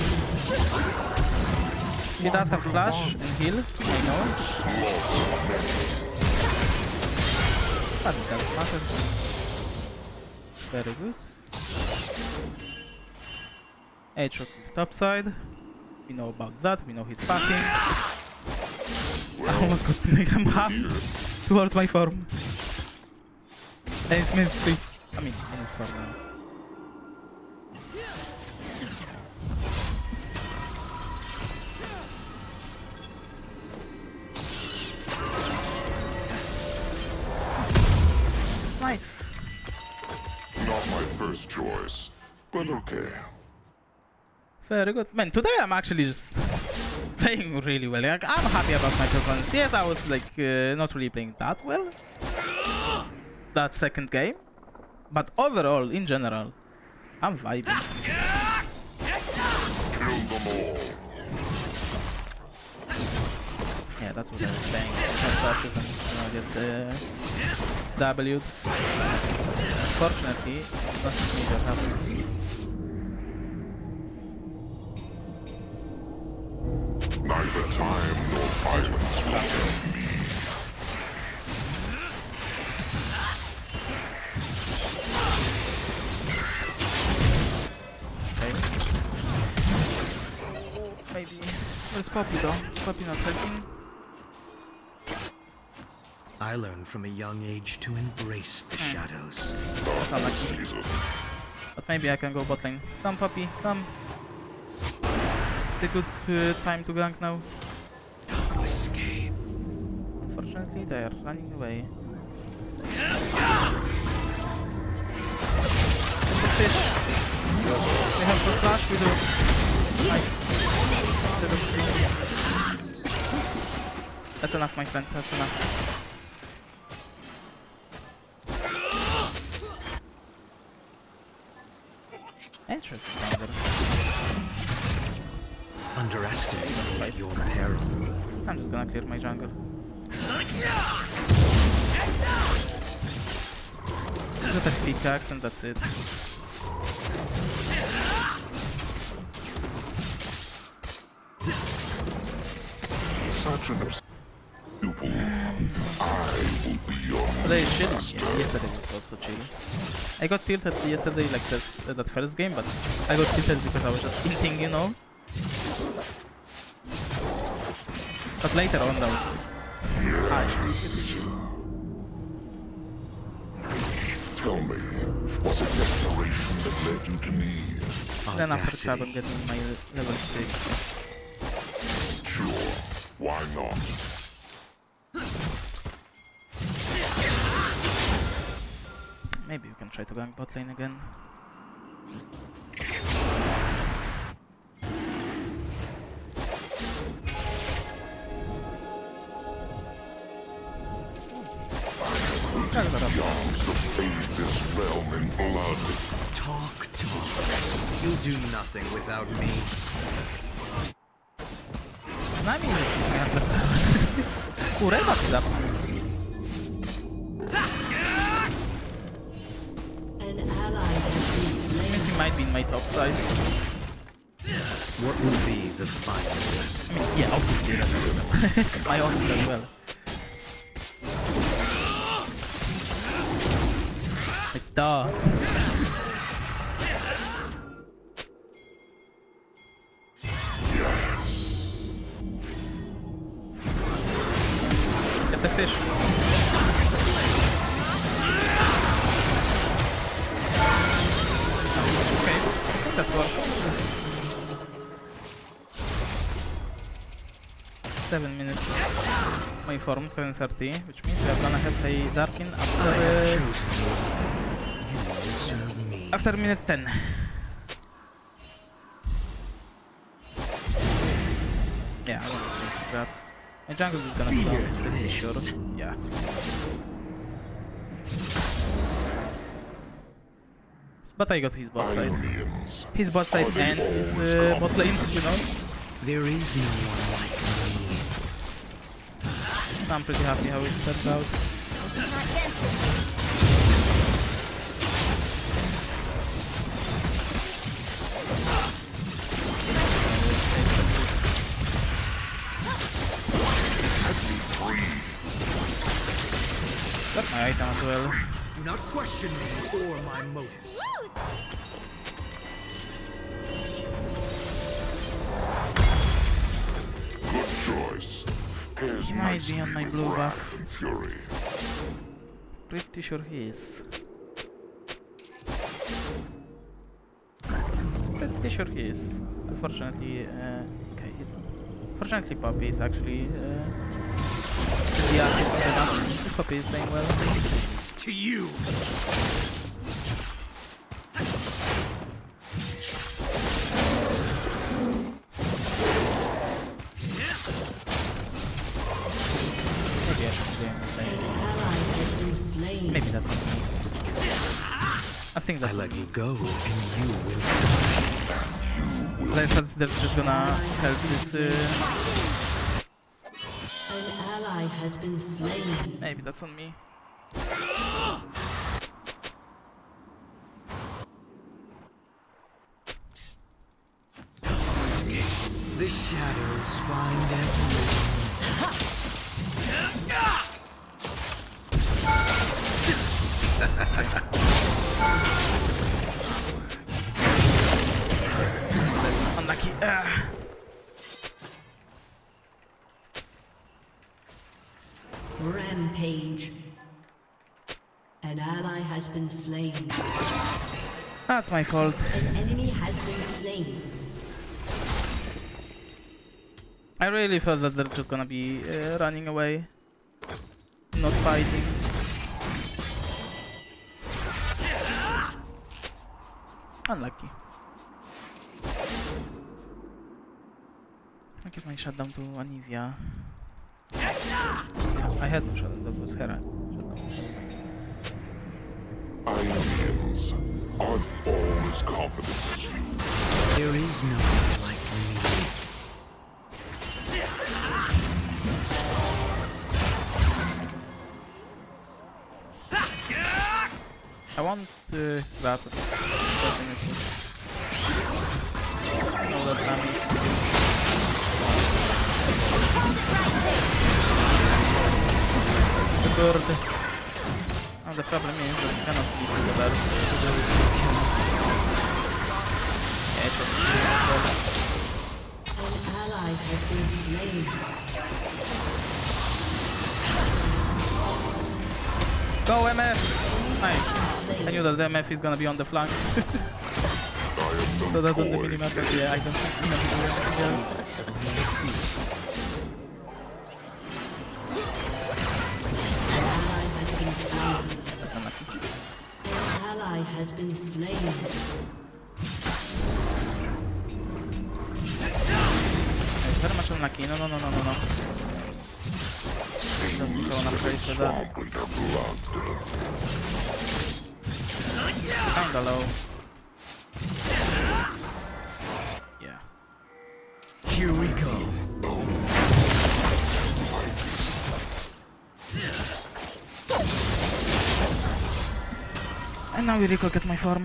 He does have flash and heal, I know. But it doesn't matter. Very good. H-Shot is top side. We know about that, we know his pathing. I almost got to make him half towards my form. And it's minus 3. I mean, minus 4 now. Nice. not my first choice, but okay. Very good. Man, today I'm actually just playing really well. Like, I'm happy about my performance. Yes, I was like not really playing that well that second game, but overall, in general, I'm vibing. Kill them all. Yeah, that's what I was saying. I get W'd. Unfortunately, nothing major happened. Neither time nor violence will end me. Okay. Maybe. Where's Poppy though? Poppy not helping. I learned from a young age to embrace the shadows. That's unlucky. Jesus. But maybe I can go bot lane. Come, Poppy, come. It's a good time to gank now. No escape. Unfortunately, they are running away. Fish. We have full flash, we do. Nice. That's enough, my friend, that's enough. Interesting. Underestimate your peril. I'm just gonna clear my jungle. Just a pickaxe and that's it. Such an pupil. I will be your Today is chilling. master. Yeah, yesterday was also chill. I got tilted yesterday, like this, that first game, but I got tilted because I was just hinting, you know. But later on, that was actually pretty chill. Tell me, was it desperation that led you to me? Then after Audacity. Crab, I'm getting my level 6. Sure, why not? Maybe we can try to gank bot lane again. realm in blood. Talk. You'll do nothing without me. Przynajmniej jest kurwa tu zapnę. An ally has been slain. Means he might be in my top side. What will be the final lesson? I mean, yeah, obviously that's my own as well. Like, duh. Get the fish. Okay, I think that's worked. 7 minutes. My form 7:30, which means we're gonna have a Darkin after minute 10. Yeah, I want to see grabs. My jungle is gonna stop, pretty sure. Yeah. But I got his bot side. Ionians. His bot side and his bot lane, you know? There is no one like me. I'm pretty happy how it turned out. Got my item as well. Do not question me or my motives. Good choice. Here's He might be on my blue buff. and fury. Pretty sure he is. Pretty sure he is. Unfortunately, okay, he's not. Fortunately, Poppy is actually this Poppy is playing well. To you. Maybe I should game the An same. ally has been slain. Maybe that's not me. I think I that's let not me. you go, and you will. But I thought they're just gonna help this. An ally has been slain. Maybe that's on me. The shadows find everyone. Unlucky. Rampage. An ally has been slain. That's my fault. An enemy has been slain. I really thought that they're just gonna be running away, not fighting. Unlucky. I give my shutdown to Anivia. Yeah, I had to shut that was Hera. Ionians aren't all as confident as you. There is no one like me. I want that. No, that damage. The bird. Oh, the problem is that I cannot see the bird. Yeah, it was An ally has been slain. Go MF! Nice. I knew that the MF is gonna be on the flank. So that on the minimap, yeah, I don't think we have to do anything else. An ally has been slain. That's unlucky. An ally has been slain. Very much unlucky. No. Doesn't go on a place for that. Swamp with their blood. Hello. Yeah. Here we go. And now we recook at my farm.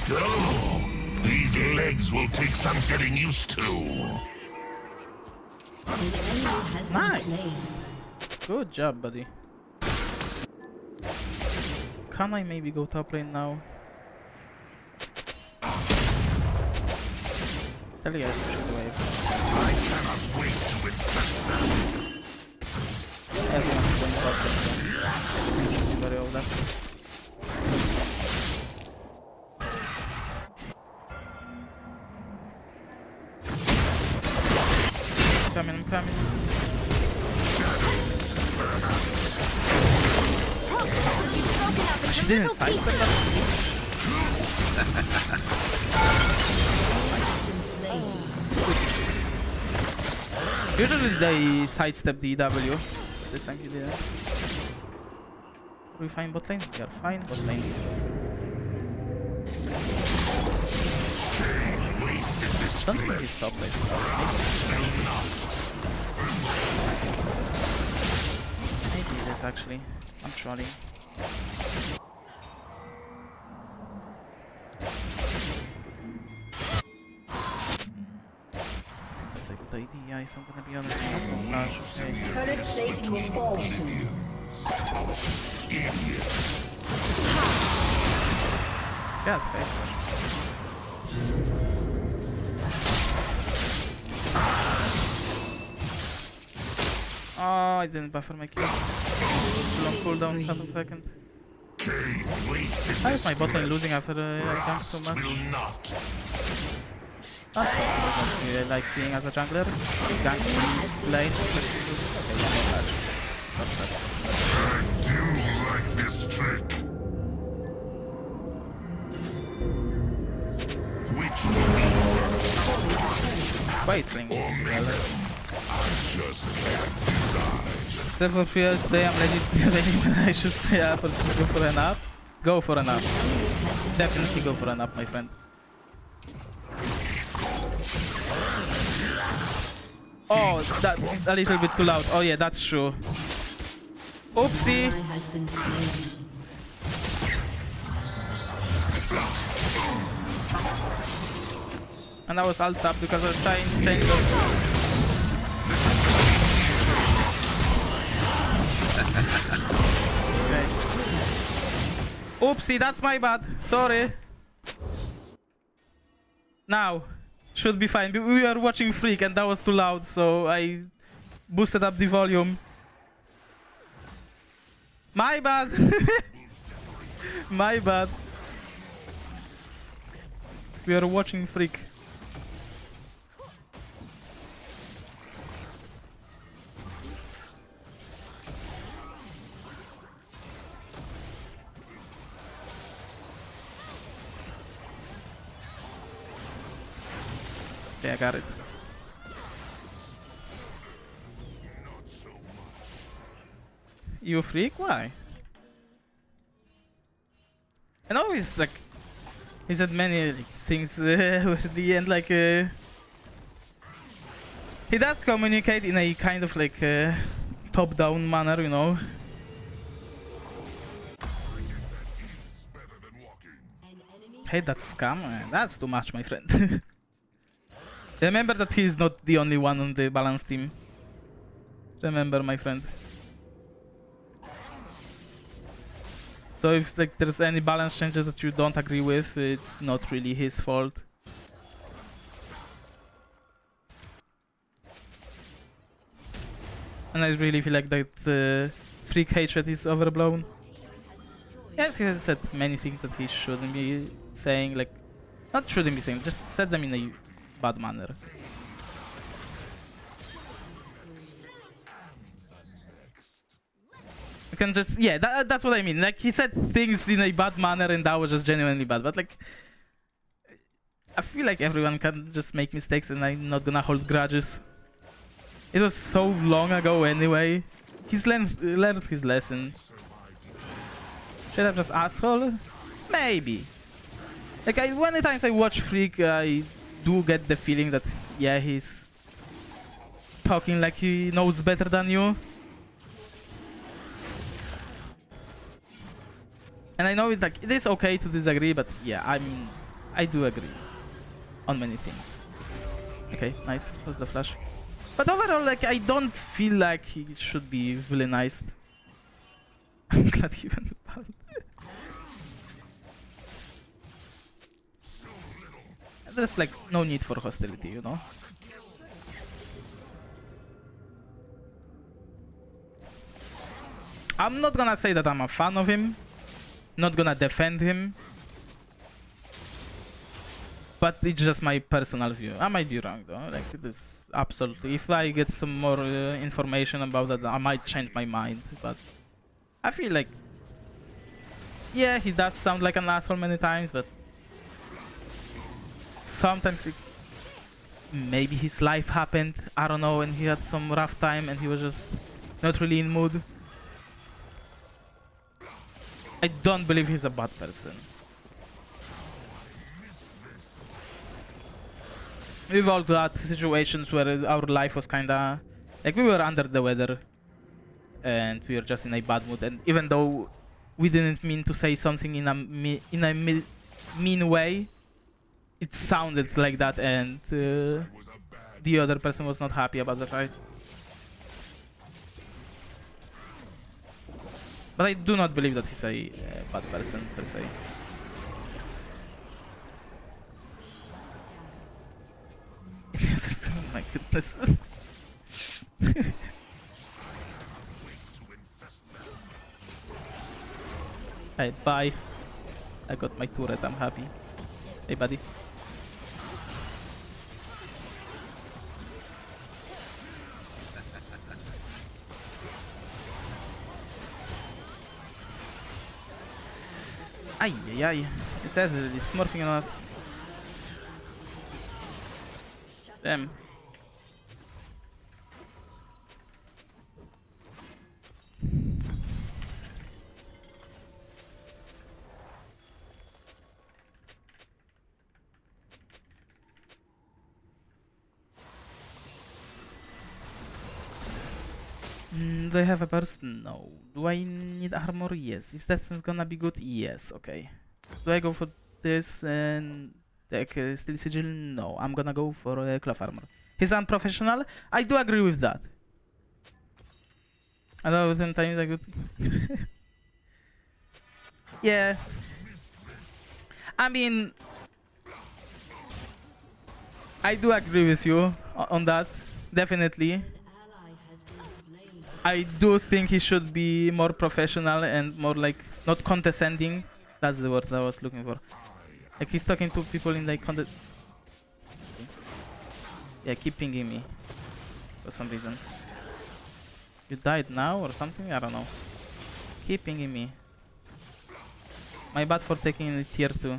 Go! These legs will take some getting used to. An enemy has been Nice. slain. Good job, buddy. Can I maybe go top lane now? Tell you guys to shoot the wave. I cannot wait to infest them. Everyone's going top lane, so very old left. I'm coming. She didn't sidestep that? Usually they sidestep the EW. This time he didn't. Are we fine bot lane? We are fine bot lane. Don't think he stops, I think. Maybe it is actually. I'm trolling. That's a good idea if I'm gonna be honest. That's no flash, okay. Turret plating will fall soon. Yeah, it's fair. Oh, I didn't buffer my kill. Long cooldown, half a second. Why is my bot lane losing after I gank so much? That's something I don't really like seeing as a jungler. Ganking lane. Okay, yeah, no flash. That's that. I do like this trick. Which to me, Why is playing well? just can't decide. Except for Fierce Day, I'm legit debating whether I should stay up or just go for an up. Go for an up. Definitely go for an up, my friend. Oh, that's a little bit too loud. Oh yeah, that's true. Oopsie! Ally has been slain. And I was alt up because I was trying to change the... Okay. Oopsie, that's my bad. Sorry. Now, should be fine. We were watching Freak and that was too loud, so I boosted up the volume. My bad. My bad. We are watching Freak. Okay, I got it. You Freak? Why? I know he's like... He said many like, things with the end, like... He does communicate in a kind of like top-down manner, you know. Hey, that scam? That's too much, my friend. Remember that he is not the only one on the balance team. Remember, my friend. So if like there's any balance changes that you don't agree with, it's not really his fault. And I really feel like that Freak hatred is overblown. Yes, he has said many things that he shouldn't be saying, like... Not shouldn't be saying, just said them in a bad manner. You can just... Yeah, that's what I mean. Like, he said things in a bad manner and that was just genuinely bad. But, like... I feel like everyone can just make mistakes and I'm not gonna hold grudges. It was so long ago anyway. He's learned his lesson. Should I just asshole? Maybe. Like, many times I watch Freak, I do get the feeling that, yeah, he's talking like he knows better than you. And I know it is okay to disagree, but yeah, I do agree on many things. Okay, nice. What's the flash? But overall, like, I don't feel like he should be villainized. I'm glad he went bald. There's like no need for hostility, you know? I'm not gonna say that I'm a fan of him. Not gonna defend him. But it's just my personal view. I might be wrong though. Like, it is absolutely. If I get some more information about that, I might change my mind. But I feel like, yeah, he does sound like an asshole many times, but sometimes maybe his life happened. I don't know, and he had some rough time and he was just not really in mood. I don't believe he's a bad person. We've all got situations where our life was kinda like we were under the weather and we were just in a bad mood, and even though we didn't mean to say something in a mean way, it sounded like that, and the other person was not happy about the fight. But I do not believe that he's a bad person per se. Oh my goodness. Hey, bye. I got my turret, I'm happy. Hey, buddy. Ay, ay, ay. It says he's smurfing on us. Damn. Do I have a burst? No. Do I need armor? Yes. Is that gonna be good? Yes. Okay. Do I go for this and like steel sigil? No. I'm gonna go for cloth armor. He's unprofessional. I do agree with that. I know sometimes I could. Yeah. I mean, I do agree with you on that. Definitely. I do think he should be more professional and more like not condescending. That's the word I was looking for. Like he's talking to people in like yeah, keep pinging me for some reason. You died now or something? I don't know. Keep pinging me. My bad for taking the tier 2.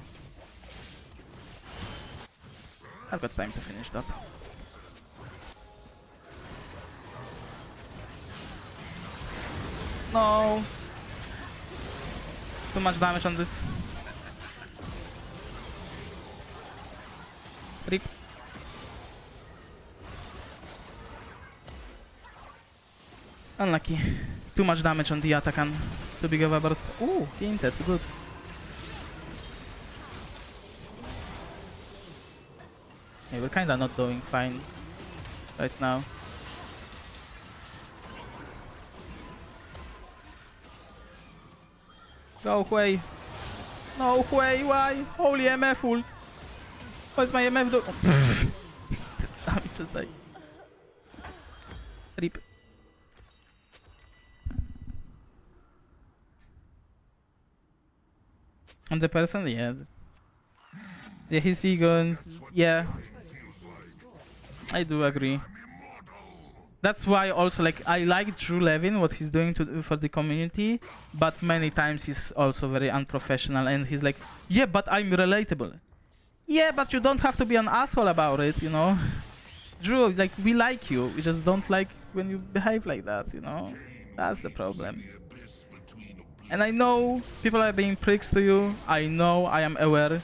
I've got time to finish that. No. Too much damage on this. Rip. Unlucky. Too much damage on the attack and too big of a burst. Ooh, he hinted. Good. Yeah, we're kinda not doing fine right now. Go away. No way, why? Holy MF ult. What's my MF do? Damn, it just died. Rip. And the person, yeah. Yeah, he's ego. Yeah. I do agree. That's why also like I like Drew Levin, what he's doing for the community, but many times he's also very unprofessional and he's like, yeah, but I'm relatable. Yeah, but you don't have to be an asshole about it, you know? Drew, like, we like you. We just don't like when you behave like that, you know? That's the problem. And I know people are being pricks to you. I know, I am aware.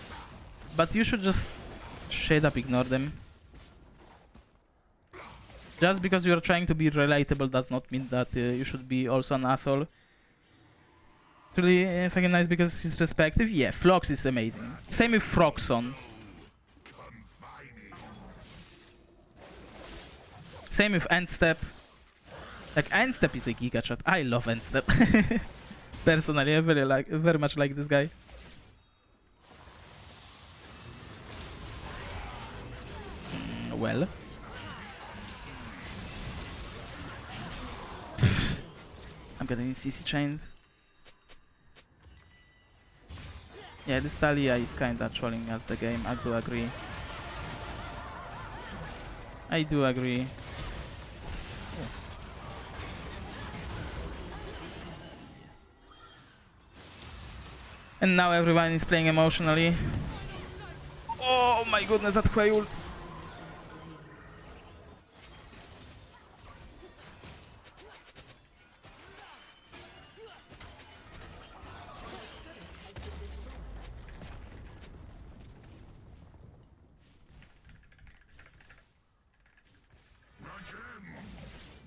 But you should just straight up ignore them. Just because you're trying to be relatable does not mean that you should be also an asshole. It's really fucking nice because he's respective. Yeah, Flox is amazing. Same with Froxon. Same with Endstep. Like, Endstep is a giga chat. I love Endstep. Personally, I very much like this guy. Well. I'm getting CC chained. Yeah, this Talia is kinda trolling us the game, I do agree. I do agree. And now everyone is playing emotionally. Oh my goodness, that Hui ult.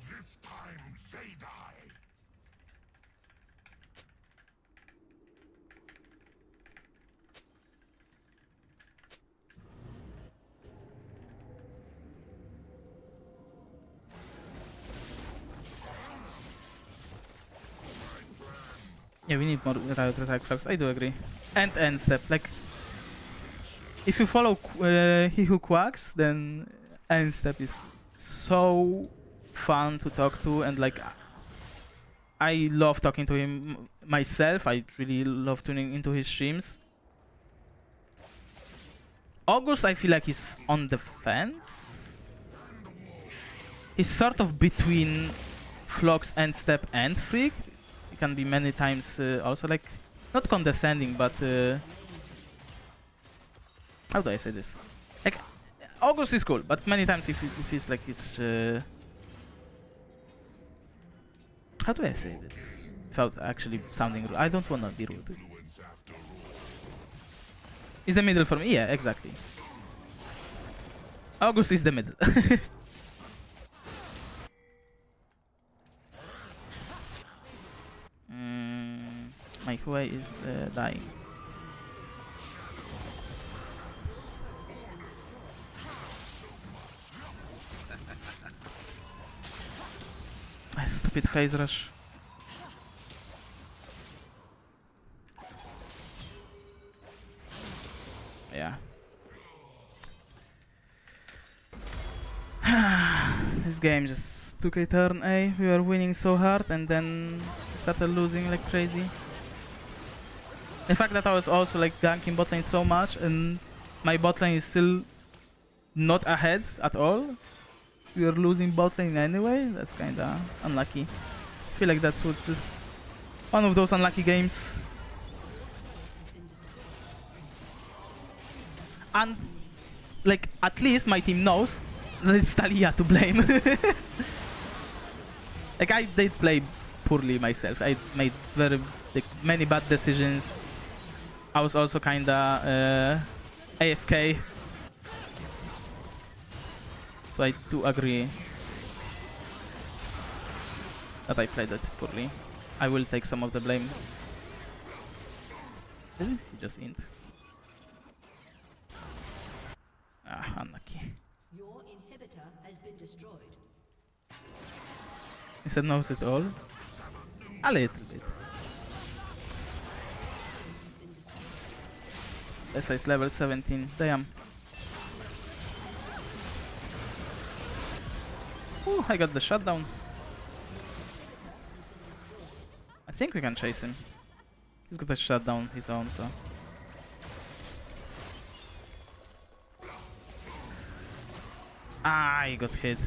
This time they die. Yeah, we need more Riot Attack Flux, I do agree. And end step, like... If you follow He Who Quacks, then end step is so fun to talk to, and like... I love talking to him myself, I really love tuning into his streams. August, I feel like he's on the fence. He's sort of between Flox, End Step, and Freak. He can be many times also like, not condescending, but how do I say this? Like, August is cool, but many times if he's like his how do I say this without actually sounding rude? I don't wanna be rude. Is the middle for me? Yeah, exactly. August is the middle. My Hui is dying. Stupid phase rush. Yeah. This game just took a turn, eh? We were winning so hard and then started losing like crazy. The fact that I was also like ganking bot lane so much and my bot lane is still not ahead at all. We are losing bot lane anyway. That's kinda unlucky. I feel like that's what just one of those unlucky games. And like at least my team knows that it's Talia to blame. Like I did play poorly myself. I made very like, many bad decisions. I was also kinda AFK. So I do agree that I played it poorly. I will take some of the blame. He just int. Ah, unlucky. Your inhibitor has been destroyed. He said knows it all. A little bit. SI is level 17. Damn. Ooh, I got the shutdown. I think we can chase him. He's got a shutdown his own, so. Ah, he got hit.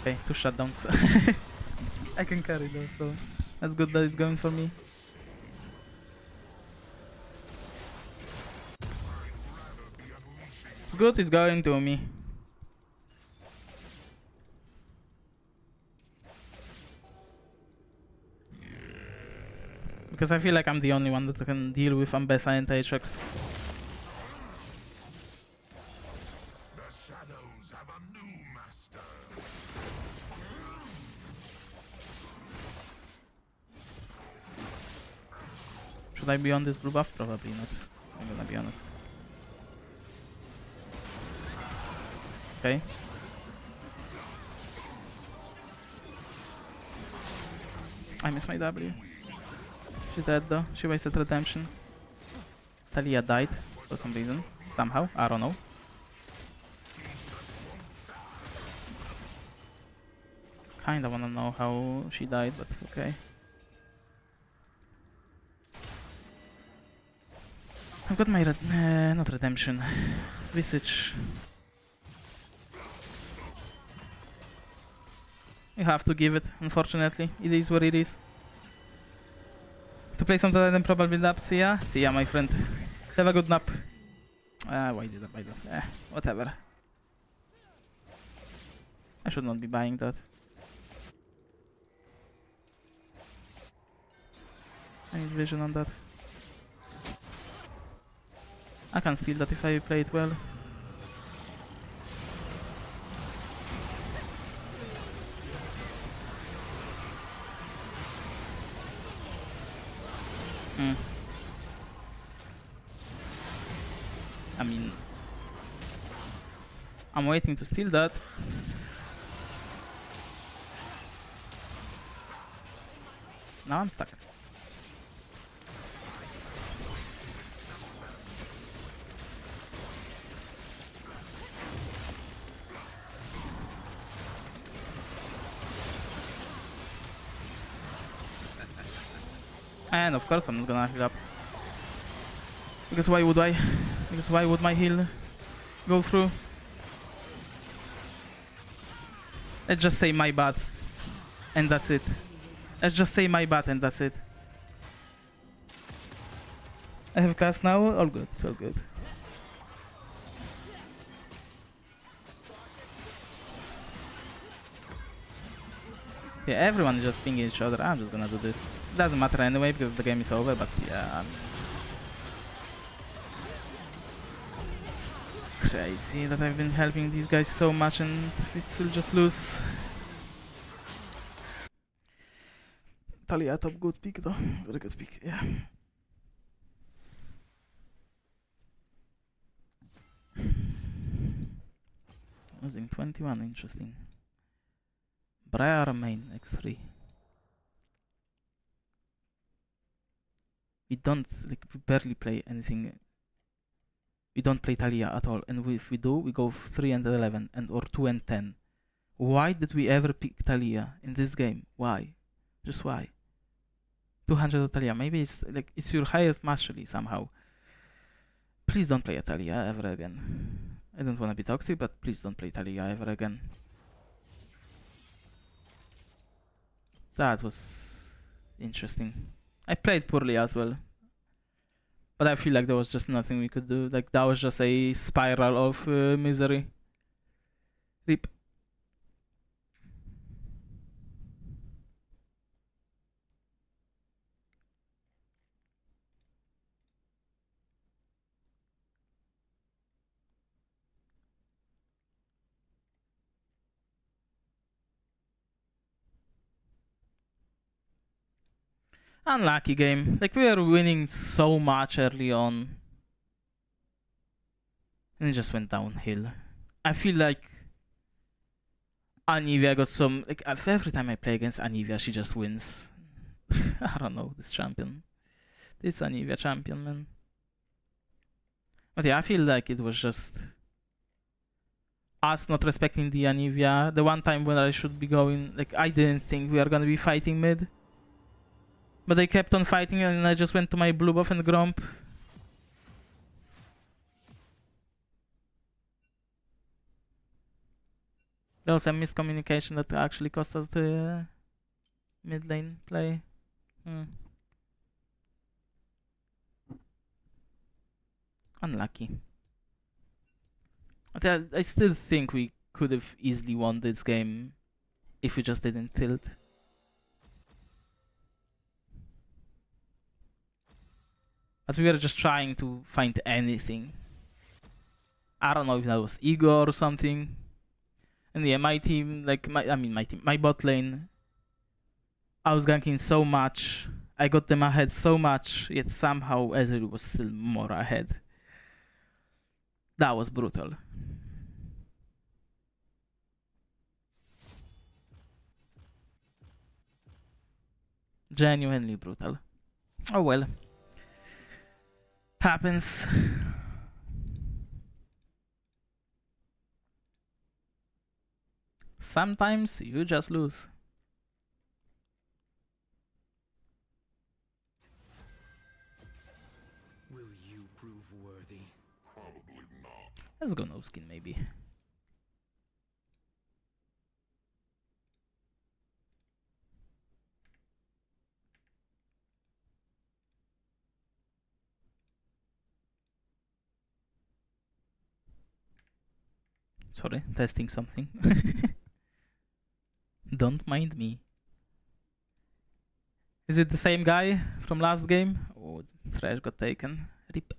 Okay, 2 shutdowns. I can carry though, so that's good that it's going for me. good is going to me. Because I feel like I'm the only one that can deal with Ambessa and Atrix. The shadows have a new master. Should I be on this blue buff? Probably not. I'm gonna be honest. Okay. I miss my W. She's dead though. She wasted redemption. Talia died for some reason. Somehow. I don't know. Kinda wanna know how she died, but okay. I've got my not redemption. Visage. You have to give it, unfortunately. It is what it is. To play some then probably build up. See ya. See ya, my friend. Have a good nap. Why did I buy that? Whatever. I should not be buying that. I need vision on that. I can steal that if I play it well. I mean, I'm waiting to steal that. Now I'm stuck. And of course I'm not gonna heal up. Because why would I? Because why would my heal go through? Let's just say my bad. And that's it. Let's just say my bad and that's it. I have class now, all good, all good. Yeah, everyone is just pinging each other. I'm just gonna do this. Doesn't matter anyway because the game is over, but yeah. Crazy that I've been helping these guys so much and we still just lose. Talia top, good pick though. Very good pick, yeah. Losing 21, interesting. Briar main, x3. We don't, like, we barely play anything. We don't play Talia at all, and if we do, we go 3 and 11, and or 2 and 10. Why did we ever pick Talia in this game? Why? Just why? 200 of Talia. Maybe it's like it's your highest mastery somehow. Please don't play a Talia ever again. I don't want to be toxic, but please don't play Talia ever again. That was interesting. I played poorly as well. But I feel like there was just nothing we could do. Like that was just a spiral of misery. RIP. Unlucky game. Like we were winning so much early on. And it just went downhill. I feel like Anivia got some... Like every time I play against Anivia, she just wins. I don't know, this champion. This Anivia champion, man. But yeah, I feel like it was just... us not respecting the Anivia. The one time when I should be going... Like, I didn't think we are gonna be fighting mid. But they kept on fighting and I just went to my blue buff and Gromp. There was a miscommunication that actually cost us the mid lane play. Unlucky. But I still think we could have easily won this game if we just didn't tilt. But we were just trying to find anything. I don't know if that was ego or something. And yeah, my team, like my bot lane, I was ganking so much. I got them ahead so much, yet somehow Ezreal was still more ahead. That was brutal. Genuinely brutal. Oh well. Happens. Sometimes you just lose. Will you prove worthy? Probably not. Let's go no skin maybe. Sorry, testing something. Don't mind me. Is it the same guy from last game? Oh, Thresh got taken. Rip.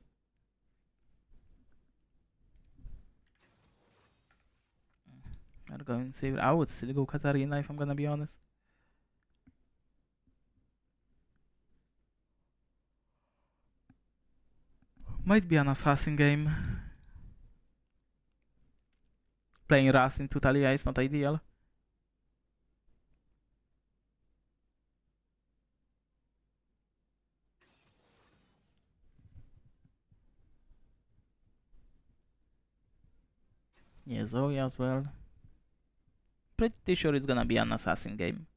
We're going to save. I would still go Katarina if I'm gonna be honest. Might be an assassin game. Playing Rust in Tutalia is not ideal. Yeah, Zoe as well. Pretty sure it's gonna be an assassin game.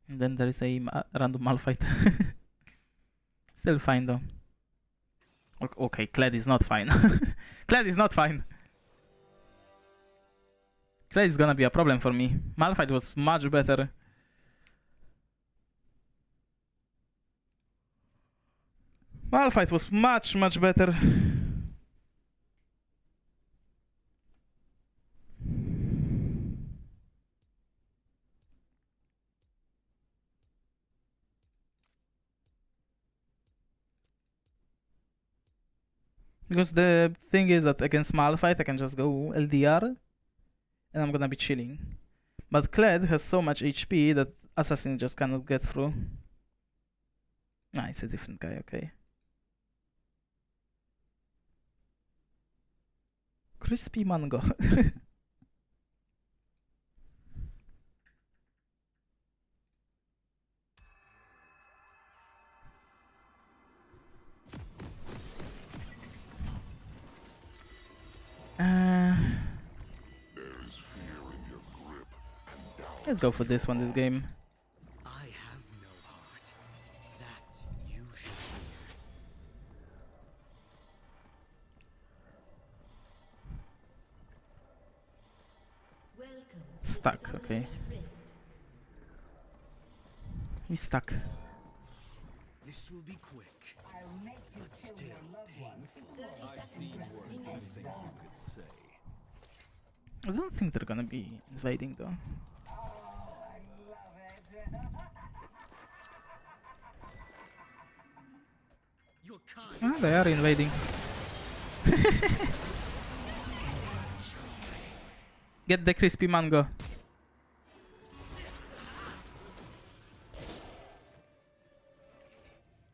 And then there is a random Malphite. Still fine though. Okay, Kled is not fine. Kled is not fine. Kled is gonna be a problem for me. Malphite was much better. Malphite was much better. Because the thing is that against Malphite I can just go LDR and I'm gonna be chilling. But Kled has so much HP that Assassin just cannot get through. Ah, it's a different guy, okay. Crispy mango. Let's go for this one this game. I have no heart. That you should Welcome. Stuck, okay. We stuck. This will be quick. But still painful. I don't think they're gonna be invading though. You're kind. Ah, they are invading. Get the crispy mango.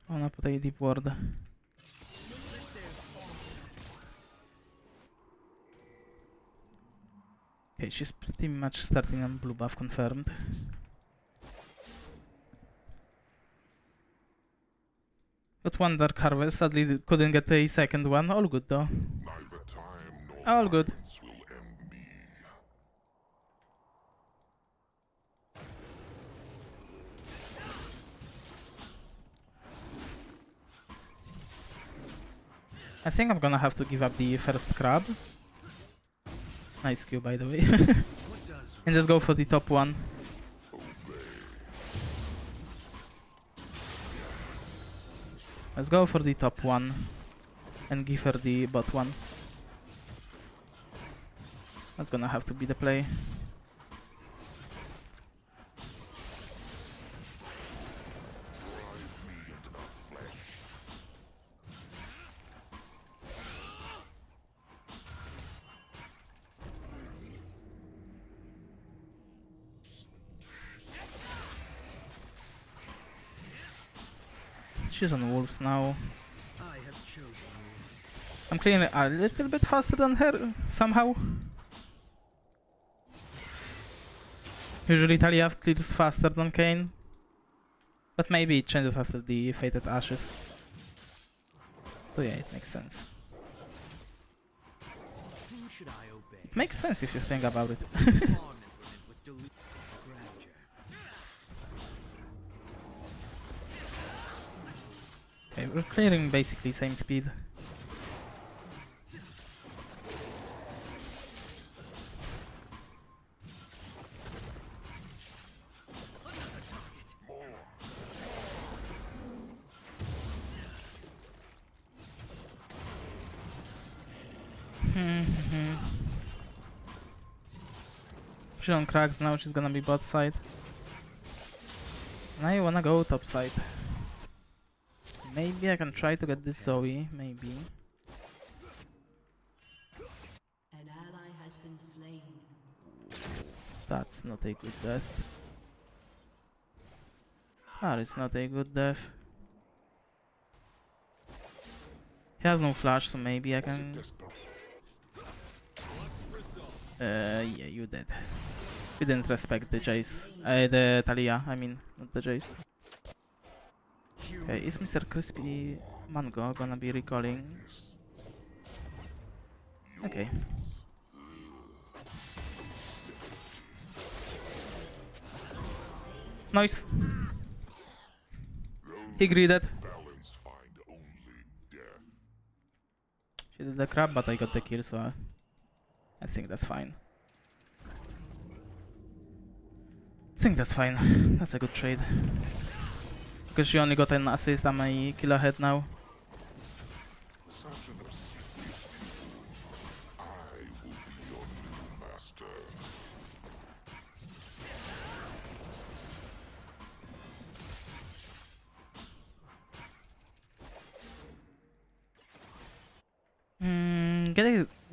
I wanna put a deep ward. Okay, she's pretty much starting on blue buff confirmed. Got one Dark Harvest, sadly couldn't get a second one. All good though. Neither time nor All good. violence will end me. I think I'm gonna have to give up the first crab. Nice Q by the way. What does And just go for the top one. Let's go for the top one and give her the bot one. That's gonna have to be the play. She's on wolves now. I have chosen you. I'm cleaning a little bit faster than her somehow. Usually Talia clears faster than Kayn, but maybe it changes after the Fated Ashes. So yeah, it makes sense. Who should I obey? It makes sense if you think about it. Farm implement with delusional grandeur. Okay, we're clearing basically same speed. She's on cracks now, she's gonna be bot side. And I wanna go top side. Maybe I can try to get this Zoe, maybe. An ally has been slain. That's not a good death. That is not a good death. He has no flash, so maybe I can... yeah, you did. You didn't respect the Jace. The Talia, I mean, not the Jace. Okay, is Mr. Crispy Mango gonna be recalling? Okay. Nice. He greeted. Balance find only death. She did the crab, but I got the kill, so I think that's fine. I think that's fine. That's a good trade. Because she only got an assist, I'm a kill ahead now. Such an obsequious people. I will be your new master.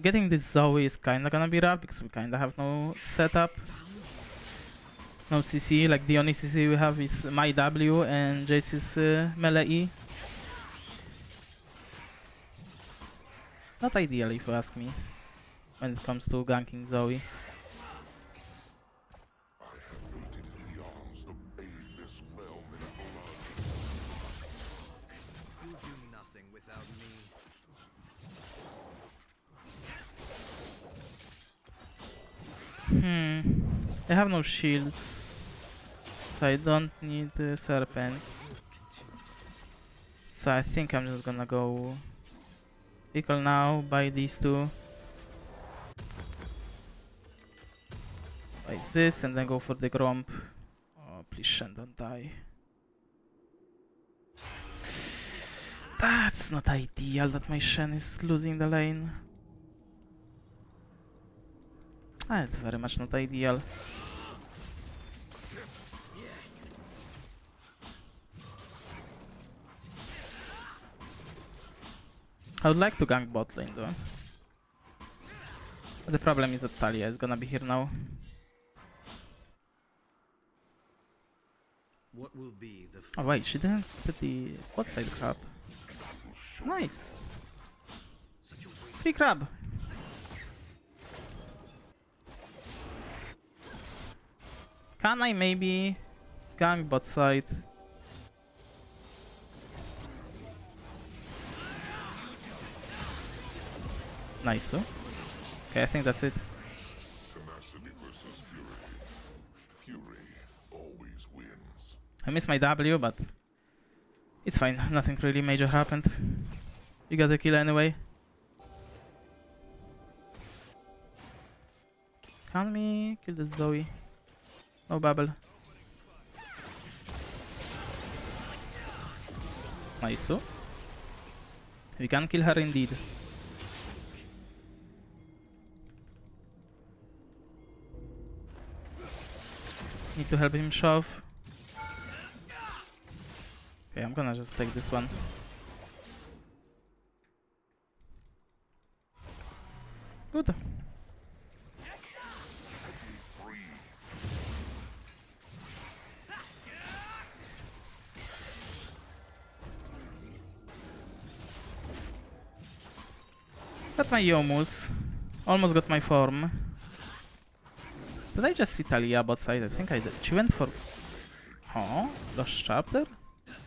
Getting this Zoe is kinda gonna be rough because we kinda have no setup. No CC, like the only CC we have is my W and Jace's melee E. Not ideal if you ask me, when it comes to ganking Zoe. I have waited eons to bathe this realm in blood. You do nothing without me. I have no shields, so I don't need serpents. So I think I'm just gonna go equal now, buy these two. Buy this and then go for the Gromp. Oh, please Shen, don't die. That's not ideal that my Shen is losing the lane. That's very much not ideal. I would like to gank bot lane though. But the problem is that Talia is gonna be here now. What will be the Oh wait, she didn't put the bot side crab. Nice! Free crab! Can I maybe gank bot side? Nice, so. Okay, I think that's it. Tenacity versus fury. Fury always wins. I missed my W, but it's fine. Nothing really major happened. You got the kill anyway. Can we kill the Zoe? No bubble. Nice, so. We can kill her indeed. Need to help him shove. Okay, I'm gonna just take this one. Good. Got my Yomus. Almost got my form. Did I just see Talia bot side? I think I did. She went for... Oh, Lost Chapter?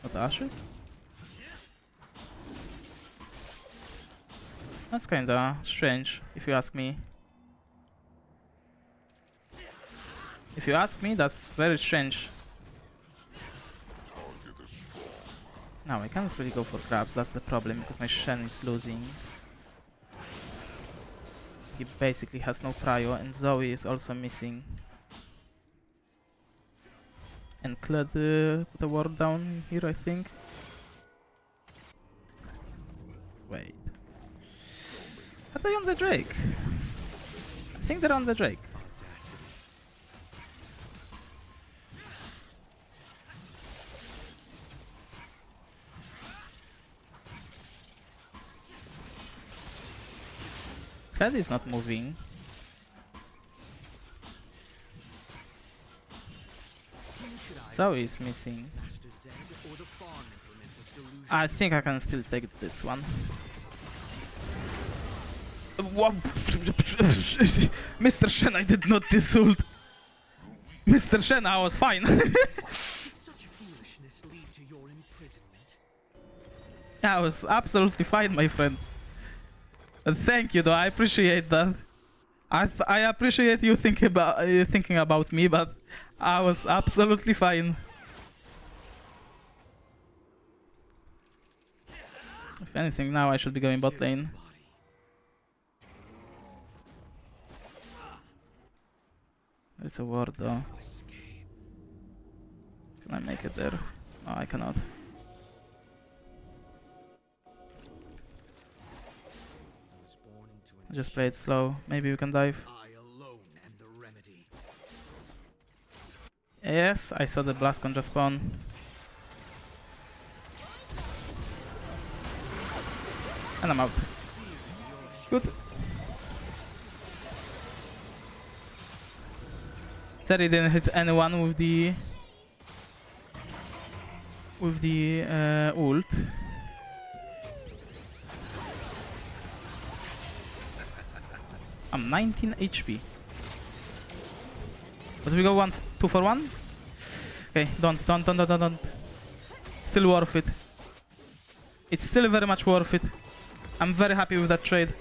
Not Ashes? That's kinda strange, if you ask me. If you ask me, that's very strange. Now, I can't really go for grabs, that's the problem, because my Shen is losing. He basically has no prio, and Zoe is also missing. And Clad put a ward down here, I think. Wait. Are they on the Drake? I think they're on the Drake. Clad is not moving. Zoe is missing. I think I can still take this one. Mr. Shen, I did not disult. Mr. Shen, I was fine. Such foolishness lead to your imprisonment. I was absolutely fine, my friend. And thank you, though. I appreciate that. I appreciate you thinking about me, but I was absolutely fine. If anything, now I should be going bot lane. There's a ward though. Can I make it there? No, I cannot. Just play it slow. Maybe we can dive. I alone am the remedy. Yes, I saw the Blastcon just spawn. And I'm out. Good. Terry didn't hit anyone with the ult. I'm 19 HP. But we go 2 for 1. Okay, don't. Still worth it. It's still very much worth it. I'm very happy with that trade.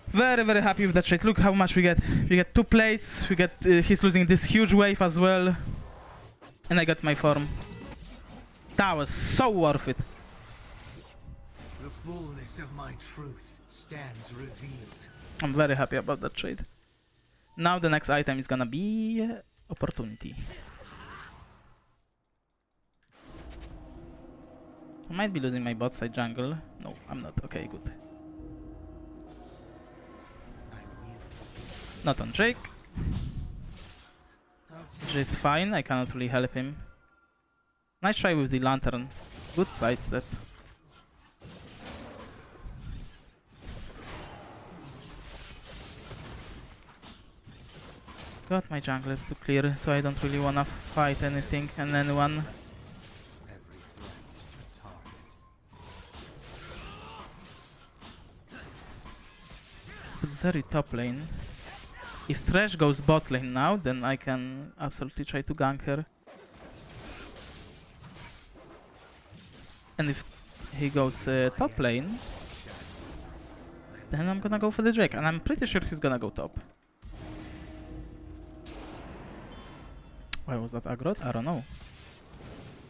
Very happy with that trade. Look how much we get. We get 2 plates. We get he's losing this huge wave as well. And I got my form. That was so worth it. The fullness of my truth stands revealed. I'm very happy about that trade. Now the next item is gonna be opportunity. I might be losing my bot side jungle. No, I'm not. Okay, good. Not on Drake. Which is fine, I cannot really help him. Nice try with the lantern. Good sidestep. Got my jungler to clear, so I don't really wanna fight anything and anyone. Put Zeri top lane. If Thresh goes bot lane now, then I can absolutely try to gank her. And if he goes top lane, then I'm gonna go for the Drake. And I'm pretty sure he's gonna go top. Why was that aggroed? I don't know.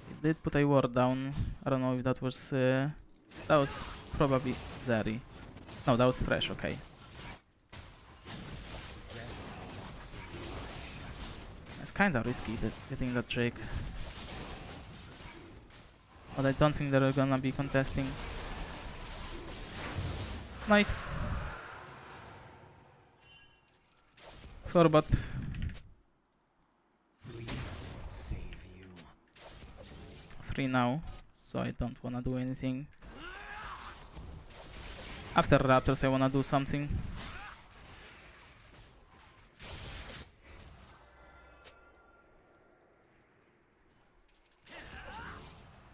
He did put a ward down. I don't know if that was... that was probably Zeri. No, that was Thresh, okay. It's kinda risky that getting that Drake. But I don't think they're gonna be contesting. Nice. 4 bot. Save you. 3 now, so I don't wanna do anything. After Raptors I wanna do something.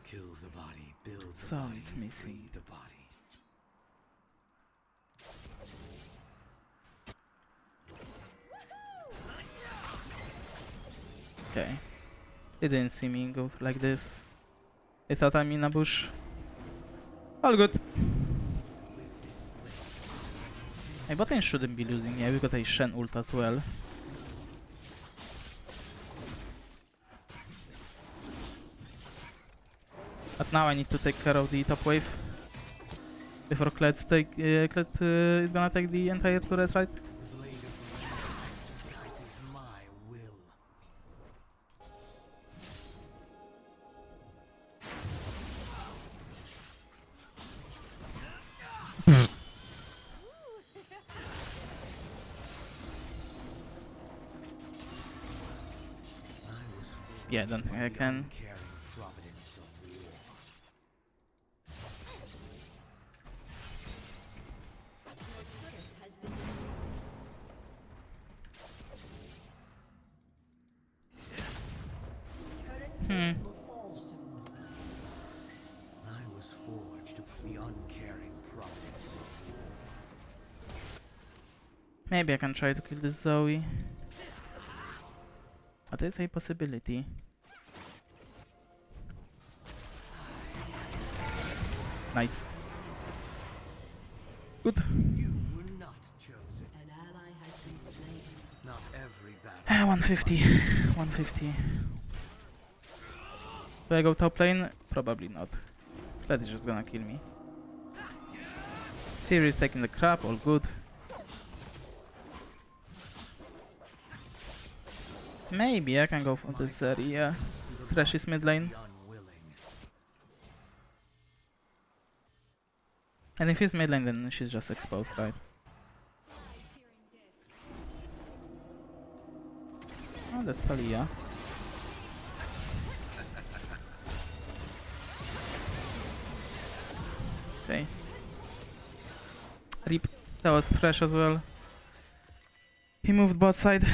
Kill the body, build the Sounds body, missing. free the body. Okay. They didn't see me go like this. They thought I'm in a bush. All good. My bot lane shouldn't be losing. Yeah, we got a Shen ult as well. But now I need to take care of the top wave. Before Kled is gonna take the entire turret, right? The blade of the land exercises my will. Yeah, I don't think I can. Caring providence of war. Hmm. I was forged to the uncaring providence of war. Maybe I can try to kill this Zoe. That is a possibility. Nice. Good. You were not chosen. An ally has been slain. Not every battle. 150. 150. Do I go top lane? Probably not. Kled is just gonna kill me. Siri is taking the crap, all good. Maybe I can go for this area. Thresh is mid lane. Unwilling. And if he's mid lane, then she's just exposed, right? Oh, that's Talia. Okay. Rip. That was Thresh as well. He moved bot side.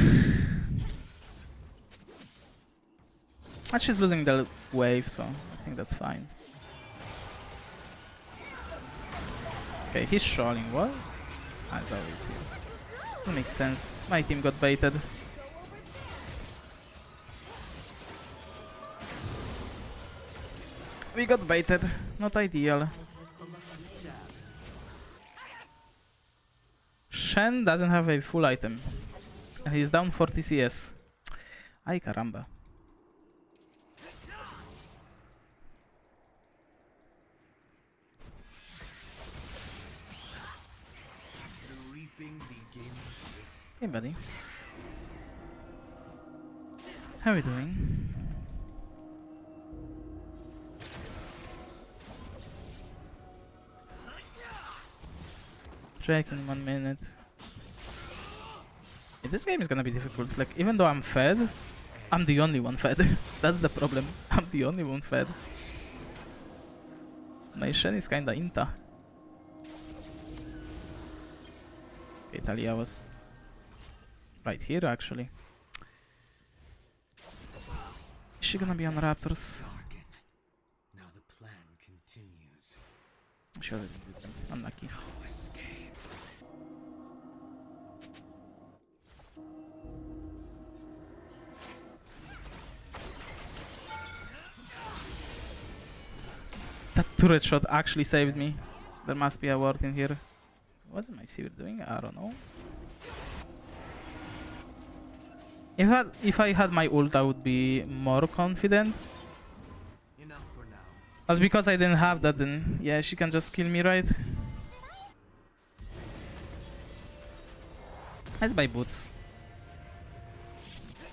And she's losing the wave, so I think that's fine. Okay, he's shawling. What? Ah, it's always here. That makes sense. My team got baited. We got baited. Not ideal. Shen doesn't have a full item. And he's down 40 CS. Ay caramba. The reaping begins with Hey buddy. How are we doing? Check in 1 minute. Yeah, this game is gonna be difficult. Like, even though I'm fed, I'm the only one fed. That's the problem. I'm the only one fed. My Shen is kinda inta. Okay, Talia was right here actually. Is she gonna be on Raptors? darken. Now the plan continues. She already did them. Unlucky. No escape. That turret shot actually saved me. There must be a ward in here. What's my Sivir doing? I don't know. If I had my ult, I would be more confident. Enough for now. But because I didn't have that, then yeah, she can just kill me, right? Let's buy boots.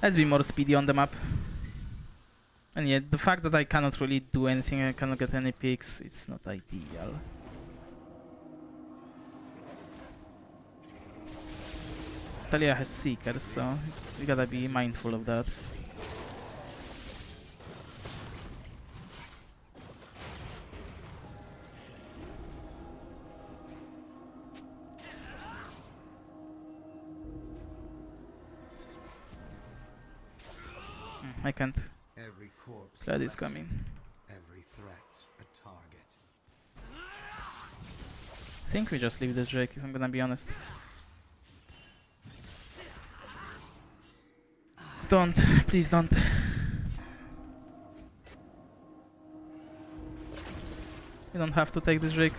Let's be more speedy on the map. And yet, the fact that I cannot really do anything, I cannot get any picks, it's not ideal. Talia has Seekers, so we gotta be mindful of that. I can't. Every corpse. Glad is coming. Every threat a target. I think we just leave this Drake, if I'm gonna be honest. Don't, please don't. You don't have to take this Drake.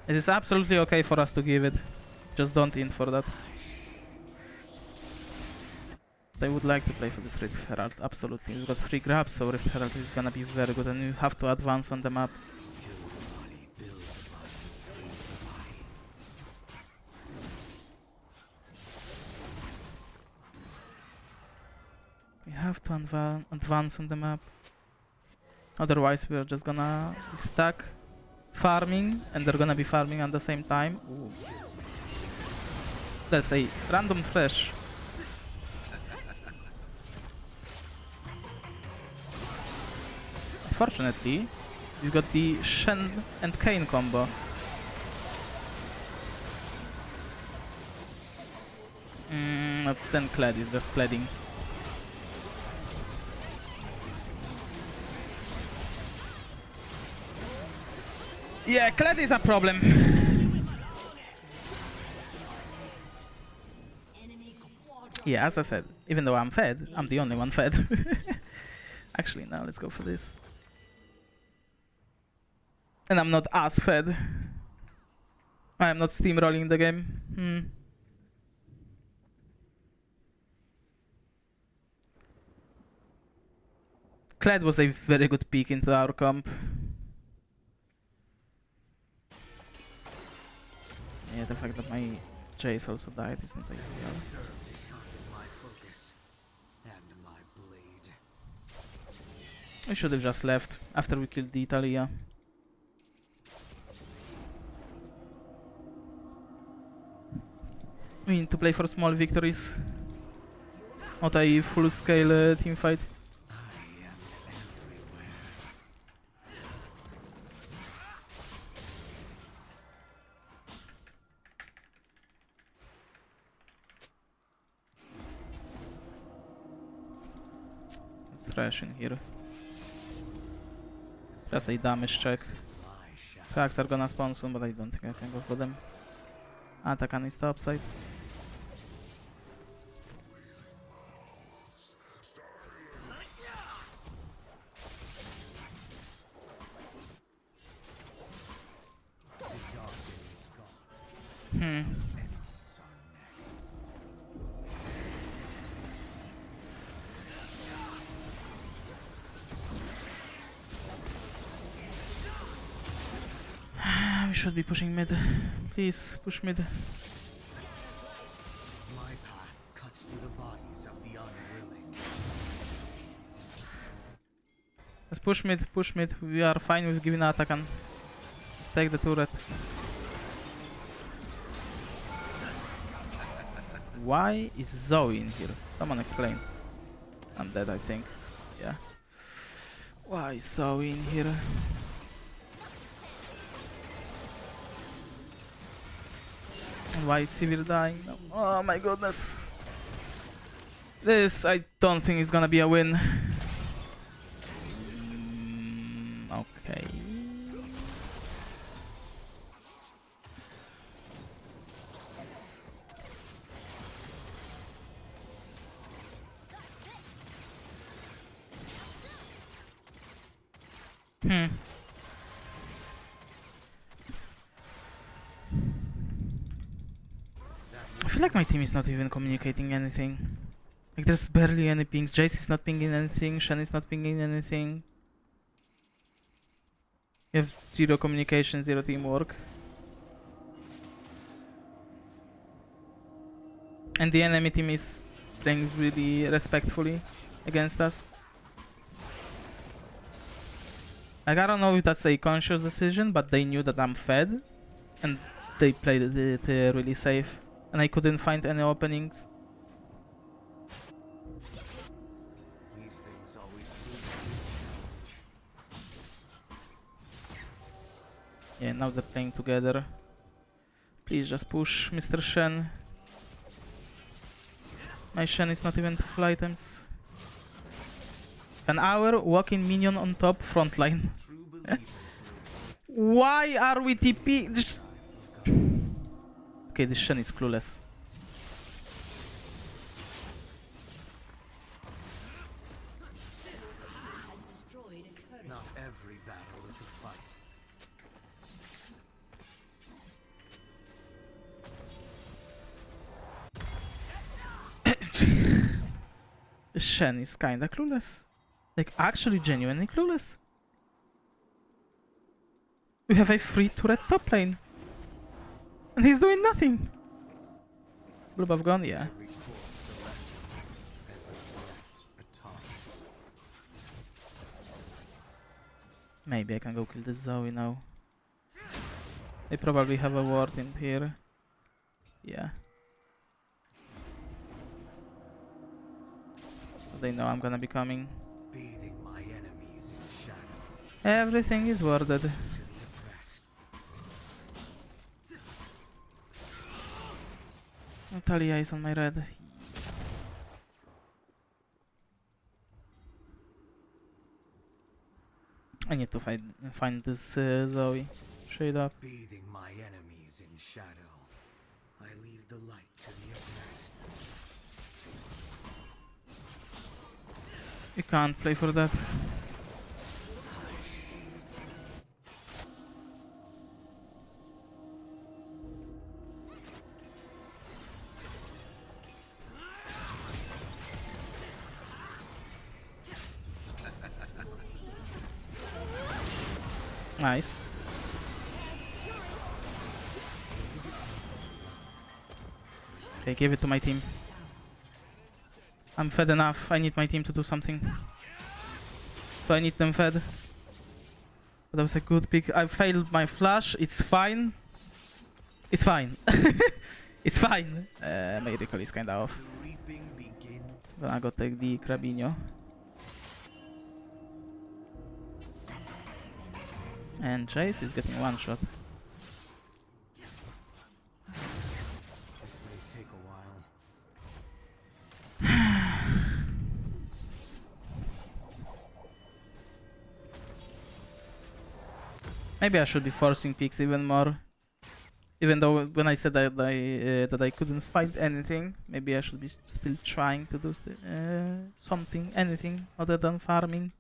It is absolutely okay for us to give it. Just don't in for that. I would like to play for this Rift Herald, absolutely. We've got 3 grabs, so Rift Herald is gonna be very good, and you have to advance on the map. We have to advance on the map. Otherwise, we are just gonna be stuck farming, and they're gonna be farming at the same time. Ooh. Let's say random fresh. Unfortunately, we've got the Shen and Kayn combo. Then Kled is just Kledding. Yeah, Kled is a problem. Yeah, as I said, even though I'm fed, I'm the only one fed. Actually, now let's go for this. And I'm not as fed. I am not steamrolling the game. Kled was a very good peek into our comp. Yeah, the fact that my Chase also died is not ideal. We should have just left after we killed the Italia. We need to play for small victories, not a full-scale team fight. Thrash in here. Just a damage check. Cracks are gonna spawn soon, but I don't think I can go for them. Atakan is top side. We should be pushing mid. Please, push mid. My path cuts through the bodies of the unwilling. Let's push mid, push mid. We are fine with giving Atakan. Just take the turret. Why is Zoe in here? Someone explain. I'm dead, I think. Yeah. Why is Zoe in here? And why is Sivir dying? No. Oh my goodness. This, I don't think is gonna be a win. Okay. I feel like my team is not even communicating anything. Like there's barely any pings. Jace is not pinging anything. Shen is not pinging anything. You have zero communication, zero teamwork. And the enemy team is playing really respectfully against us. Like, I don't know if that's a conscious decision, but they knew that I'm fed, and they played it really safe, and I couldn't find any openings. These things always Yeah, now they're playing together. Please just push, Mr. Shen. My Shen is not even 2 items. An hour, walking minion on top, frontline. Why are we TP? Just... Okay, this Shen is clueless. Has destroyed a turret. Not every battle is a fight. This Shen is kinda clueless. Like, actually genuinely clueless. We have a free turret top lane. And he's doing nothing. Blue buff gone? Yeah. Every corpse a lesson. Every threat a taunt. Maybe I can go kill this Zoe now. They probably have a ward in here. Yeah. They know I'm gonna be coming. Bathing my enemies in shadow. Everything is warded. To the oppressed. Natalia is on my red. I need to find this Zoe. Straight up. Bathing my enemies in shadow. I leave the light to the oppressed. You can't play for that. Nice. Okay, give it to my team. I'm fed enough. I need my team to do something. So I need them fed. But that was a good pick. I failed my flash. It's fine. It's fine. It's fine. My recall is kinda off. The reaping begins. Gonna go take the Crabinho. And Chase is getting one shot. This may take a while. Maybe I should be forcing picks even more. Even though when I said that I couldn't find anything, maybe I should be still trying to do something, anything other than farming.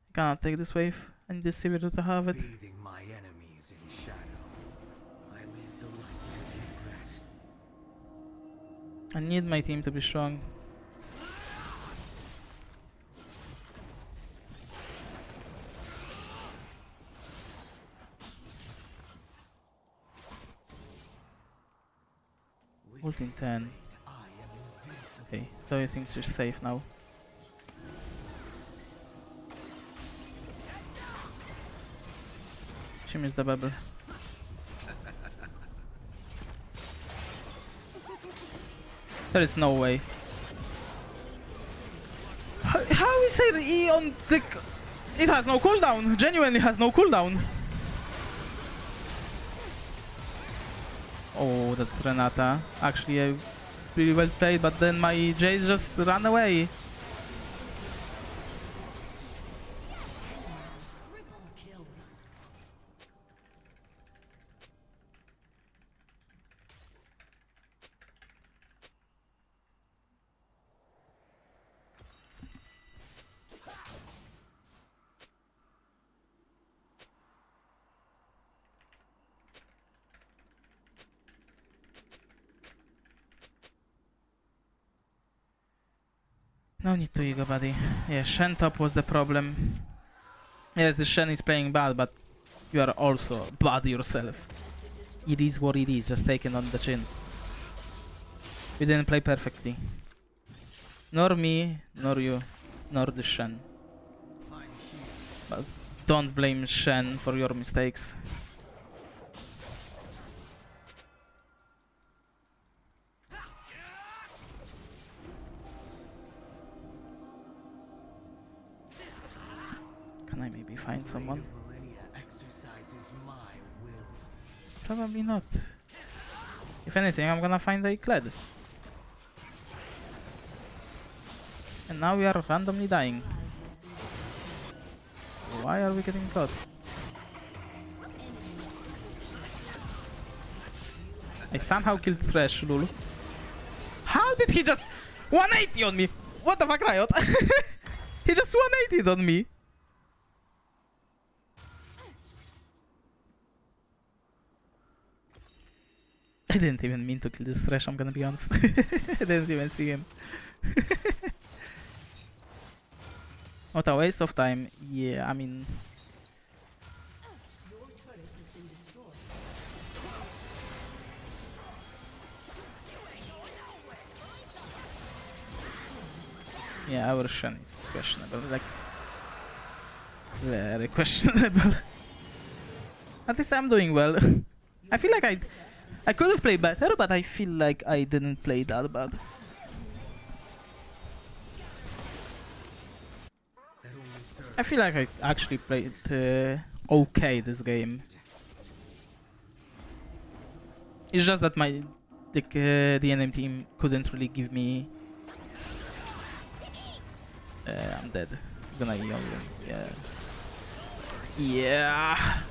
I cannot take this wave. I need this Sivir to have it. Bathing my enemies in shadow. I leave the light to the oppressed. I need my team to be strong. Ult in 10. I am invincible. Okay, so you think she's safe now. She missed the bubble. There is no way. How is it E on the... It has no cooldown. Genuinely has no cooldown. Oh, that's Renata. Actually, I really well played, but then my Jace just ran away. Triple kill. No need to ego, buddy. Yeah, Shen top was the problem. Yes, the Shen is playing bad, but you are also bad yourself. It is what it is, just take it on the chin. You didn't play perfectly. Nor me, nor you, nor the Shen. But don't blame Shen for your mistakes. Can I maybe find someone? Millennia exercises my will. Probably not. If anything, I'm gonna find a Kled. And now we are randomly dying. Why are we getting caught? I somehow killed Thresh, lol. How did he just 180 on me? What the fuck, Riot? He just 180'd on me. I didn't even mean to kill this Thresh, I'm gonna be honest. I didn't even see him. What a waste of time. Yeah, I mean... Your turret has been destroyed. Yeah, our Shen is questionable. Like... very questionable. At least I'm doing well. I feel like I could have played better, but I feel like I didn't play that bad. That only serves I feel like I actually played okay this game. It's just that the enemy team couldn't really give me. I'm dead. It's gonna EO. Yeah. Yeah.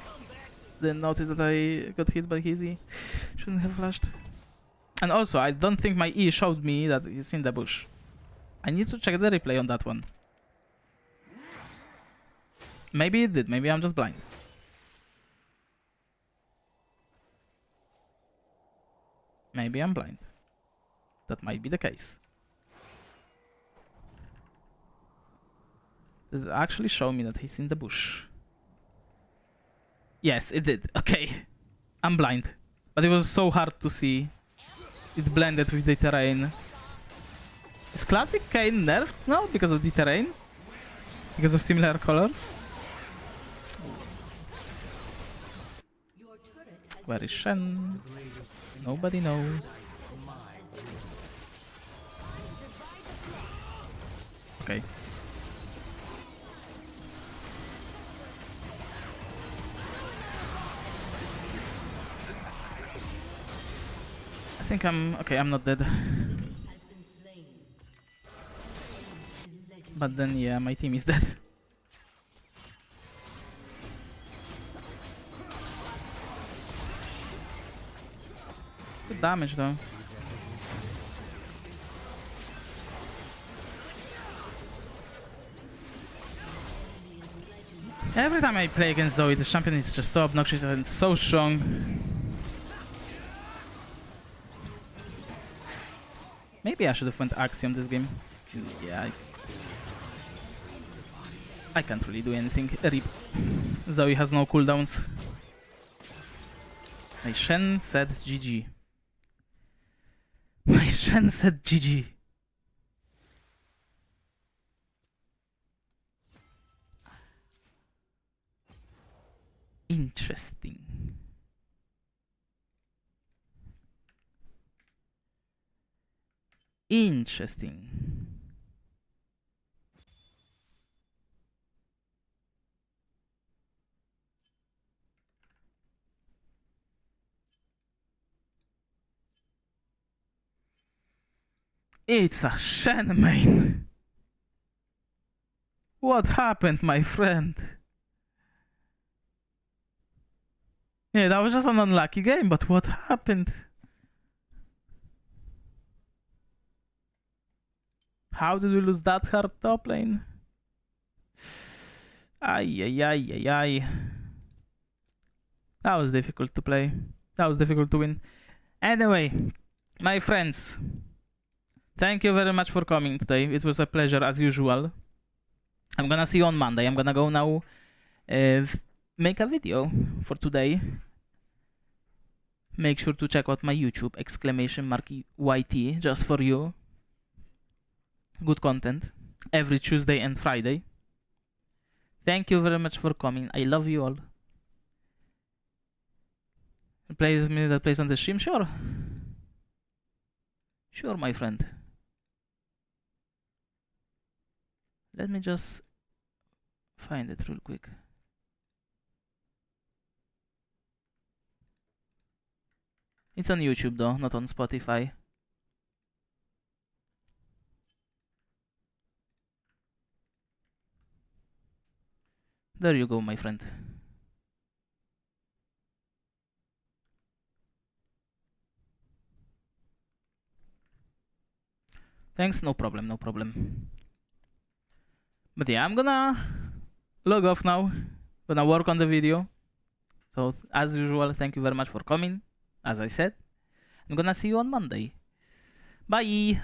Didn't notice that I got hit by Hizzy. Shouldn't have flashed. And also, I don't think my E showed me that he's in the bush. I need to check the replay on that one. Maybe it did. Maybe I'm just blind. Maybe I'm blind. That might be the case. Did it actually show me that he's in the bush? Yes, it did. Okay. I'm blind. But it was so hard to see. It blended with the terrain. Is Classic Kayn nerfed now because of the terrain? Because of similar colors? Your turret has Where is Shen? Nobody knows. Okay. I think I'm... okay, I'm not dead. has been slain. Is legendary. But then, yeah, my team is dead. Good damage, though. Every time I play against Zoe, the champion is just so obnoxious and so strong. Maybe I should have went Axiom this game. Yeah, I can't really do anything. RIP. Zoe has no cooldowns. My Shen said GG. My Shen said GG. Interesting. Interesting. It's a Shen main. What happened, my friend? Yeah, that was just an unlucky game, but what happened? How did we lose that hard top lane? Ay, ay, ay, ay, ay. That was difficult to play. That was difficult to win. Anyway, my friends, thank you very much for coming today. It was a pleasure as usual. I'm gonna see you on Monday. I'm gonna go now make a video for today. Make sure to check out my YouTube, !YT, just for you. good content every Tuesday and Friday. Thank you very much for coming. I love you all. Plays me that plays on the stream? Sure. Sure, my friend. Let me just find it real quick. It's on YouTube though, not on Spotify. There you go, my friend. Thanks, no problem, no problem. But yeah, I'm gonna log off now. Gonna work on the video. So, as usual, thank you very much for coming. As I said, I'm gonna see you on Monday. Bye!